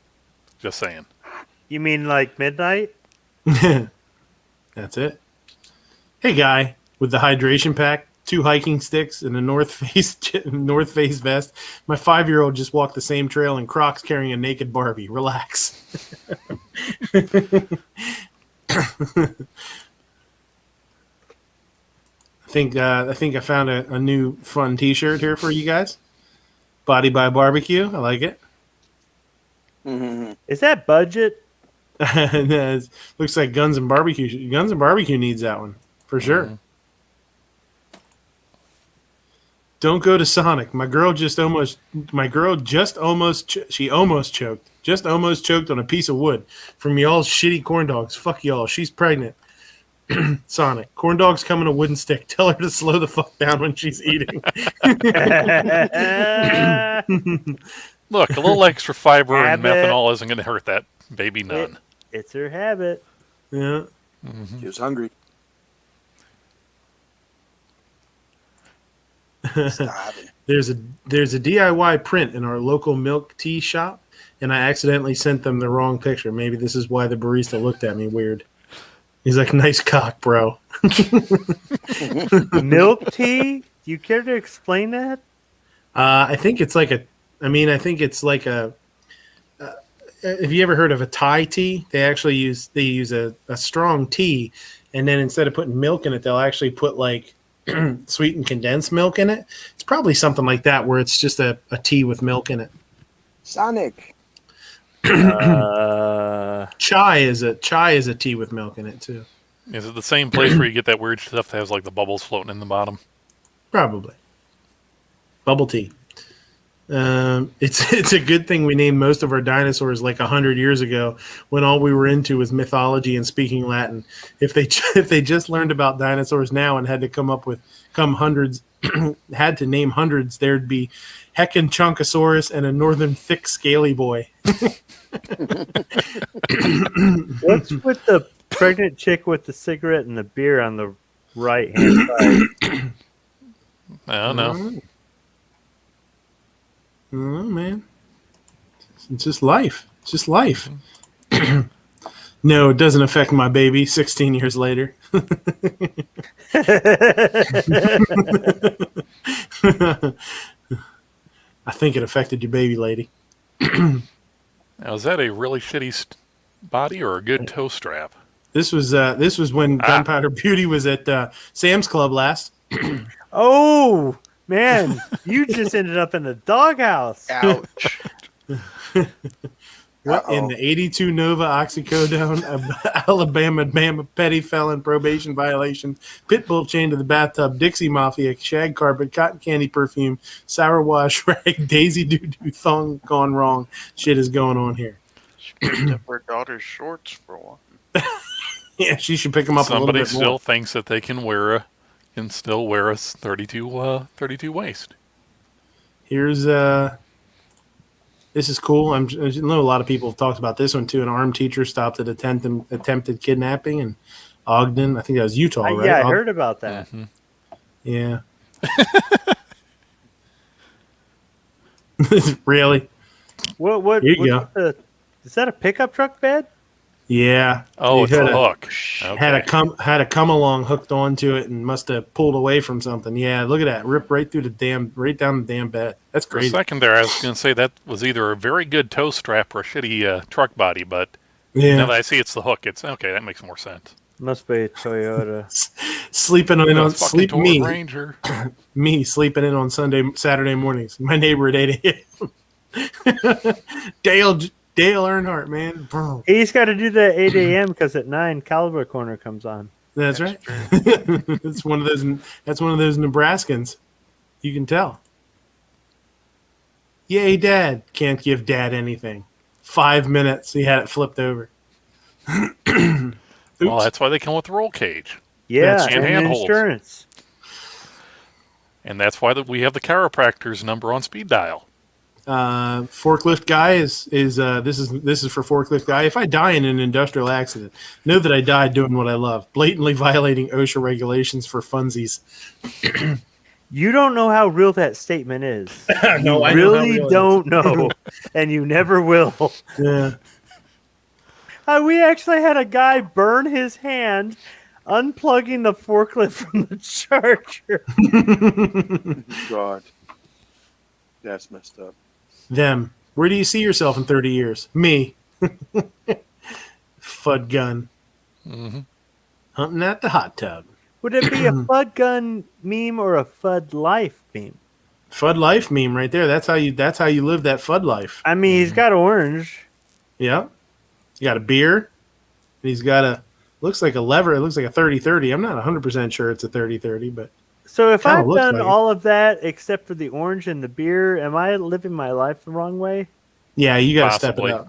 Just saying. you mean like midnight? That's it. Hey, guy with the hydration pack, 2 hiking sticks, and a North Face vest. My 5-year-old just walked the same trail in Crocs carrying a naked Barbie. Relax. I think I found a new fun T-shirt here for you guys. Body by Barbecue. I like it. Is that budget? Looks like Guns and Barbecue. Guns and Barbecue needs that one for sure. Don't go to Sonic. My girl just almost choked on a piece of wood from y'all's shitty corn dogs. Fuck y'all. She's pregnant. Sonic. Corn dog's coming a wooden stick. Tell her to slow the fuck down when she's eating. Look, a little extra fiber and Habit. methanol isn't going to hurt that baby none. It's her habit. Yeah. She was hungry. There's a DIY print in our local milk tea shop, and I accidentally sent them the wrong picture. Maybe this is why the barista looked at me weird. He's like, "Nice cock, bro." Milk tea? Do you care to explain that? I think it's like have you ever heard of a Thai tea? They use a strong tea, and then instead of putting milk in it, they'll actually put like sweetened condensed milk in it. It's probably something like that where it's just a tea with milk in it. Sonic. Chai is a tea with milk in it too. Is it the same place where you get that weird stuff that has like the bubbles floating in the bottom? Probably. Bubble tea. It's a good thing we named most of our dinosaurs like 100 years ago when all we were into was mythology and speaking Latin. If they just learned about dinosaurs now and had to had to name hundreds, there'd be Heckin Chunkosaurus and a northern thick scaly boy. What's with the pregnant chick with the cigarette and the beer on the right hand side? I don't know. Oh, man. It's just life. It's just life. No, it doesn't affect my baby 16 years later. I think it affected your baby lady. Now, is that a really shitty body or a good toe strap? This was when Gunpowder Beauty was at Sam's Club last. Oh man, you just ended up in the doghouse. Ouch. What in the 82 Nova oxycodone, Alabama petty felon probation violation, pitbull chained to the bathtub, Dixie Mafia, shag carpet, cotton candy perfume, sour wash rag, Daisy doo-doo thong gone wrong. Shit is going on here. She picked up her daughter's shorts for one. Yeah, she should pick them up a little Somebody bit still more. thinks that they can still wear a 32 waist. Here's this is cool. I know a lot of people have talked about this one too. An armed teacher stopped at attempted kidnapping in Ogden. I think that was Utah, right? Yeah, I heard about that. Mm-hmm. Yeah. Really? What? Here you go. Is that a pickup truck bed? Yeah. Oh, it's a hook. Had a come along hooked onto it and must have pulled away from something. Yeah, look at that. Ripped right through right down the damn bed. That's For a crazy. second there, I was going to say that was either a very good toe strap or a shitty truck body, but Yeah. now that I see it's the hook, it's okay. That makes more sense. Must be a Toyota. Sleeping in on Fucking Ford me. Ranger. Me sleeping in on Saturday mornings. My neighbor at 8 a.m. Dale Earnhardt, man. Bro. He's got to do that 8 a.m. because at 9 Caliber Corner comes on. That's right. That's one of those Nebraskans. You can tell. Yay, Dad. Can't give Dad anything. 5 minutes. He had it flipped over. Well, that's why they come with the roll cage. Yeah, and and handholds. insurance. And that's why we have the chiropractor's number on speed dial. Forklift guy is this is for forklift guy. If I die in an industrial accident, know that I died doing what I love, blatantly violating OSHA regulations for funsies. You don't know how real that statement is. No, I really know don't know, and you never will. Yeah. We actually had a guy burn his hand unplugging the forklift from the charger. God, that's messed up. Them. Where do you see yourself in 30 years? Me. Fud gun. Mm-hmm. Hunting at the hot tub. Would it be a Fud gun meme or a Fud life meme? Fud life meme right there. That's how you live that Fud life. I mean, he's got orange. Yeah. You got a beer. And he's got looks like a lever. It looks like a 30-30. I'm not 100% sure it's a 30-30, but So if kinda I've looks done like it. all of that except for the orange and the beer, am I living my life the wrong way? yeah, you got to step Possibly. it up.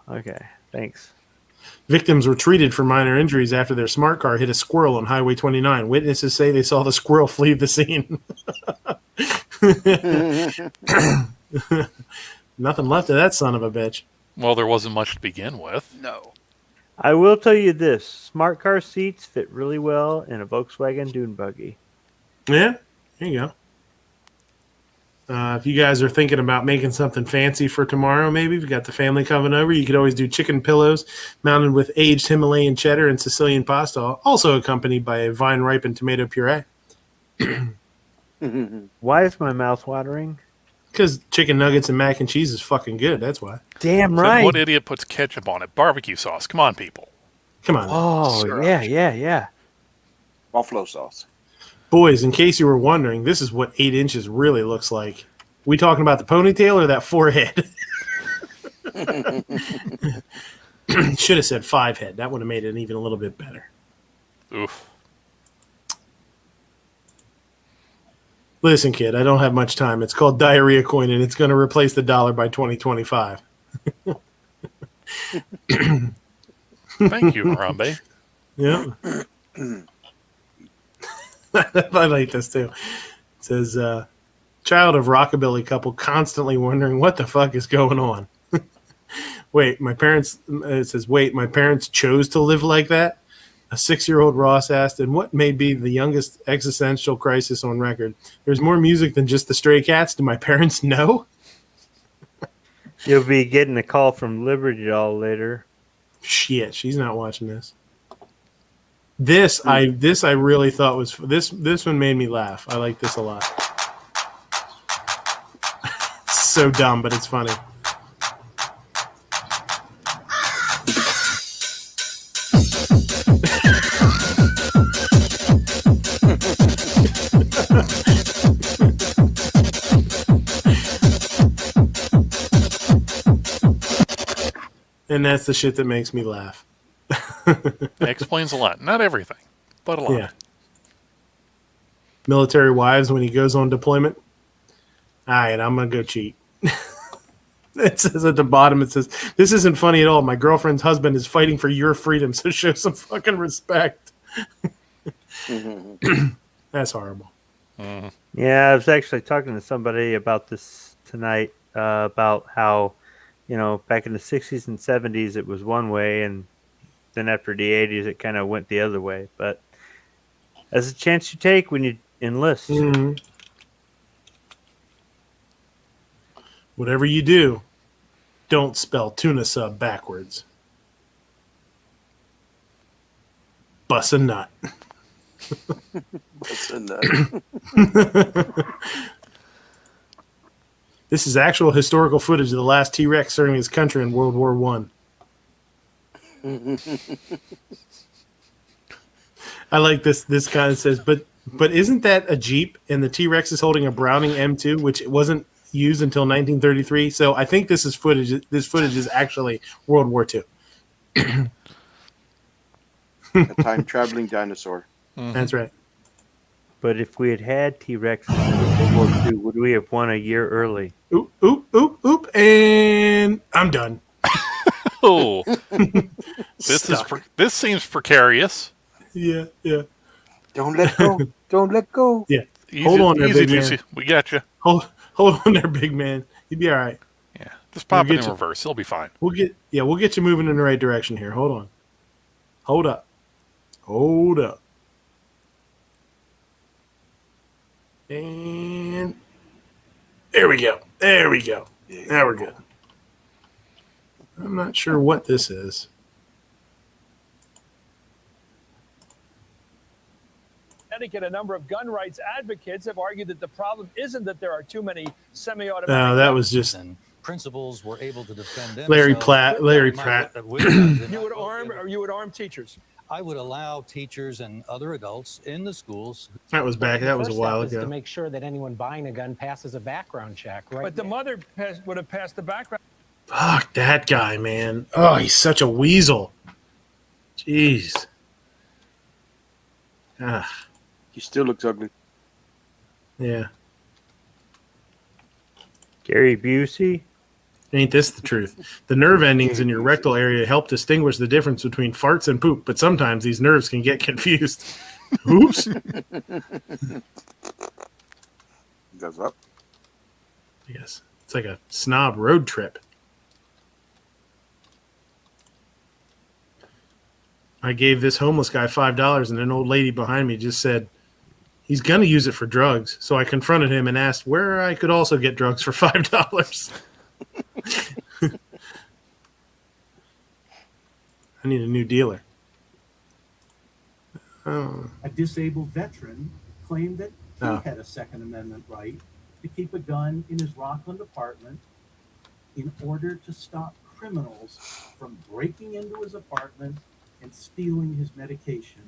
Oh, okay. Thanks. Victims were treated for minor injuries after their smart car hit a squirrel on Highway 29. Witnesses say they saw the squirrel flee the scene. Nothing left of that son of a bitch. Well, there wasn't much to begin with. No. I will tell you this. Smart car seats fit really well in a Volkswagen Dune buggy. Yeah, there you go. If you guys are thinking about making something fancy for tomorrow, maybe if you got the family coming over, you could always do chicken pillows mounted with aged Himalayan cheddar and Sicilian pasta, also accompanied by a vine-ripened tomato puree. Why is my mouth watering? Because chicken nuggets and mac and cheese is fucking good. That's why. Damn Then right. what idiot puts ketchup on it? Barbecue sauce. Come on, people. Come on. Oh, yeah. Buffalo sauce. Boys, in case you were wondering, this is what 8 inches really looks like. We talking about the ponytail or that forehead? Should have said 5 head. That would have made it even a little bit better. Oof. Listen, kid, I don't have much time. It's called diarrhea coin, and it's going to replace the dollar by 2025. Thank you, Harambe. Yeah. I like this too. It says, child of rockabilly couple constantly wondering what the fuck is going on. It says, wait, my parents chose to live like that? A 6-year-old Ross asked, and what may be the youngest existential crisis on record? There's more music than just the Stray Cats. Do my parents know? You'll be getting a call from Liberty Doll later. Shit, she's not watching this. This I really thought was this one made me laugh. I like this a lot. so dumb, but it's funny. And that's the shit that makes me laugh. It explains a lot. Not everything, but a lot. Yeah. Military wives when he goes on deployment. All right, I'm going to go cheat. It says at the bottom, it says, this isn't funny at all. My girlfriend's husband is fighting for your freedom, so show some fucking respect. That's horrible. Yeah, I was actually talking to somebody about this tonight, about how, back in the 60s and 70s, it was one way, and then after the 80s, it kind of went the other way. But that's a chance you take when you enlist. Mm-hmm. Whatever you do, don't spell tuna sub backwards. Bust a nut. Bust a nut. This is actual historical footage of the last T-Rex serving his country in World War I. I like this. This guy says, but isn't that a Jeep? And the T-Rex is holding a Browning M2, which wasn't used until 1933. So I think this is footage. This footage is actually World War II. A time traveling dinosaur. That's right. But if we had had T-Rex in World War II, would we have won a year early? Oop, oop, oop, oop, and I'm done. Oh, this seems precarious. Yeah. Don't let go. Don't let go. Yeah. Easy, Hold on there, easy, big juicy. man. We got you. Hold on there, big man. You'll be all right. Yeah, just pop We'll it get in you. reverse. He'll be fine. We'll get you moving in the right direction here. Hold on. Hold up. And there we go. Now we're good. I'm not sure what this is. Connecticut, a number of gun rights advocates have argued that the problem isn't that there are too many semi-automatic. No, that was just principals were able to defend Larry Pratt. You would arm teachers. I would allow teachers and other adults in the schools. That was back. That was a while ago. To make sure that anyone buying a gun passes a background check, right? But the mother would have passed the background. Fuck that guy, man. Oh, he's such a weasel. Jeez. Ah. He still looks ugly. Yeah. Gary Busey. Ain't this the truth? The nerve endings in your rectal area help distinguish the difference between farts and poop, but sometimes these nerves can get confused. Oops. Goes up. Yes. It's like a snob road trip. I gave this homeless guy $5, and an old lady behind me just said, he's going to use it for drugs. So I confronted him and asked where I could also get drugs for $5. I need a new dealer. Oh. A disabled veteran claimed that he had a Second Amendment right to keep a gun in his Rockland apartment in order to stop criminals from breaking into his apartment and stealing his medication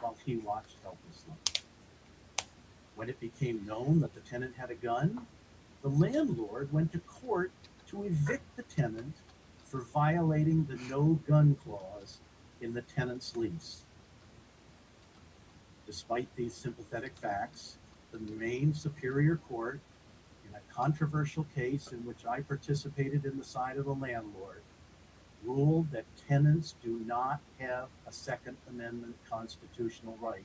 while he watched helplessly. When it became known that the tenant had a gun, the landlord went to court to evict the tenant for violating the no gun clause in the tenant's lease. Despite these sympathetic facts, the Maine Superior Court, in a controversial case in which I participated in the side of the landlord, ruled that tenants do not have a Second Amendment constitutional right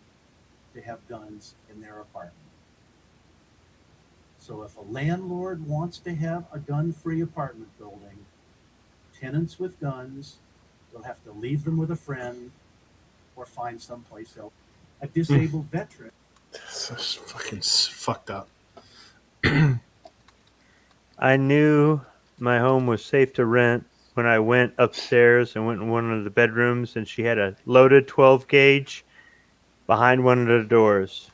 to have guns in their apartment. So if a landlord wants to have a gun-free apartment building, tenants with guns will have to leave them with a friend or find someplace else. A disabled veteran. That's fucking fucked up. I knew my home was safe to rent when I went upstairs and went in one of the bedrooms, and she had a loaded 12 gauge behind one of the doors.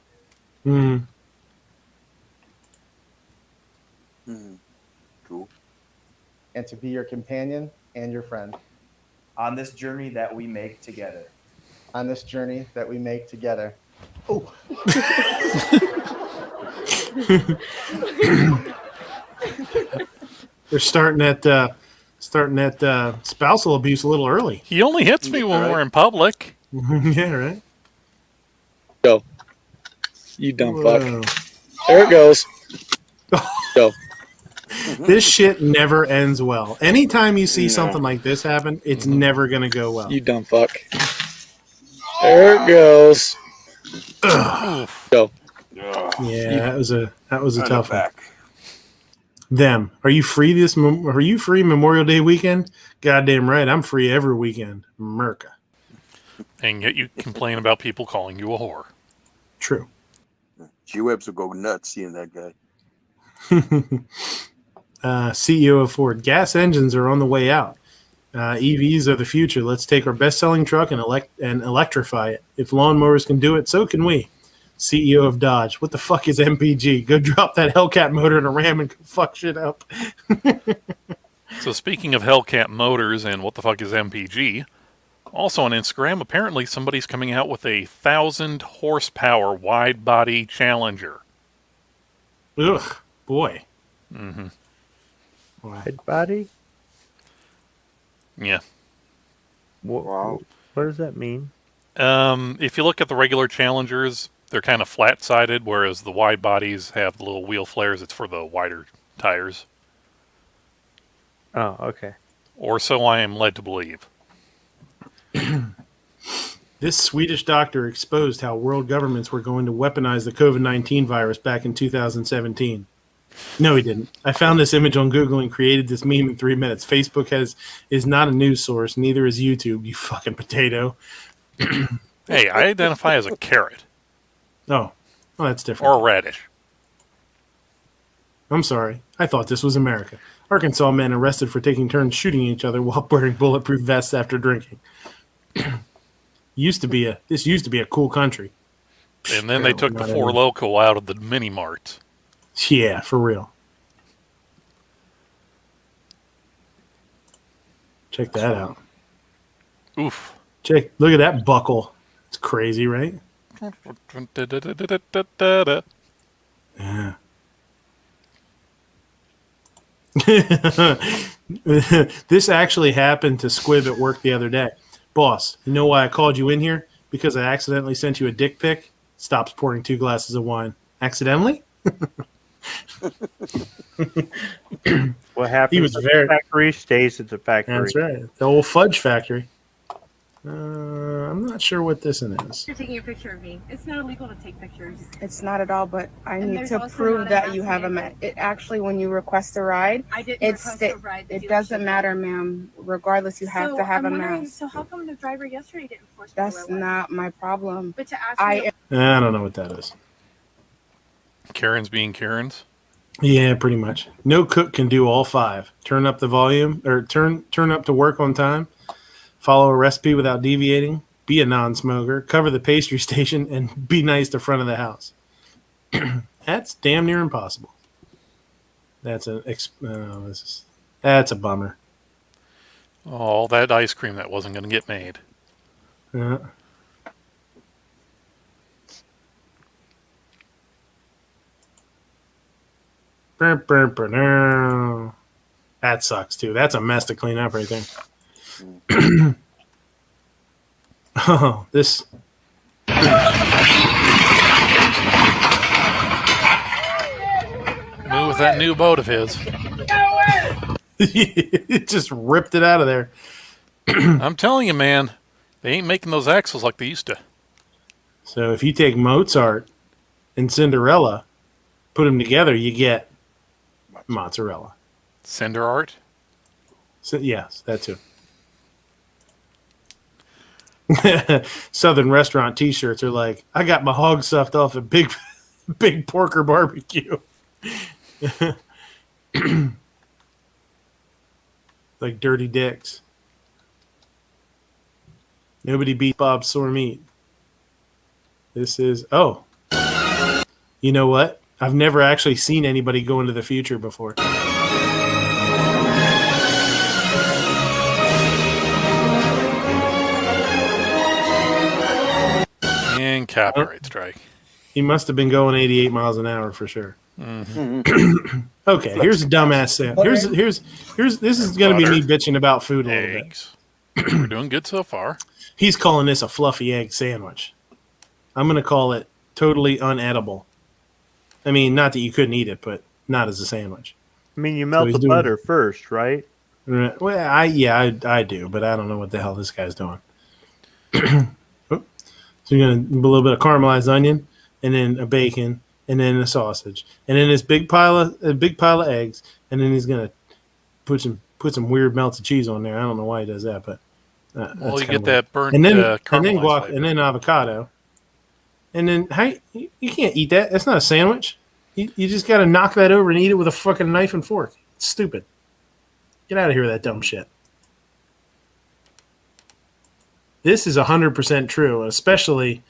and to be your companion and your friend. On this journey that we make together. On this journey that we make together. Oh. They're starting that spousal abuse a little early. He only hits me when we're in public. Yeah, right. Go. You dumb fuck. There it goes. Go. This shit never ends well. Anytime you see something like this happen, it's never going to go well. You dumb fuck. There it goes. Go. Yeah, that was a tough one. Them. Are you free Memorial Day weekend? Goddamn right. I'm free every weekend. Merca. And yet you complain about people calling you a whore. True. G-Webs will go nuts seeing that guy. CEO of Ford. Gas engines are on the way out. EVs are the future. Let's take our best-selling truck and electrify it. If lawnmowers can do it, so can we. CEO of Dodge. What the fuck is MPG? Go drop that Hellcat motor in a Ram and go fuck shit up. So speaking of Hellcat motors and what the fuck is MPG, also on Instagram, apparently somebody's coming out with a 1,000 horsepower wide body Challenger. Ugh, boy. Mm-hmm. Wide body? Yeah. What does that mean? If you look at the regular Challengers, they're kind of flat-sided, whereas the wide bodies have the little wheel flares. It's for the wider tires. Oh, okay. Or so I am led to believe. This Swedish doctor exposed how world governments were going to weaponize the COVID-19 virus back in 2017. No, he didn't. I found this image on Google and created this meme in 3 minutes. Facebook is not a news source. Neither is YouTube, you fucking potato. Hey, I identify as a carrot. Oh, well, that's different. Or a radish. I'm sorry. I thought this was America. Arkansas men arrested for taking turns shooting each other while wearing bulletproof vests after drinking. This used to be a cool country. And then they took the Four Loko out of the mini mart. Yeah, for real. Check that out. Oof. Look at that buckle. It's crazy, right? Yeah. This actually happened to Squib at work the other day. Boss, you know why I called you in here? Because I accidentally sent you a dick pic. Stops pouring 2 glasses of wine. Accidentally? What happens at the factory stays at the factory. That's right. The old fudge factory. I'm not sure what this one is. You're taking a picture of me. It's not illegal to take pictures. It's not at all, but I And need there's to also prove not that an you have a accident. it actually when you request a ride, I didn't it's request a ride. The it doesn't dealership matter, did. ma'am. Regardless, you have So to have I'm a wondering, mask. So how come the driver yesterday didn't force me to That's wear one? not my problem. But to ask I me I don't know what that is. Karens being Karens? Yeah, pretty much. No cook can do all 5. Turn up the volume, or turn up to work on time. Follow a recipe without deviating. Be a non-smoker. Cover the pastry station, and be nice to front of the house. That's damn near impossible. That's a bummer. Oh, that ice cream that wasn't going to get made. That sucks too. That's a mess to clean up right there. Oh, this. Move with that new boat of his. It just ripped it out of there. I'm telling you, man, they ain't making those axles like they used to. So if you take Mozart and Cinderella, put them together, you get mozzarella. Cinder art? So, yes, that too. Southern restaurant T-shirts are like, I got my hog stuffed off at Big Porker Barbecue. Like dirty dicks. Nobody beat Bob's sore meat. This is you know what? I've never actually seen anybody go into the future before. And copyright strike. He must have been going 88 miles an hour for sure. Mm-hmm. Okay, here's a dumbass Sam. Here's this is going to be me bitching about food a little bit. We're doing good so far. He's calling this a fluffy egg sandwich. I'm going to call it totally unedible. I mean, not that you couldn't eat it, but not as a sandwich. I mean, you melt the butter first, right? Well, I do, but I don't know what the hell this guy's doing. So you're going to a little bit of caramelized onion, and then a bacon, and then a sausage, and then this big pile of eggs, and then he's going to put some weird melted cheese on there. I don't know why he does that, but well, you get that burnt and then caramelized and then avocado, and then you can't eat that. That's not a sandwich. You just got to knock that over and eat it with a fucking knife and fork. It's stupid. Get out of here with that dumb shit. This is 100% true, especially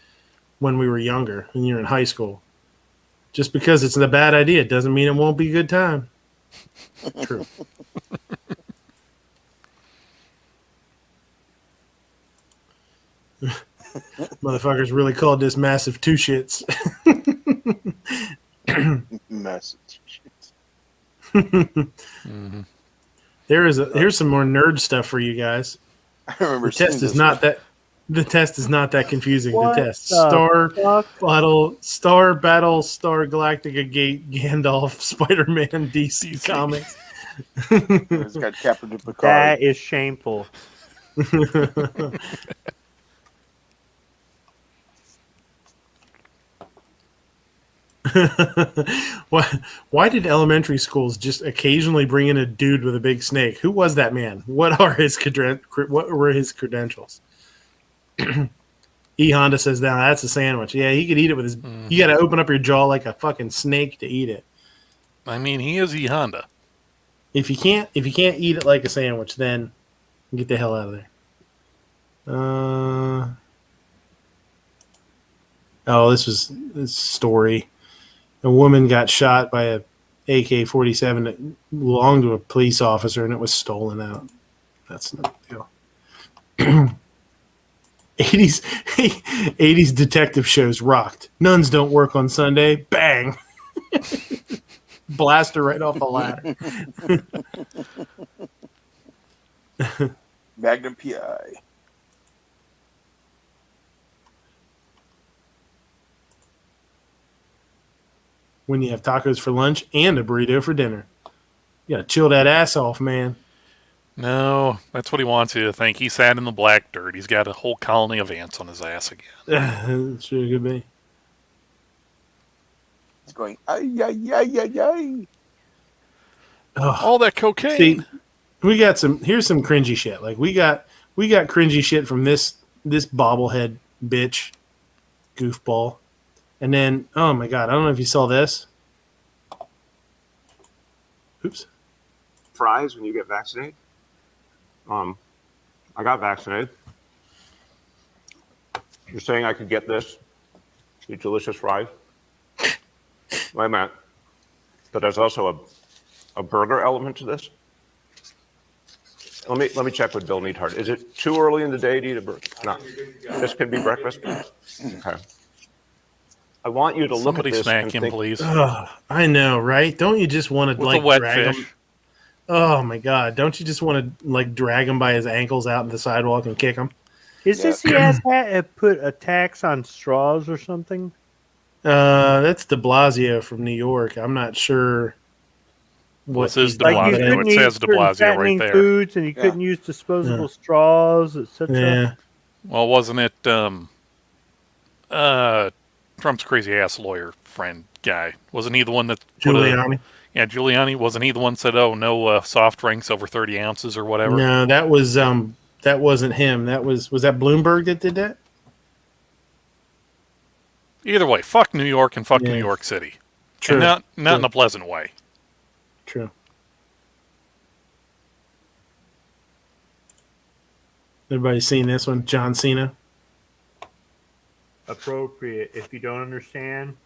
when we were younger, when you're in high school. Just because it's a bad idea doesn't mean it won't be a good time. True. Motherfuckers really called this massive two shits. Massive two shits. Mm-hmm. Here's some more nerd stuff for you guys. I remember the test is not that confusing. What the test the Star Battle Star Galactica Gate Gandalf Spider-Man DC Comics. It's got Captain Picard. That is shameful. Why did elementary schools just occasionally bring in a dude with a big snake? Who was that man? What were his credentials? E Honda says that's a sandwich. Yeah, he could eat it with his. You got to open up your jaw like a fucking snake to eat it. I mean, he is E Honda. If you can't eat it like a sandwich, then get the hell out of there. This story. A woman got shot by a AK-47 that belonged to a police officer, and it was stolen out. That's no big deal. 80s detective shows rocked. Nuns don't work on Sunday. Bang. Blast her right off the ladder. Magnum PI. When you have tacos for lunch and a burrito for dinner. You gotta chill that ass off, man. No, that's what he wants you to think. He sat in the black dirt. He's got a whole colony of ants on his ass again. Sure could be. It's going, ay, ay, ay, ay, ay. All that cocaine. See, we got here's some cringy shit. Like we got cringy shit from this bobblehead bitch goofball. And then, oh my God, I don't know if you saw this. Oops. Fries when you get vaccinated. I got vaccinated. You're saying I could get this? These delicious fries? Wait a minute. But there's also a burger element to this. Let me check with Bill Neathart. Is it too early in the day to eat a burger? No. This could be breakfast. Okay. I want you to look at this smack him, please. I know, right? Don't you just want to With a wet drag fish. him? Oh my God! Don't you just want to drag him by his ankles out in the sidewalk and kick him? Is this he has put a tax on straws or something? That's De Blasio from New York. I'm not sure. What says De Blasio? It says De Blasio right there. Foods and you couldn't use disposable straws, etc. Yeah. Well, wasn't it Trump's crazy ass lawyer friend guy? Wasn't he the one that Giuliani? Giuliani. Wasn't he the one that said, "Oh, no soft drinks over 30 ounces or whatever"? No, that wasn't him. Was that Bloomberg that did that? Either way, fuck New York and fuck New York City. True. And not in a pleasant way. True. Everybody seen this one? John Cena? Appropriate. If you don't understand,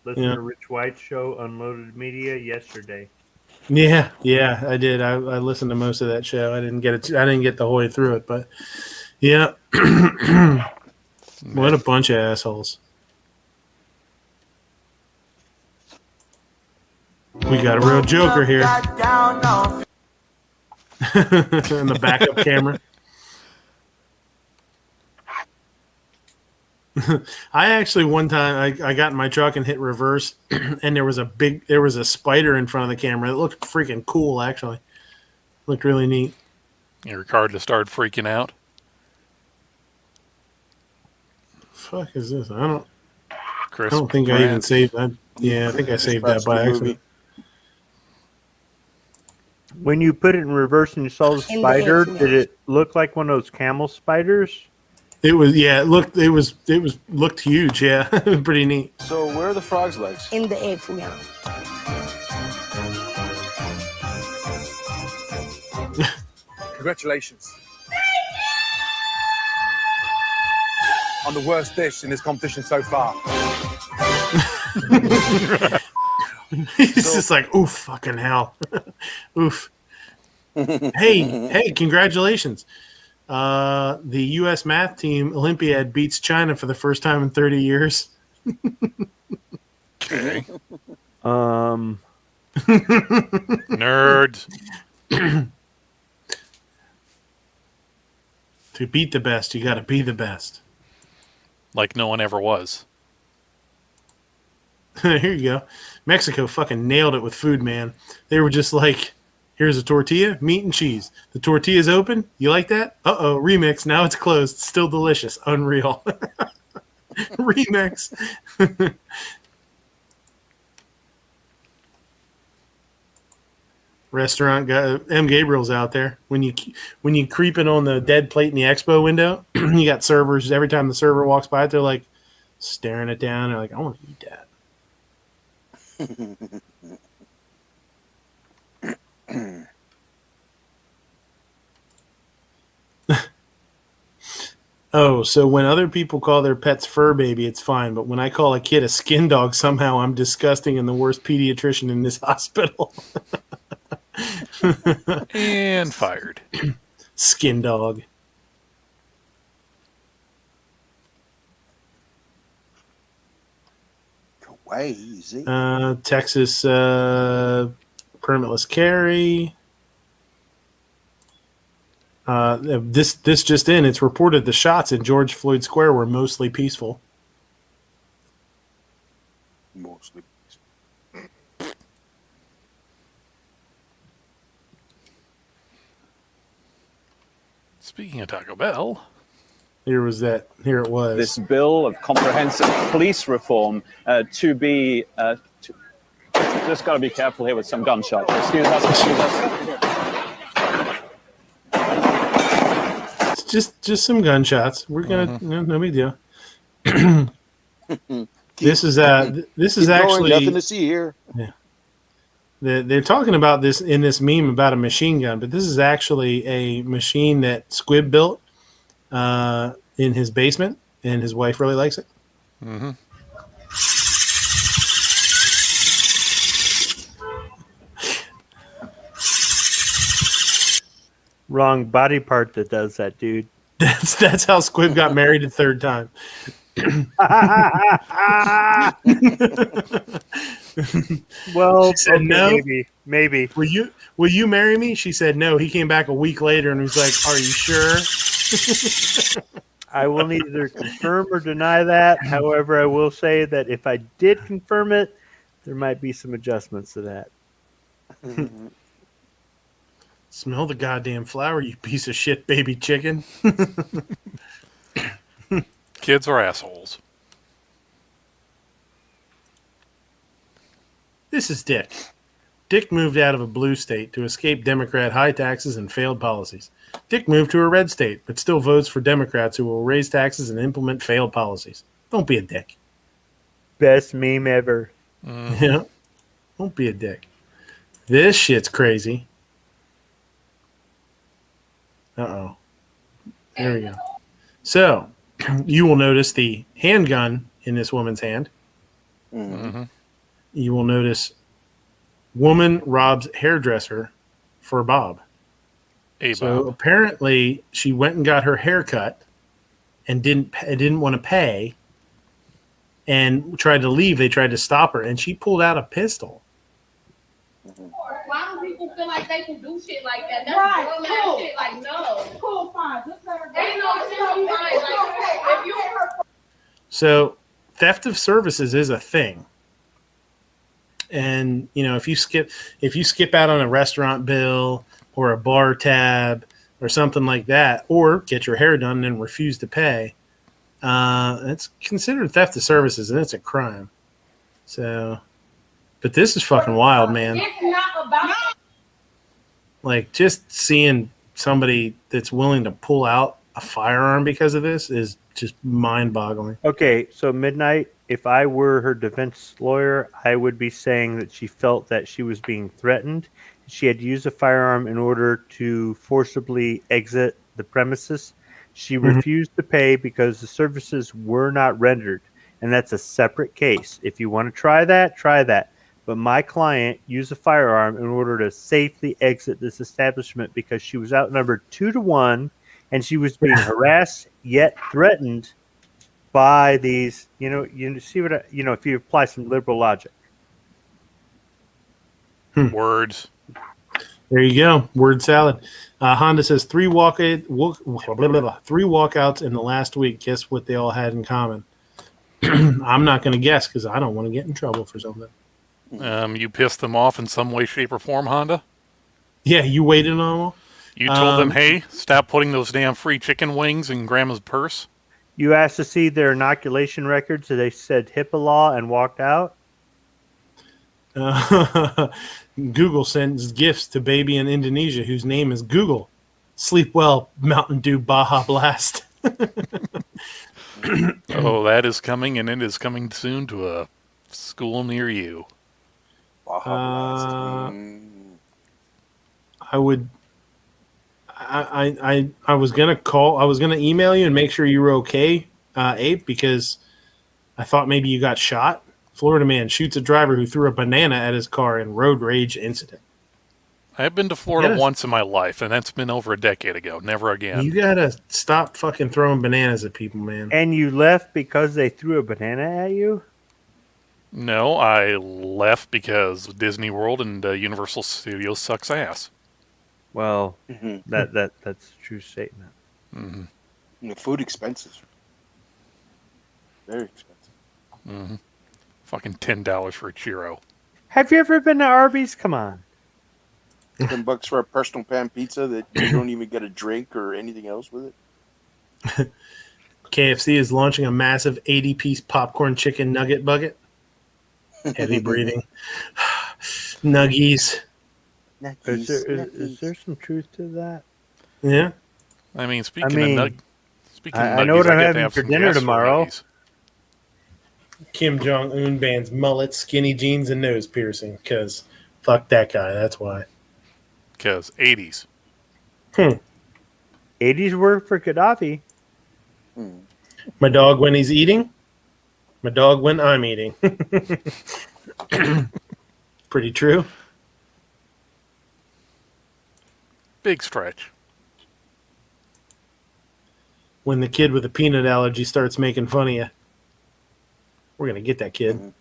listen to Rich White's show, Unloaded Media, yesterday. Yeah, I did. I listened to most of that show. I didn't get the whole way through it, but yeah. What a bunch of assholes. We got a real joker here. In the backup camera. I actually one time I got in my truck and hit reverse, and there was a spider in front of the camera. It looked freaking cool, actually. Looked really neat. Your car just started freaking out. Fuck is this? I Chris don't think Pratt. I even saved that. Yeah, I think I saved that by accident. When you put it in reverse and you saw the spider, did it look like one of those camel spiders? It was, yeah. It looked huge. Yeah, pretty neat. So where are the frog's legs? In the egg, Fumiano. Congratulations. On the worst dish in this competition so far. He's just like, oof, fucking hell. Oof. Hey, congratulations. The U.S. math team Olympiad beats China for the first time in 30 years. Okay. Nerd. To beat the best, you got to be the best. Like no one ever was. Here you go. Mexico fucking nailed it with food, man. They were just like, here's a tortilla, meat and cheese. The tortilla's open. You like that? Uh-oh, remix. Now it's closed. Still delicious. Unreal. Remix. Restaurant guy, M. Gabriel's out there. When you creep in on the dead plate in the expo window, you got servers. Every time the server walks by, they're like staring it down. They're like, I want to eat that. Oh, so when other people call their pets fur baby, it's fine. But when I call a kid a skin dog, somehow I'm disgusting and the worst pediatrician in this hospital. And fired. Skin dog. Crazy. Texas permitless carry. This just in. It's reported the shots in George Floyd Square were mostly peaceful. Mostly. Speaking of Taco Bell. Here it was. This bill of comprehensive police reform to be... just got to be careful here with some gunshots. Excuse us. It's just some gunshots. We're gonna no big deal. This is actually nothing to see here. Yeah. They're talking about this in this meme about a machine gun, but this is actually a machine that Squib built in his basement, and his wife really likes it. Mm-hmm. Wrong body part that does that, dude. That's how Squib got married a third time. Well, she said okay, no. Maybe. Will you marry me? She said no. He came back a week later and was like, "Are you sure?" I will neither confirm or deny that. However, I will say that if I did confirm it, there might be some adjustments to that. Smell the goddamn flour, you piece of shit baby chicken. Kids are assholes. This is Dick. Dick moved out of a blue state to escape Democrat high taxes and failed policies. Dick moved to a red state, but still votes for Democrats who will raise taxes and implement failed policies. Don't be a dick. Best meme ever. Yeah. Don't be a dick. This shit's crazy. Uh-oh. There we go. So, you will notice the handgun in this woman's hand. Mm-hmm. You will notice woman robs hairdresser for Bob. Hey, So Bob. apparently she went and got her hair cut and didn't want to pay and tried to leave. They tried to stop her, and she pulled out a pistol Why do people feel like they can do shit like that? That's Right, real cool. ass shit. Like, no. Cool, fine. Just let her go. Ain't no shit on mine. Like, if you So theft of services is a thing. And if you skip out on a restaurant bill or a bar tab or something like that, or get your hair done and refuse to pay, it's considered theft of services and it's a crime. So, but this is fucking wild, man. it's not about Like, just seeing somebody that's willing to pull out a firearm because of this is just mind-boggling. Okay, so Midnight, if I were her defense lawyer, I would be saying that she felt that she was being threatened. She had used a firearm in order to forcibly exit the premises. She refused to pay because the services were not rendered, and that's a separate case. If you want to try that, try that. But my client used a firearm in order to safely exit this establishment because she was outnumbered 2-1, and she was being harassed yet threatened by these. You see what if you apply some liberal logic. Words. There you go. Word salad. Honda says 3 walkouts in the last week. Guess what they all had in common? I'm not going to guess because I don't want to get in trouble for something. You pissed them off in some way, shape, or form, Honda? Yeah, you waited on them. You told them, hey, stop putting those damn free chicken wings in Grandma's purse? You asked to see their inoculation records, so they said HIPAA law and walked out? Google sends gifts to baby in Indonesia whose name is Google. Sleep well, Mountain Dew Baja Blast. Oh, that is coming, and it is coming soon to a school near you. I was gonna call. I was gonna email you and make sure you were okay, Abe, because I thought maybe you got shot. Florida man shoots a driver who threw a banana at his car in road rage incident. I've been to Florida once in my life, and that's been over a decade ago. Never again. You gotta stop fucking throwing bananas at people, man. And you left because they threw a banana at you? No, I left because Disney World and Universal Studios sucks ass. Well, that's a true statement. And the food expenses. Very expensive. Fucking $10 for a churro. Have you ever been to Arby's? Come on. $10 for a personal pan pizza that you don't even get a drink or anything else with it. KFC is launching a massive 80-piece popcorn chicken nugget bucket. Heavy breathing. Nuggies. Is there some truth to that? Yeah. I mean, speaking of nuggies, I know what I'm having for dinner tomorrow. Kim Jong-un bans mullets, skinny jeans, and nose piercing because fuck that guy. That's why. Because 80s. 80s work for Gaddafi. My dog when he's eating. My dog when I'm eating. Pretty true. Big stretch. When the kid with a peanut allergy starts making fun of you. We're going to get that kid.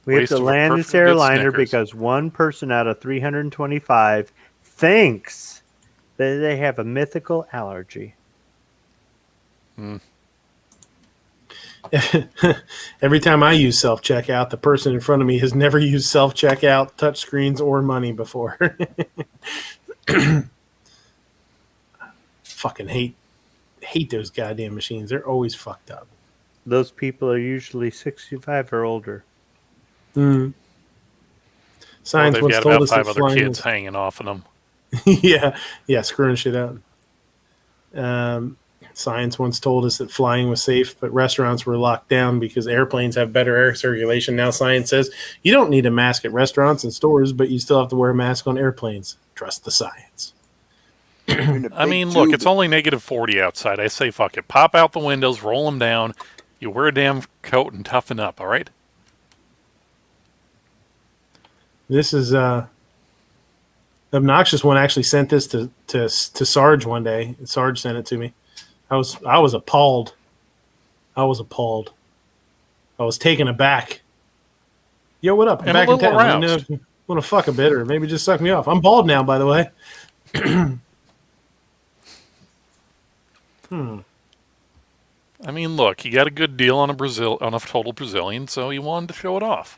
We have to land this airliner because one person out of 325 thinks that they have a mythical allergy. Every time I use self-checkout, the person in front of me has never used self-checkout, touchscreens, or money before. Fucking hate those goddamn machines. They're always fucked up. Those people are usually 65 or older. Science they've once got told about us 5 that other flying kids is... hanging off of them. yeah, screwing shit out. Science once told us that flying was safe, but restaurants were locked down because airplanes have better air circulation. Now science says you don't need a mask at restaurants and stores, but you still have to wear a mask on airplanes. Trust the science. I mean, look, it's only -40 outside. I say fuck it. Pop out the windows, roll them down. You wear a damn coat and toughen up, all right? This is obnoxious one actually sent this to Sarge one day. Sarge sent it to me. I was appalled. I was taken aback. Yo, what up? I'm And a back in little town. Let me know aroused. if you want to fuck a bit or maybe just suck me off. I'm bald now, by the way. I mean, look, he got a good deal on a total Brazilian, so he wanted to show it off.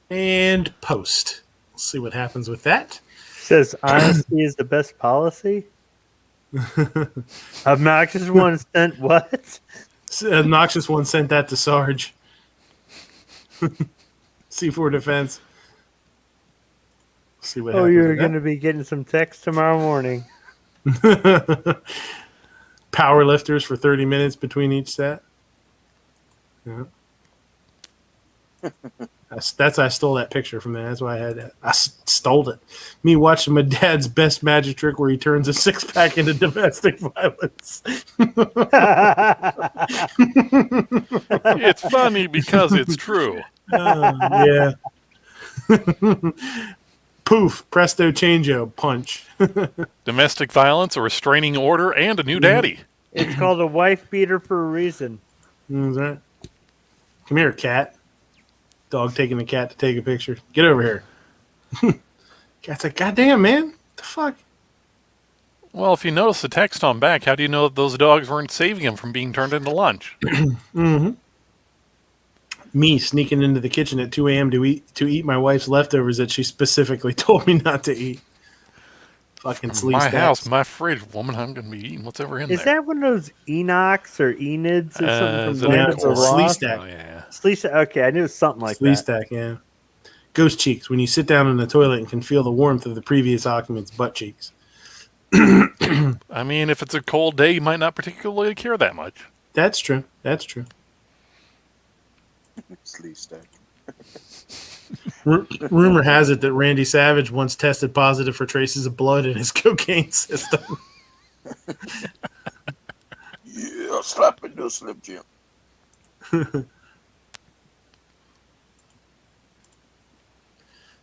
And post. Let's see what happens with that. Says honesty is the best policy. Obnoxious one sent what? Obnoxious one sent that to Sarge. C4 defense. See what Oh, happens. you're going to be getting some text tomorrow morning. Power lifters for 30 minutes between each set. Yeah. I stole that picture from there. That's why I had that. I stole it. Me watching my dad's best magic trick where he turns a 6-pack into domestic violence. It's funny because it's true. Yeah. Poof, presto changeo, punch. Domestic violence, a restraining order, and a new daddy. It's called a wife beater for a reason. Is that? Come here, cat. Dog taking the cat to take a picture. Get over here. Cat's like, goddamn, man. What the fuck? Well, if you notice the text on back, how do you know that those dogs weren't saving him from being turned into lunch? Mm-hmm. Me sneaking into the kitchen at 2 a.m. to eat my wife's leftovers that she specifically told me not to eat. Fucking sleaze My stacks. house, my fridge, woman, I'm going to be eating whatever in Is there. that one of those Enochs or Enids or something from Land of the Sleaze Lost? stack. Oh, yeah. Sleaze stack. Okay, I knew it was something like Sleaze that. stack, yeah. Ghost cheeks, when you sit down in the toilet and can feel the warmth of the previous occupant's butt cheeks. I mean, if it's a cold day, you might not particularly care that much. That's true. That's true. Sleeve stack. Rumor has it that Randy Savage once tested positive for traces of blood in his cocaine system. Yeah, slap it, no Slim Jim.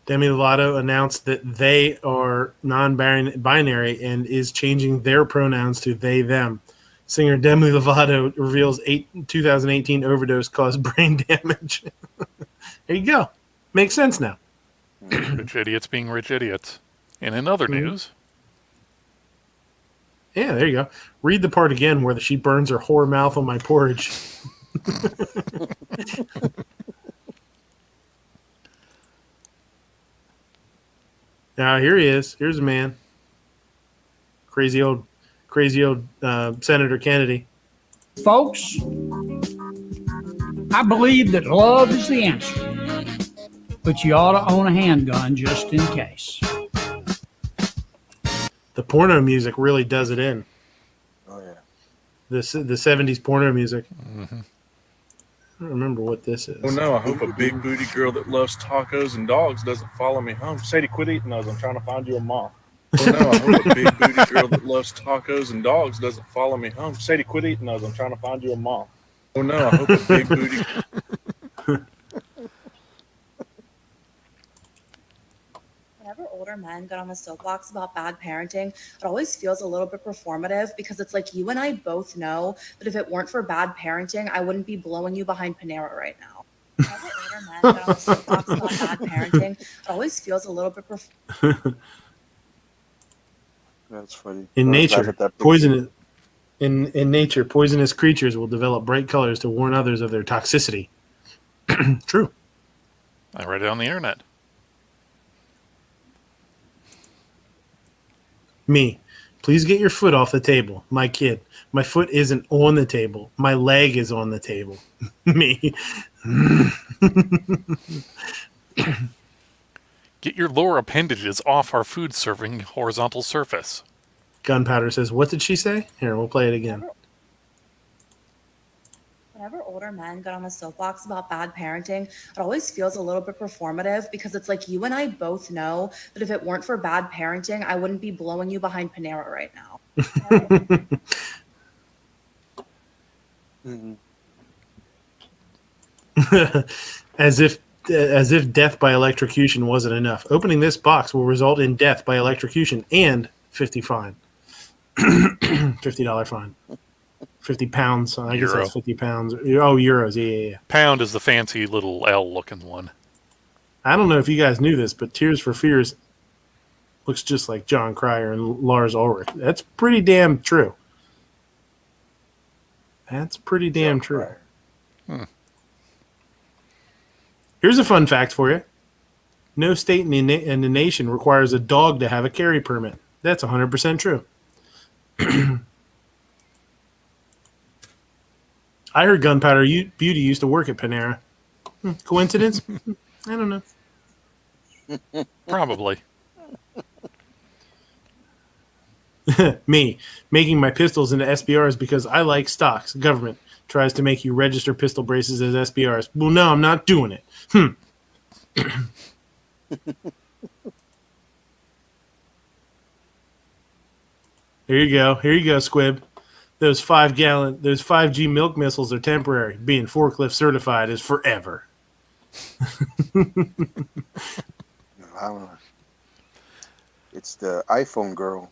Demi Lovato announced that they are non-binary and is changing their pronouns to they, them. Singer Demi Lovato reveals 2018 overdose caused brain damage. There you go. Makes sense now. Rich idiots being rich idiots. And in other news... Yeah, there you go. Read the part again where she burns her whore mouth on my porridge. Now, here he is. Here's a man. Crazy old Senator Kennedy. Folks, I believe that love is the answer, but you ought to own a handgun just in case. The porno music really does it in. Oh, yeah. The 70s porno music. Mm-hmm. I don't remember what this is. Oh no, I hope a big booty girl that loves tacos and dogs doesn't follow me home. Sadie, quit eating those. I'm trying to find you a mom. Oh no, I hope a big booty girl that loves tacos and dogs doesn't follow me home. Sadie, quit eating those. I'm trying to find you a mom. Oh no, I hope a big booty... Whenever older men get on the soapbox about bad parenting, it always feels a little bit performative because it's like you and I both know that if it weren't for bad parenting, I wouldn't be blowing you behind Panera right now. Whenever older men get on the soapbox about bad parenting, it always feels a little bit That's funny. In I was laughing nature, at that picture. in nature, poisonous creatures will develop bright colors to warn others of their toxicity. True. I read it on the internet. Me, please get your foot off the table. My kid, my foot isn't on the table. My leg is on the table. Me. Get your lower appendages off our food serving horizontal surface. Gunpowder says, what did she say? Here, we'll play it again. Whenever older men get on the soapbox about bad parenting, it always feels a little bit performative because it's like you and I both know that if it weren't for bad parenting, I wouldn't be blowing you behind Panera right now. As if death by electrocution wasn't enough. Opening this box will result in death by electrocution and 50 fine. $50 fine. 50 pounds. I guess that's 50 pounds. Oh, euros. Yeah. Pound is the fancy little L looking one. I don't know if you guys knew this, but Tears for Fears looks just like John Cryer and Lars Ulrich. That's pretty damn true. That's pretty damn true. Here's a fun fact for you. No state in the nation requires a dog to have a carry permit. That's 100% true. I heard Gunpowder Beauty used to work at Panera. Coincidence? I don't know. Probably. Me, making my pistols into SBRs because I like stocks. Government tries to make you register pistol braces as SBRs. Well, no, I'm not doing it. Here you go, Squib. Those 5G milk missiles are temporary. Being forklift certified is forever. It's the iPhone girl.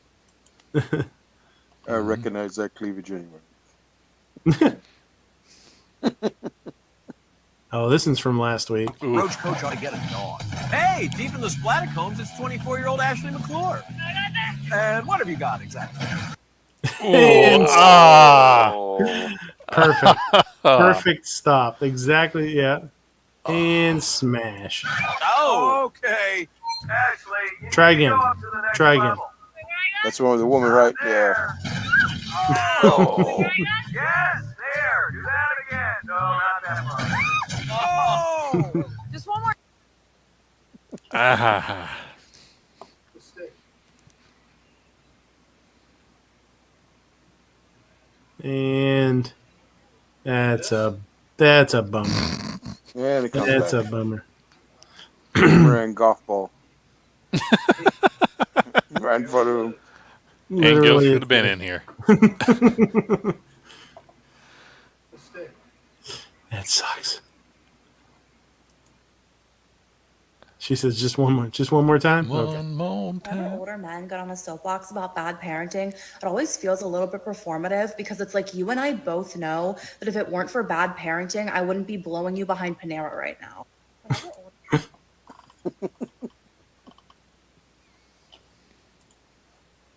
I recognize that cleavage anyway. Oh, this one's from last week. Roach Coach ought to get a dog. Hey, deep in the Splattercombs, it's 24-year-old Ashley McClure. And what have you got exactly? Perfect. Perfect stop. Exactly, yeah. And smash. Oh, okay. Ashley, Try again. Try again. That's the one with the woman, right? Yeah. Oh. Yes, there. Do that again. No, not that much. Oh. Just one more. And that's a bummer. Yeah, it comes That's back. a bummer. Wearing golf ball. Right in front of him. And Gil should have been in here. That sucks. She says, just one more time? One more time. Whenever older men get on a soapbox about bad parenting, it always feels a little bit performative because it's like you and I both know that if it weren't for bad parenting, I wouldn't be blowing you behind Panera right now.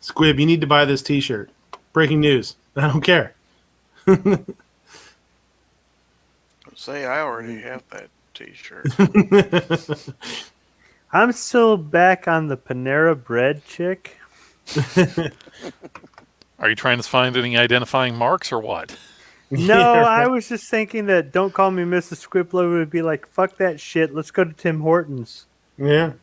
Squib, you need to buy this t-shirt. Breaking news. I don't care. Say, I already have that t-shirt. I'm still back on the Panera Bread chick. Are you trying to find any identifying marks or what? No, I was just thinking that Don't Call Me Mrs. Squiblo would be like, fuck that shit. Let's go to Tim Hortons. Yeah.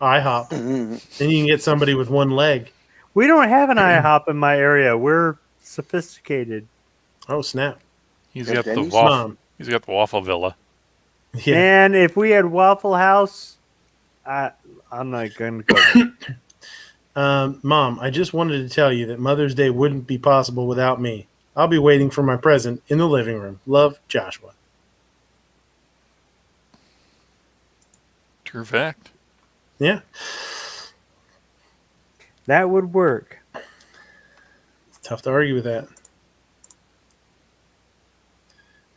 IHOP. And you can get somebody with one leg. We don't have an IHOP in my area. We're sophisticated. Oh, snap. He's got the waffle. He's got the Waffle Villa. Yeah. And if we had Waffle House, I'm not going to go. Mom, I just wanted to tell you that Mother's Day wouldn't be possible without me. I'll be waiting for my present in the living room. Love, Joshua. True fact. Yeah. That would work. It's tough to argue with that.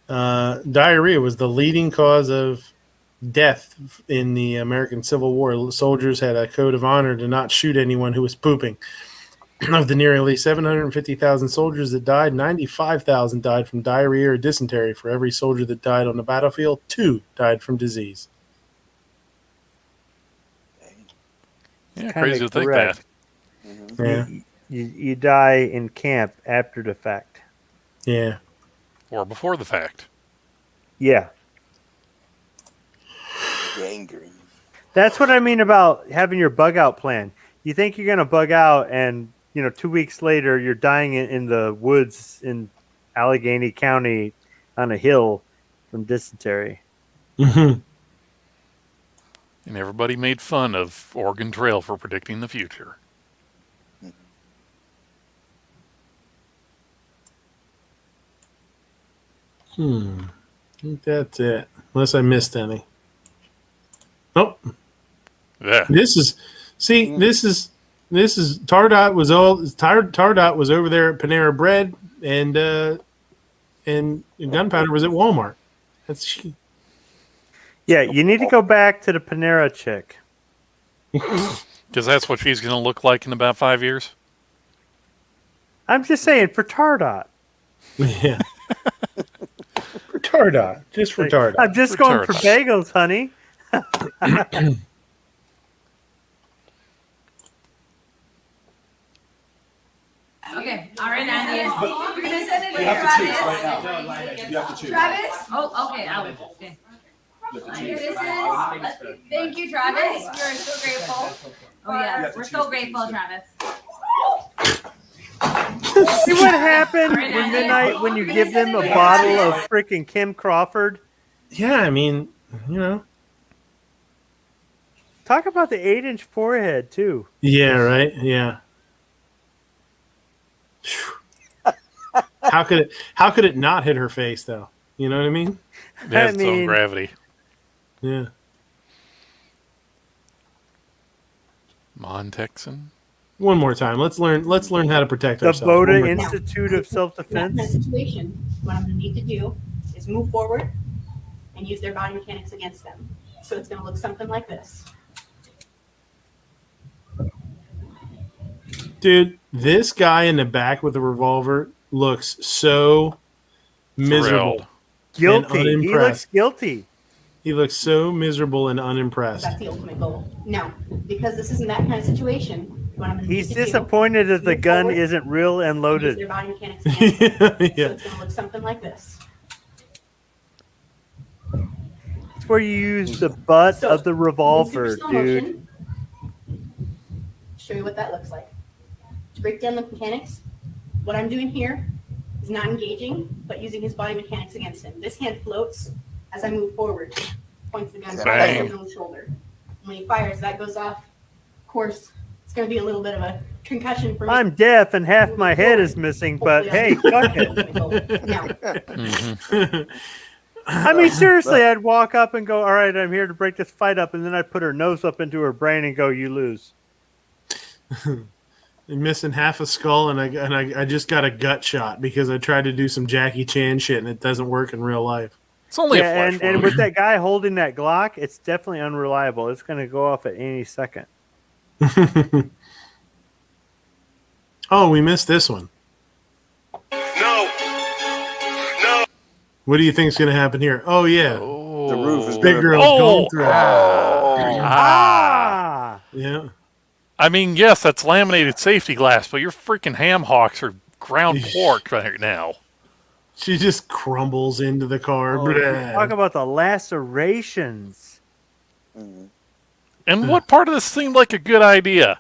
Diarrhea was the leading cause of death in the American Civil War. Soldiers had a code of honor to not shoot anyone who was pooping. Of the nearly 750,000 soldiers that died, 95,000 died from diarrhea or dysentery. For every soldier that died on the battlefield, 2 died from disease. Yeah, crazy to think that. Yeah. You die in camp after the fact. Yeah. Or before the fact. Yeah. Gangrene. That's what I mean about having your bug out plan. You think you're going to bug out, and 2 weeks later you're dying in the woods in Allegheny County on a hill from dysentery. Mm-hmm. And everybody made fun of Oregon Trail for predicting the future. I think that's it. Unless I missed any. Oh. Yeah. This is This is Tardot was Tardot was over there at Panera Bread, and Gunpowder was at Walmart. Yeah, you need to go back to the Panera chick. Because that's what she's going to look like in about 5 years. I'm just saying for Tardot. Yeah. For Tardot. Just for Tardot. I'm just going for bagels, honey. Okay, all right, Andy. You're gonna send it to You have to Travis. choose right now. You have to choose. Travis? Oh, okay, I'll okay. Thank you, Travis. We're so grateful. Oh yeah, we're so grateful, Travis. See what happened when Midnight when you give them a bottle of freaking Kim Crawford? Yeah, I mean, you know. Talk about the 8-inch forehead too. Yeah, right. Yeah. How could it not hit her face though? You know what I mean? It has its own gravity. Yeah. Mon Texan. One more time. Let's learn how to protect The ourselves. Boda Institute of Self-Defense. In that situation, what I'm going to need to do is move forward and use their body mechanics against them. So it's going to look something like this. Dude, this guy in the back with the revolver looks so miserable. Guilty. And He unimpressed. looks guilty. He looks so miserable and unimpressed. That's the ultimate goal. Now, because this isn't that kind of situation, what I'm going to He's need to disappointed that the move gun forward isn't real and use loaded. their body mechanics against them. So it's going to look something like this. It's where you use the butt of the revolver, Super slow dude. motion. Show you what that looks like. To break down the mechanics, what I'm doing here is not engaging, but using his body mechanics against him. This hand floats as I move forward, points the gun back at his own shoulder. When he fires, that goes off. Of course, it's going to be a little bit of a concussion for me. I'm deaf and half my head is missing, but hey, fuck it. Now, I mean, seriously, I'd walk up and go, all right, I'm here to break this fight up, and then I'd put her nose up into her brain and go, you lose. I'm missing half a skull, and I just got a gut shot because I tried to do some Jackie Chan shit, and it doesn't work in real life. It's only a flash and with that guy holding that Glock, it's definitely unreliable. It's going to go off at any second. Oh, we missed this one. No. What do you think is going to happen here? Oh yeah, The roof is big gonna- girl going through. Yeah. I mean, yes, that's laminated safety glass, but your freaking ham hocks are ground pork right now. She just crumbles into the car. Talk about the lacerations. And what part of this seemed like a good idea?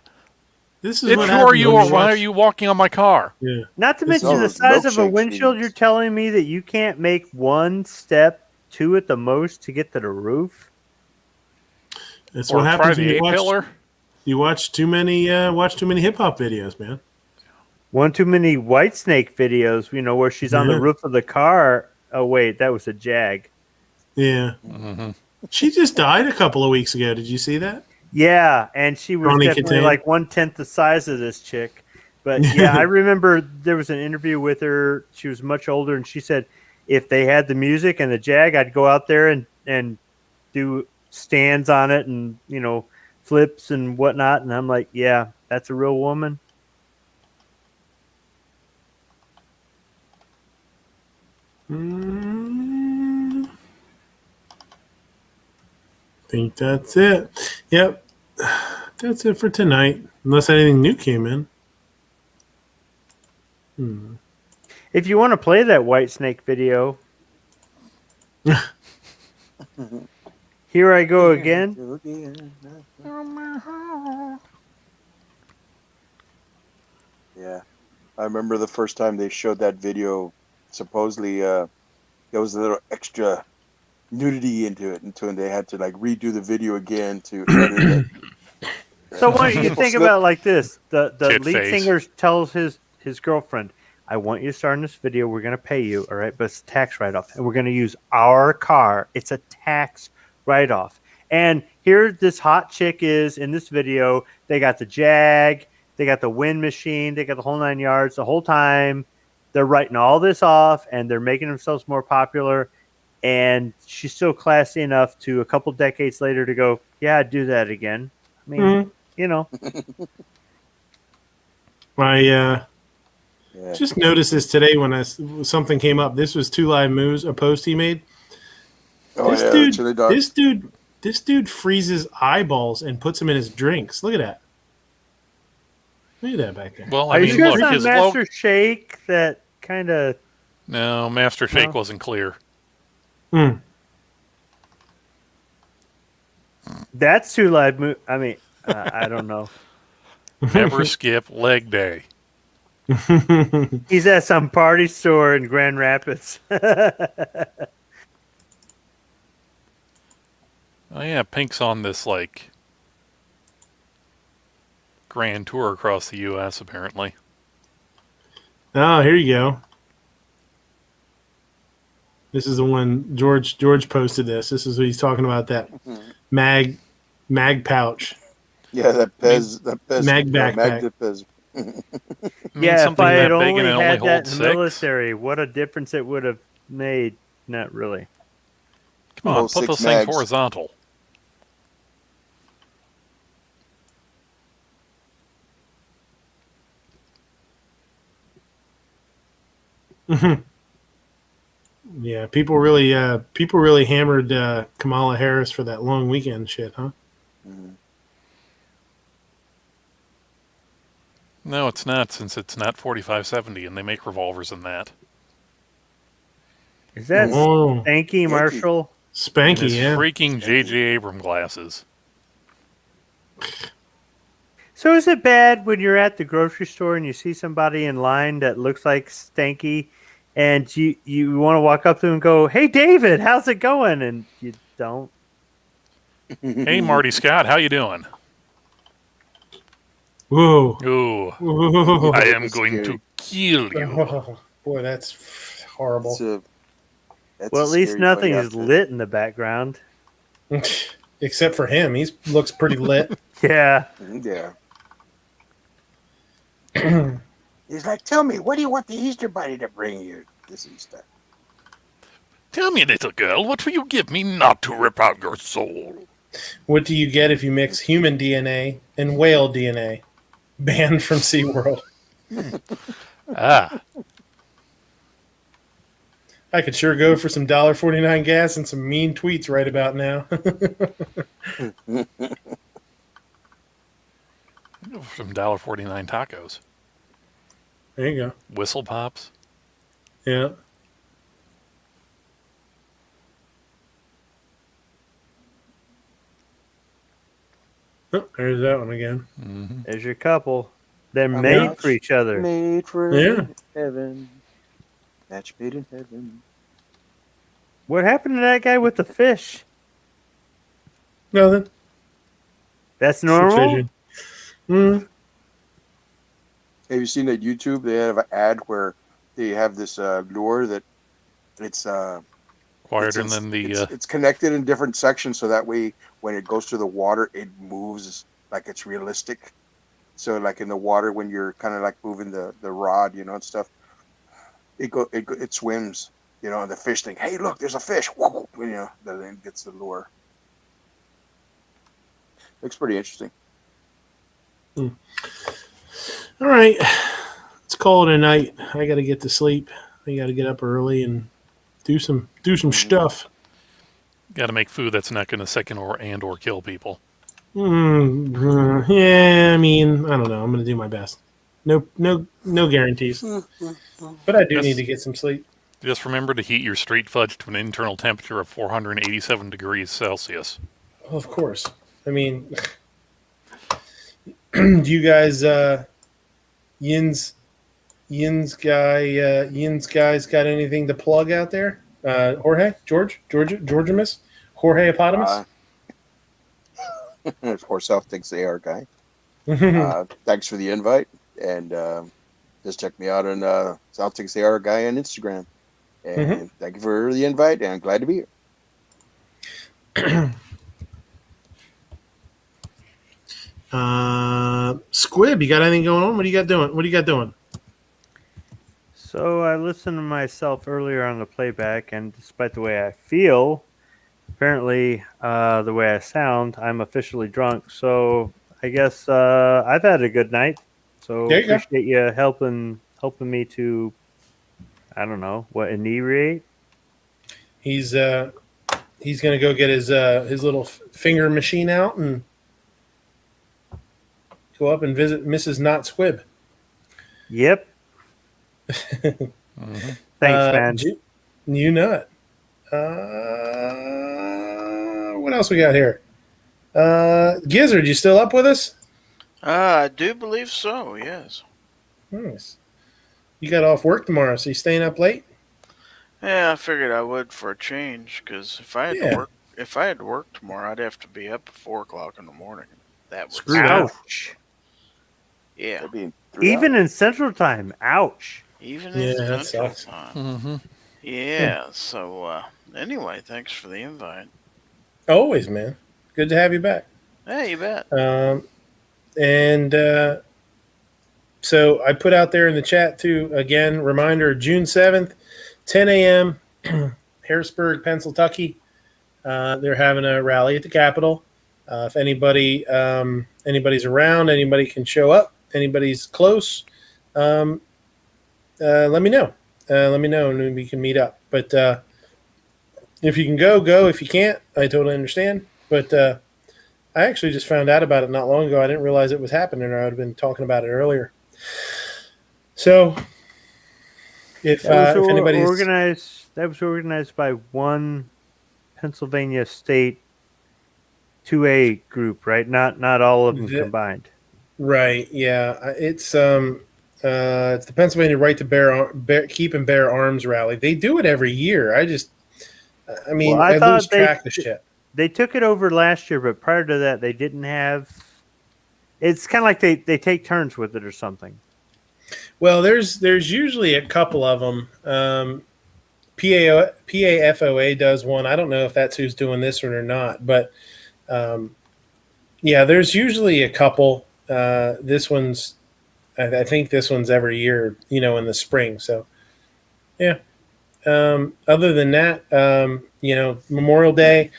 This is what who are happens you, when or you why watch- are you walking on my car? Yeah. Not to This mention the is size of a milkshake windshield. You're telling me that you can't make one step, two at the most, to get to the roof? That's Or what try happens when the you watch. A-pillar? You watch too many hip hop videos, man. One too many Whitesnake videos, you know, where she's on the Yeah. roof of the car. Oh, wait, that was a Jag. Yeah. She just died a couple of weeks ago. Did you see that? Yeah, and she was Ronnie definitely Katane. like 1/10 the size of this chick. But yeah, I remember there was an interview with her. She was much older, and she said if they had the music and the Jag, I'd go out there and do stands on it and, you know, flips and whatnot. And I'm like, yeah, that's a real woman. Think that's it. Yep. That's it for tonight. Unless anything new came in. If you want to play that Whitesnake video, here I go again. Yeah, I remember the first time they showed that video. Supposedly, there was a little extra nudity into it, until they had to like redo the video again to edit it. So why don't you think about it like this? The Tit lead face. singer tells his girlfriend, I want you to star in this video. We're going to pay you, all right? But it's a tax write-off. And we're going to use our car. It's a tax write-off. And here this hot chick is in this video. They got the Jag. They got the wind machine. They got the whole 9 yards. The whole time, they're writing all this off, and they're making themselves more popular. And she's still classy enough to a couple decades later to go, yeah, I'd do that again. I mean, you know. I just noticed this today when something came up. This was Two Live Moves, a post he made. Oh, the chili dogs. This dude freezes eyeballs and puts them in his drinks. Look at that. Look at that back there. Well, Are you sure it's not Master Shake that kind of... No, Master Shake wasn't clear. That's Two Live Move. I mean, I don't know. Never skip leg day. He's at some party store in Grand Rapids. Oh yeah, Pink's on this like grand tour across the U.S. apparently. Oh, here you go. This is the one George posted this. This is what he's talking about, that mag pouch. Yeah, that Pez mag backpack. Pez. Yeah, if I had only and had only that in holds the 6. military, what a difference it would have made. Not really. Come on, put those things horizontal. Yeah, people really hammered Kamala Harris for that long weekend shit, huh? No, it's not, since it's not 4570 and they make revolvers in that. Is that Spanky Marshall? Spanky, yeah. Freaking J.J. Abrams glasses. So is it bad when you're at the grocery store and you see somebody in line that looks like Stanky, and you want to walk up to them and go, "Hey, David, how's it going?" And you don't? Hey, Marty Scott, how you doing? Whoa. Ooh. Whoa. I am going to kill you. Oh, boy, that's horrible. Well, at least nothing is lit in the background. Except for him. He looks pretty lit. Yeah. Yeah. He's like, tell me, what do you want the Easter Bunny to bring you this Easter? Tell me, little girl, what will you give me not to rip out your soul? What do you get if you mix human DNA and whale DNA? Banned from SeaWorld. Ah. I could sure go for some $1.49 gas and some mean tweets right about now. Some $1.49 tacos. There you go. Whistle pops. Yeah. Oh, there's that one again. Mm-hmm. There's your couple. They're made for each other. Made for heaven. Match made in heaven. What happened to that guy with the fish? Nothing. That's normal? Have you seen that YouTube? They have an ad where they have this lure that it's quieter than the. It's connected in different sections, so that way when it goes through the water, it moves like it's realistic. So, like in the water, when you're kind of like moving the rod, and stuff, it swims, and the fish think, "Hey, look, there's a fish!" Then it gets the lure. Looks pretty interesting. All right, let's call it a night. I got to get to sleep. I got to get up early and do some stuff. Got to make food that's not going to second or kill people. Yeah, I mean, I don't know. I'm going to do my best. No guarantees. But I do need to get some sleep. Just remember to heat your street fudge to an internal temperature of 487 degrees Celsius. Well, of course. I mean, do you guys, Yin's guys got anything to plug out there? Jorge? Georgimus? Jorge Epotamus? Of course, South Thinks They Are guy. Thanks for the invite, and just check me out on South Thinks They Are guy on Instagram. And thank you for the invite, and I'm glad to be here. Squib, you got anything going on? What do you got doing? What do you got doing? So I listened to myself earlier on the playback, and despite the way I feel, apparently the way I sound, I'm officially drunk. So I guess I've had a good night. So There you go. appreciate you helping me to, I don't know, what, inebriate? He's gonna go get his little finger machine out and go up and visit Mrs. Not Squib. Yep. Thanks, man. You know it. What else we got here? Gizzard, you still up with us? I do believe so, yes. Nice. You got off work tomorrow, so you staying up late? Yeah, I figured I would for a change, because if I had to work tomorrow, I'd have to be up at 4 o'clock in the morning. That would suck. Ouch. Yeah. Even in Central Time. Ouch. Even in that Central sucks. Time. Yeah, so anyway, thanks for the invite. Always, man. Good to have you back. Hey, you bet. So I put out there in the chat too, again, reminder, June 7th, 10 a.m., Harrisburg, Pennsylvania. They're having a rally at the Capitol. If anybody's around, anybody can show up, anybody's close, let me know. Let me know and we can meet up. But if you can go. If you can't, I totally understand. But I actually just found out about it not long ago. I didn't realize it was happening, or I would have been talking about it earlier. So if anybody's that was organized by one Pennsylvania state 2A group, right? Not all of them combined. Right. Yeah. It's the Pennsylvania Right to Keep and Bear Arms rally. They do it every year. I lose track of shit. They took it over last year, but prior to that, they didn't have. It's kind of like they take turns with it or something. Well, there's usually a couple of them. PAFOA does one. I don't know if that's who's doing this one or not, but yeah, there's usually a couple. This one's, I think this one's every year, in the spring. So, yeah. Other than that, Memorial Day.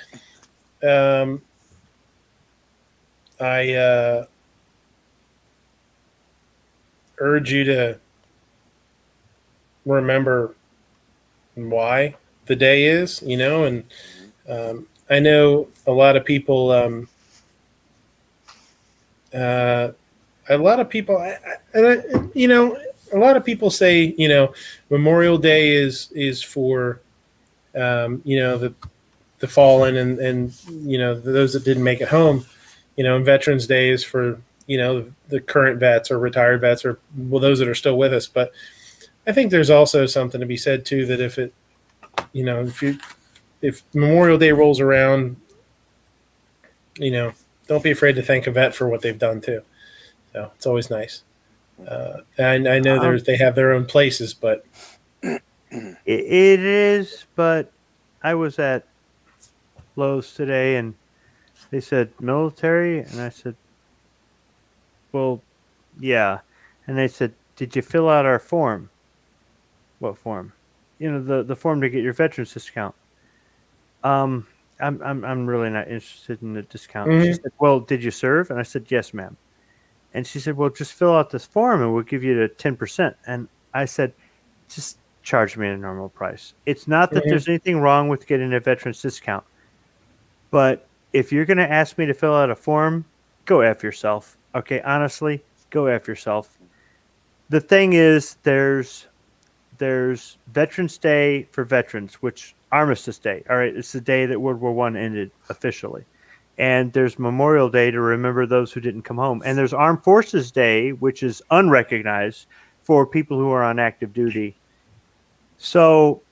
I urge you to remember why the day is, and I know a lot of people, a lot of people say, Memorial Day is for, the fallen and those that didn't make it home, and Veterans Day is for, the current vets or retired vets or those that are still with us. But I think there's also something to be said too, that if Memorial Day rolls around, don't be afraid to thank a vet for what they've done too. So it's always nice. And I know they have their own places, but it is. But I was at Lowe's today, and they said military, and I said, well, yeah. And they said, did you fill out our form? What form? The form to get your veterans discount. I'm really not interested in the discount. Mm-hmm. She said, well, did you serve? And I said, yes, ma'am. And she said, well, just fill out this form and we'll give you the 10%. And I said, just charge me a normal price. It's not that there's anything wrong with getting a veterans discount. But if you're going to ask me to fill out a form, go F yourself. Okay, honestly, go F yourself. The thing is, there's Veterans Day for veterans, which Armistice Day. All right, it's the day that World War I ended officially. And there's Memorial Day to remember those who didn't come home. And there's Armed Forces Day, which is unrecognized for people who are on active duty. So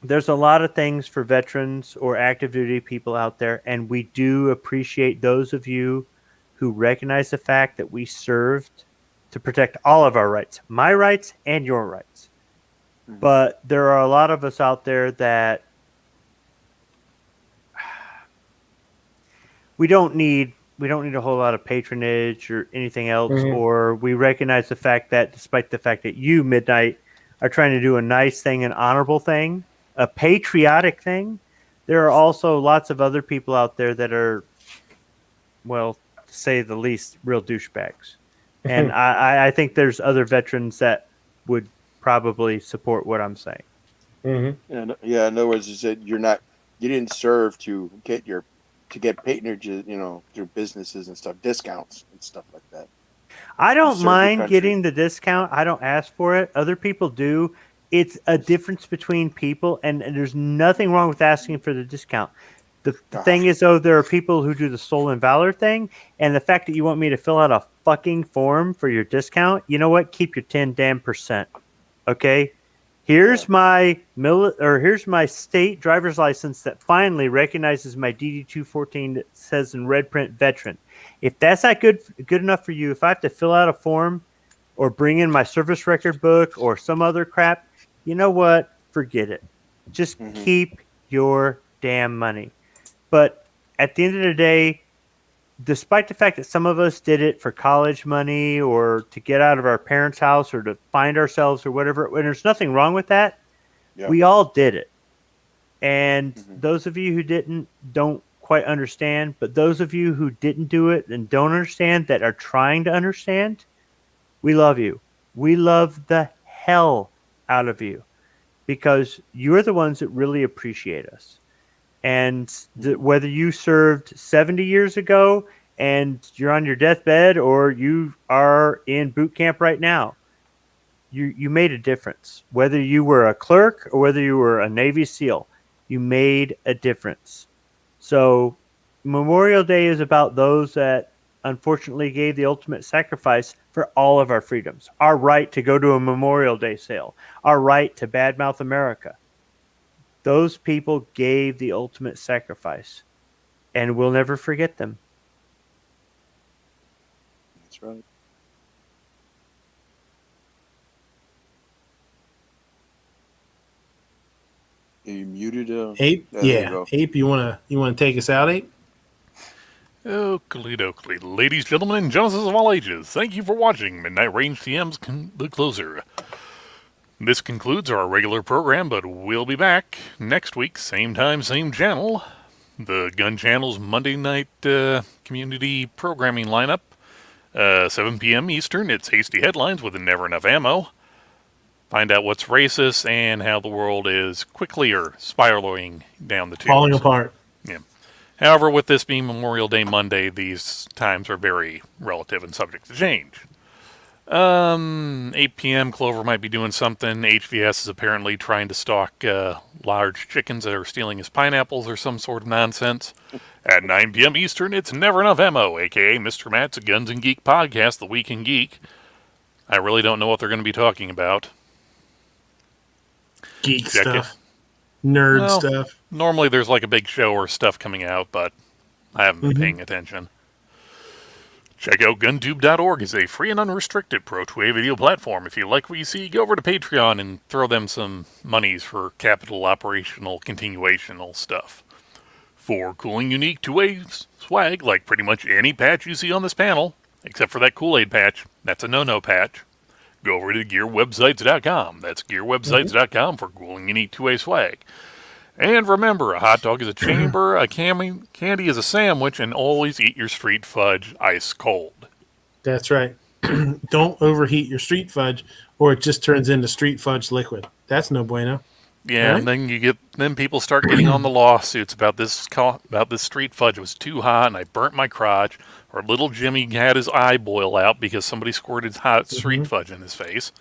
there's a lot of things for veterans or active duty people out there. And we do appreciate those of you who recognize the fact that we served to protect all of our rights, my rights and your rights. But there are a lot of us out there that we don't need don't need a whole lot of patronage or anything else, Mhm. or we recognize the fact that despite the fact that you, Midnight, are trying to do a nice thing, an honorable thing, a patriotic thing, there are also lots of other people out there that are, well, to say the least, real douchebags. And I think there's other veterans that would probably support what I'm saying. Mm-hmm. Yeah. In other words, is that you didn't serve to get patronage, through businesses and stuff, discounts and stuff like that. I don't serve your mind country. getting the discount. I don't ask for it. Other people do. It's a difference between people, and there's nothing wrong with asking for the discount. The thing is, though, there are people who do the stolen valor thing, and the fact that you want me to fill out a fucking form for your discount, you know what? Keep your 10%. Okay? Here's my here's my state driver's license that finally recognizes my DD-214 that says in red print veteran. If that's not good enough for you, if I have to fill out a form or bring in my service record book or some other crap, you know what? Forget it. Just keep your damn money. But at the end of the day, despite the fact that some of us did it for college money or to get out of our parents' house or to find ourselves or whatever, and there's nothing wrong with that, we all did it. And those of you who didn't don't quite understand, but those of you who didn't do it and don't understand that are trying to understand, we love you. We love the hell out of you because you're the ones that really appreciate us. And whether you served 70 years ago and you're on your deathbed or you are in boot camp right now, you made a difference. Whether you were a clerk or whether you were a Navy SEAL, you made a difference. So Memorial Day is about those that unfortunately gave the ultimate sacrifice for all of our freedoms. Our right to go to a Memorial Day sale, our right to badmouth America. Those people gave the ultimate sacrifice, and we'll never forget them. That's right. You muted Ape? there you Yeah. go. Ape, you wanna take us out, Ape? Oakley. Ladies, gentlemen, and Genesis of all ages, thank you for watching Midnight Range TM's The Closer. This concludes our regular program, but we'll be back next week, same time, same channel. The Gun Channel's Monday night community programming lineup, 7 p.m. Eastern. It's Hasty Headlines with Never Enough Ammo. Find out what's racist and how the world is quickly spiraling down the tubes. Falling apart. Yeah. However, with this being Memorial Day Monday, these times are very relative and subject to change. 8 p.m. Clover might be doing something. HVS is apparently trying to stalk large chickens that are stealing his pineapples or some sort of nonsense. At 9 p.m. Eastern, it's Never Enough Ammo, a.k.a. Mr. Matt's Guns and Geek podcast, The Week in Geek. I really don't know what they're going to be talking about. Geek stuff. Nerd stuff. Normally there's like a big show or stuff coming out, but I haven't been paying attention. Check out GunTube.org. It's a free and unrestricted Pro2A video platform. If you like what you see, go over to Patreon and throw them some monies for capital operational continuational stuff. For cool and unique 2A swag, like pretty much any patch you see on this panel, except for that Kool-Aid patch, that's a no-no patch, go over to GearWebsites.com. That's GearWebsites.com for cool and unique 2A swag. And remember, a hot dog is a chamber, a candy is a sandwich, and always eat your street fudge ice cold. That's right. Don't overheat your street fudge, or it just turns into street fudge liquid. That's no bueno. Yeah, right? And then people start getting on the lawsuits about this street fudge. It was too hot, and I burnt my crotch. Or little Jimmy had his eye boil out because somebody squirted hot street fudge in his face.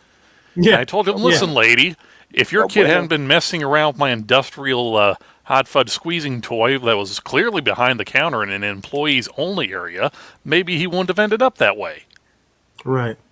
Yeah, and I told him, listen, lady. If your kid hadn't been messing around with my industrial hot fudge squeezing toy that was clearly behind the counter in an employees-only area, maybe he wouldn't have ended up that way. Right.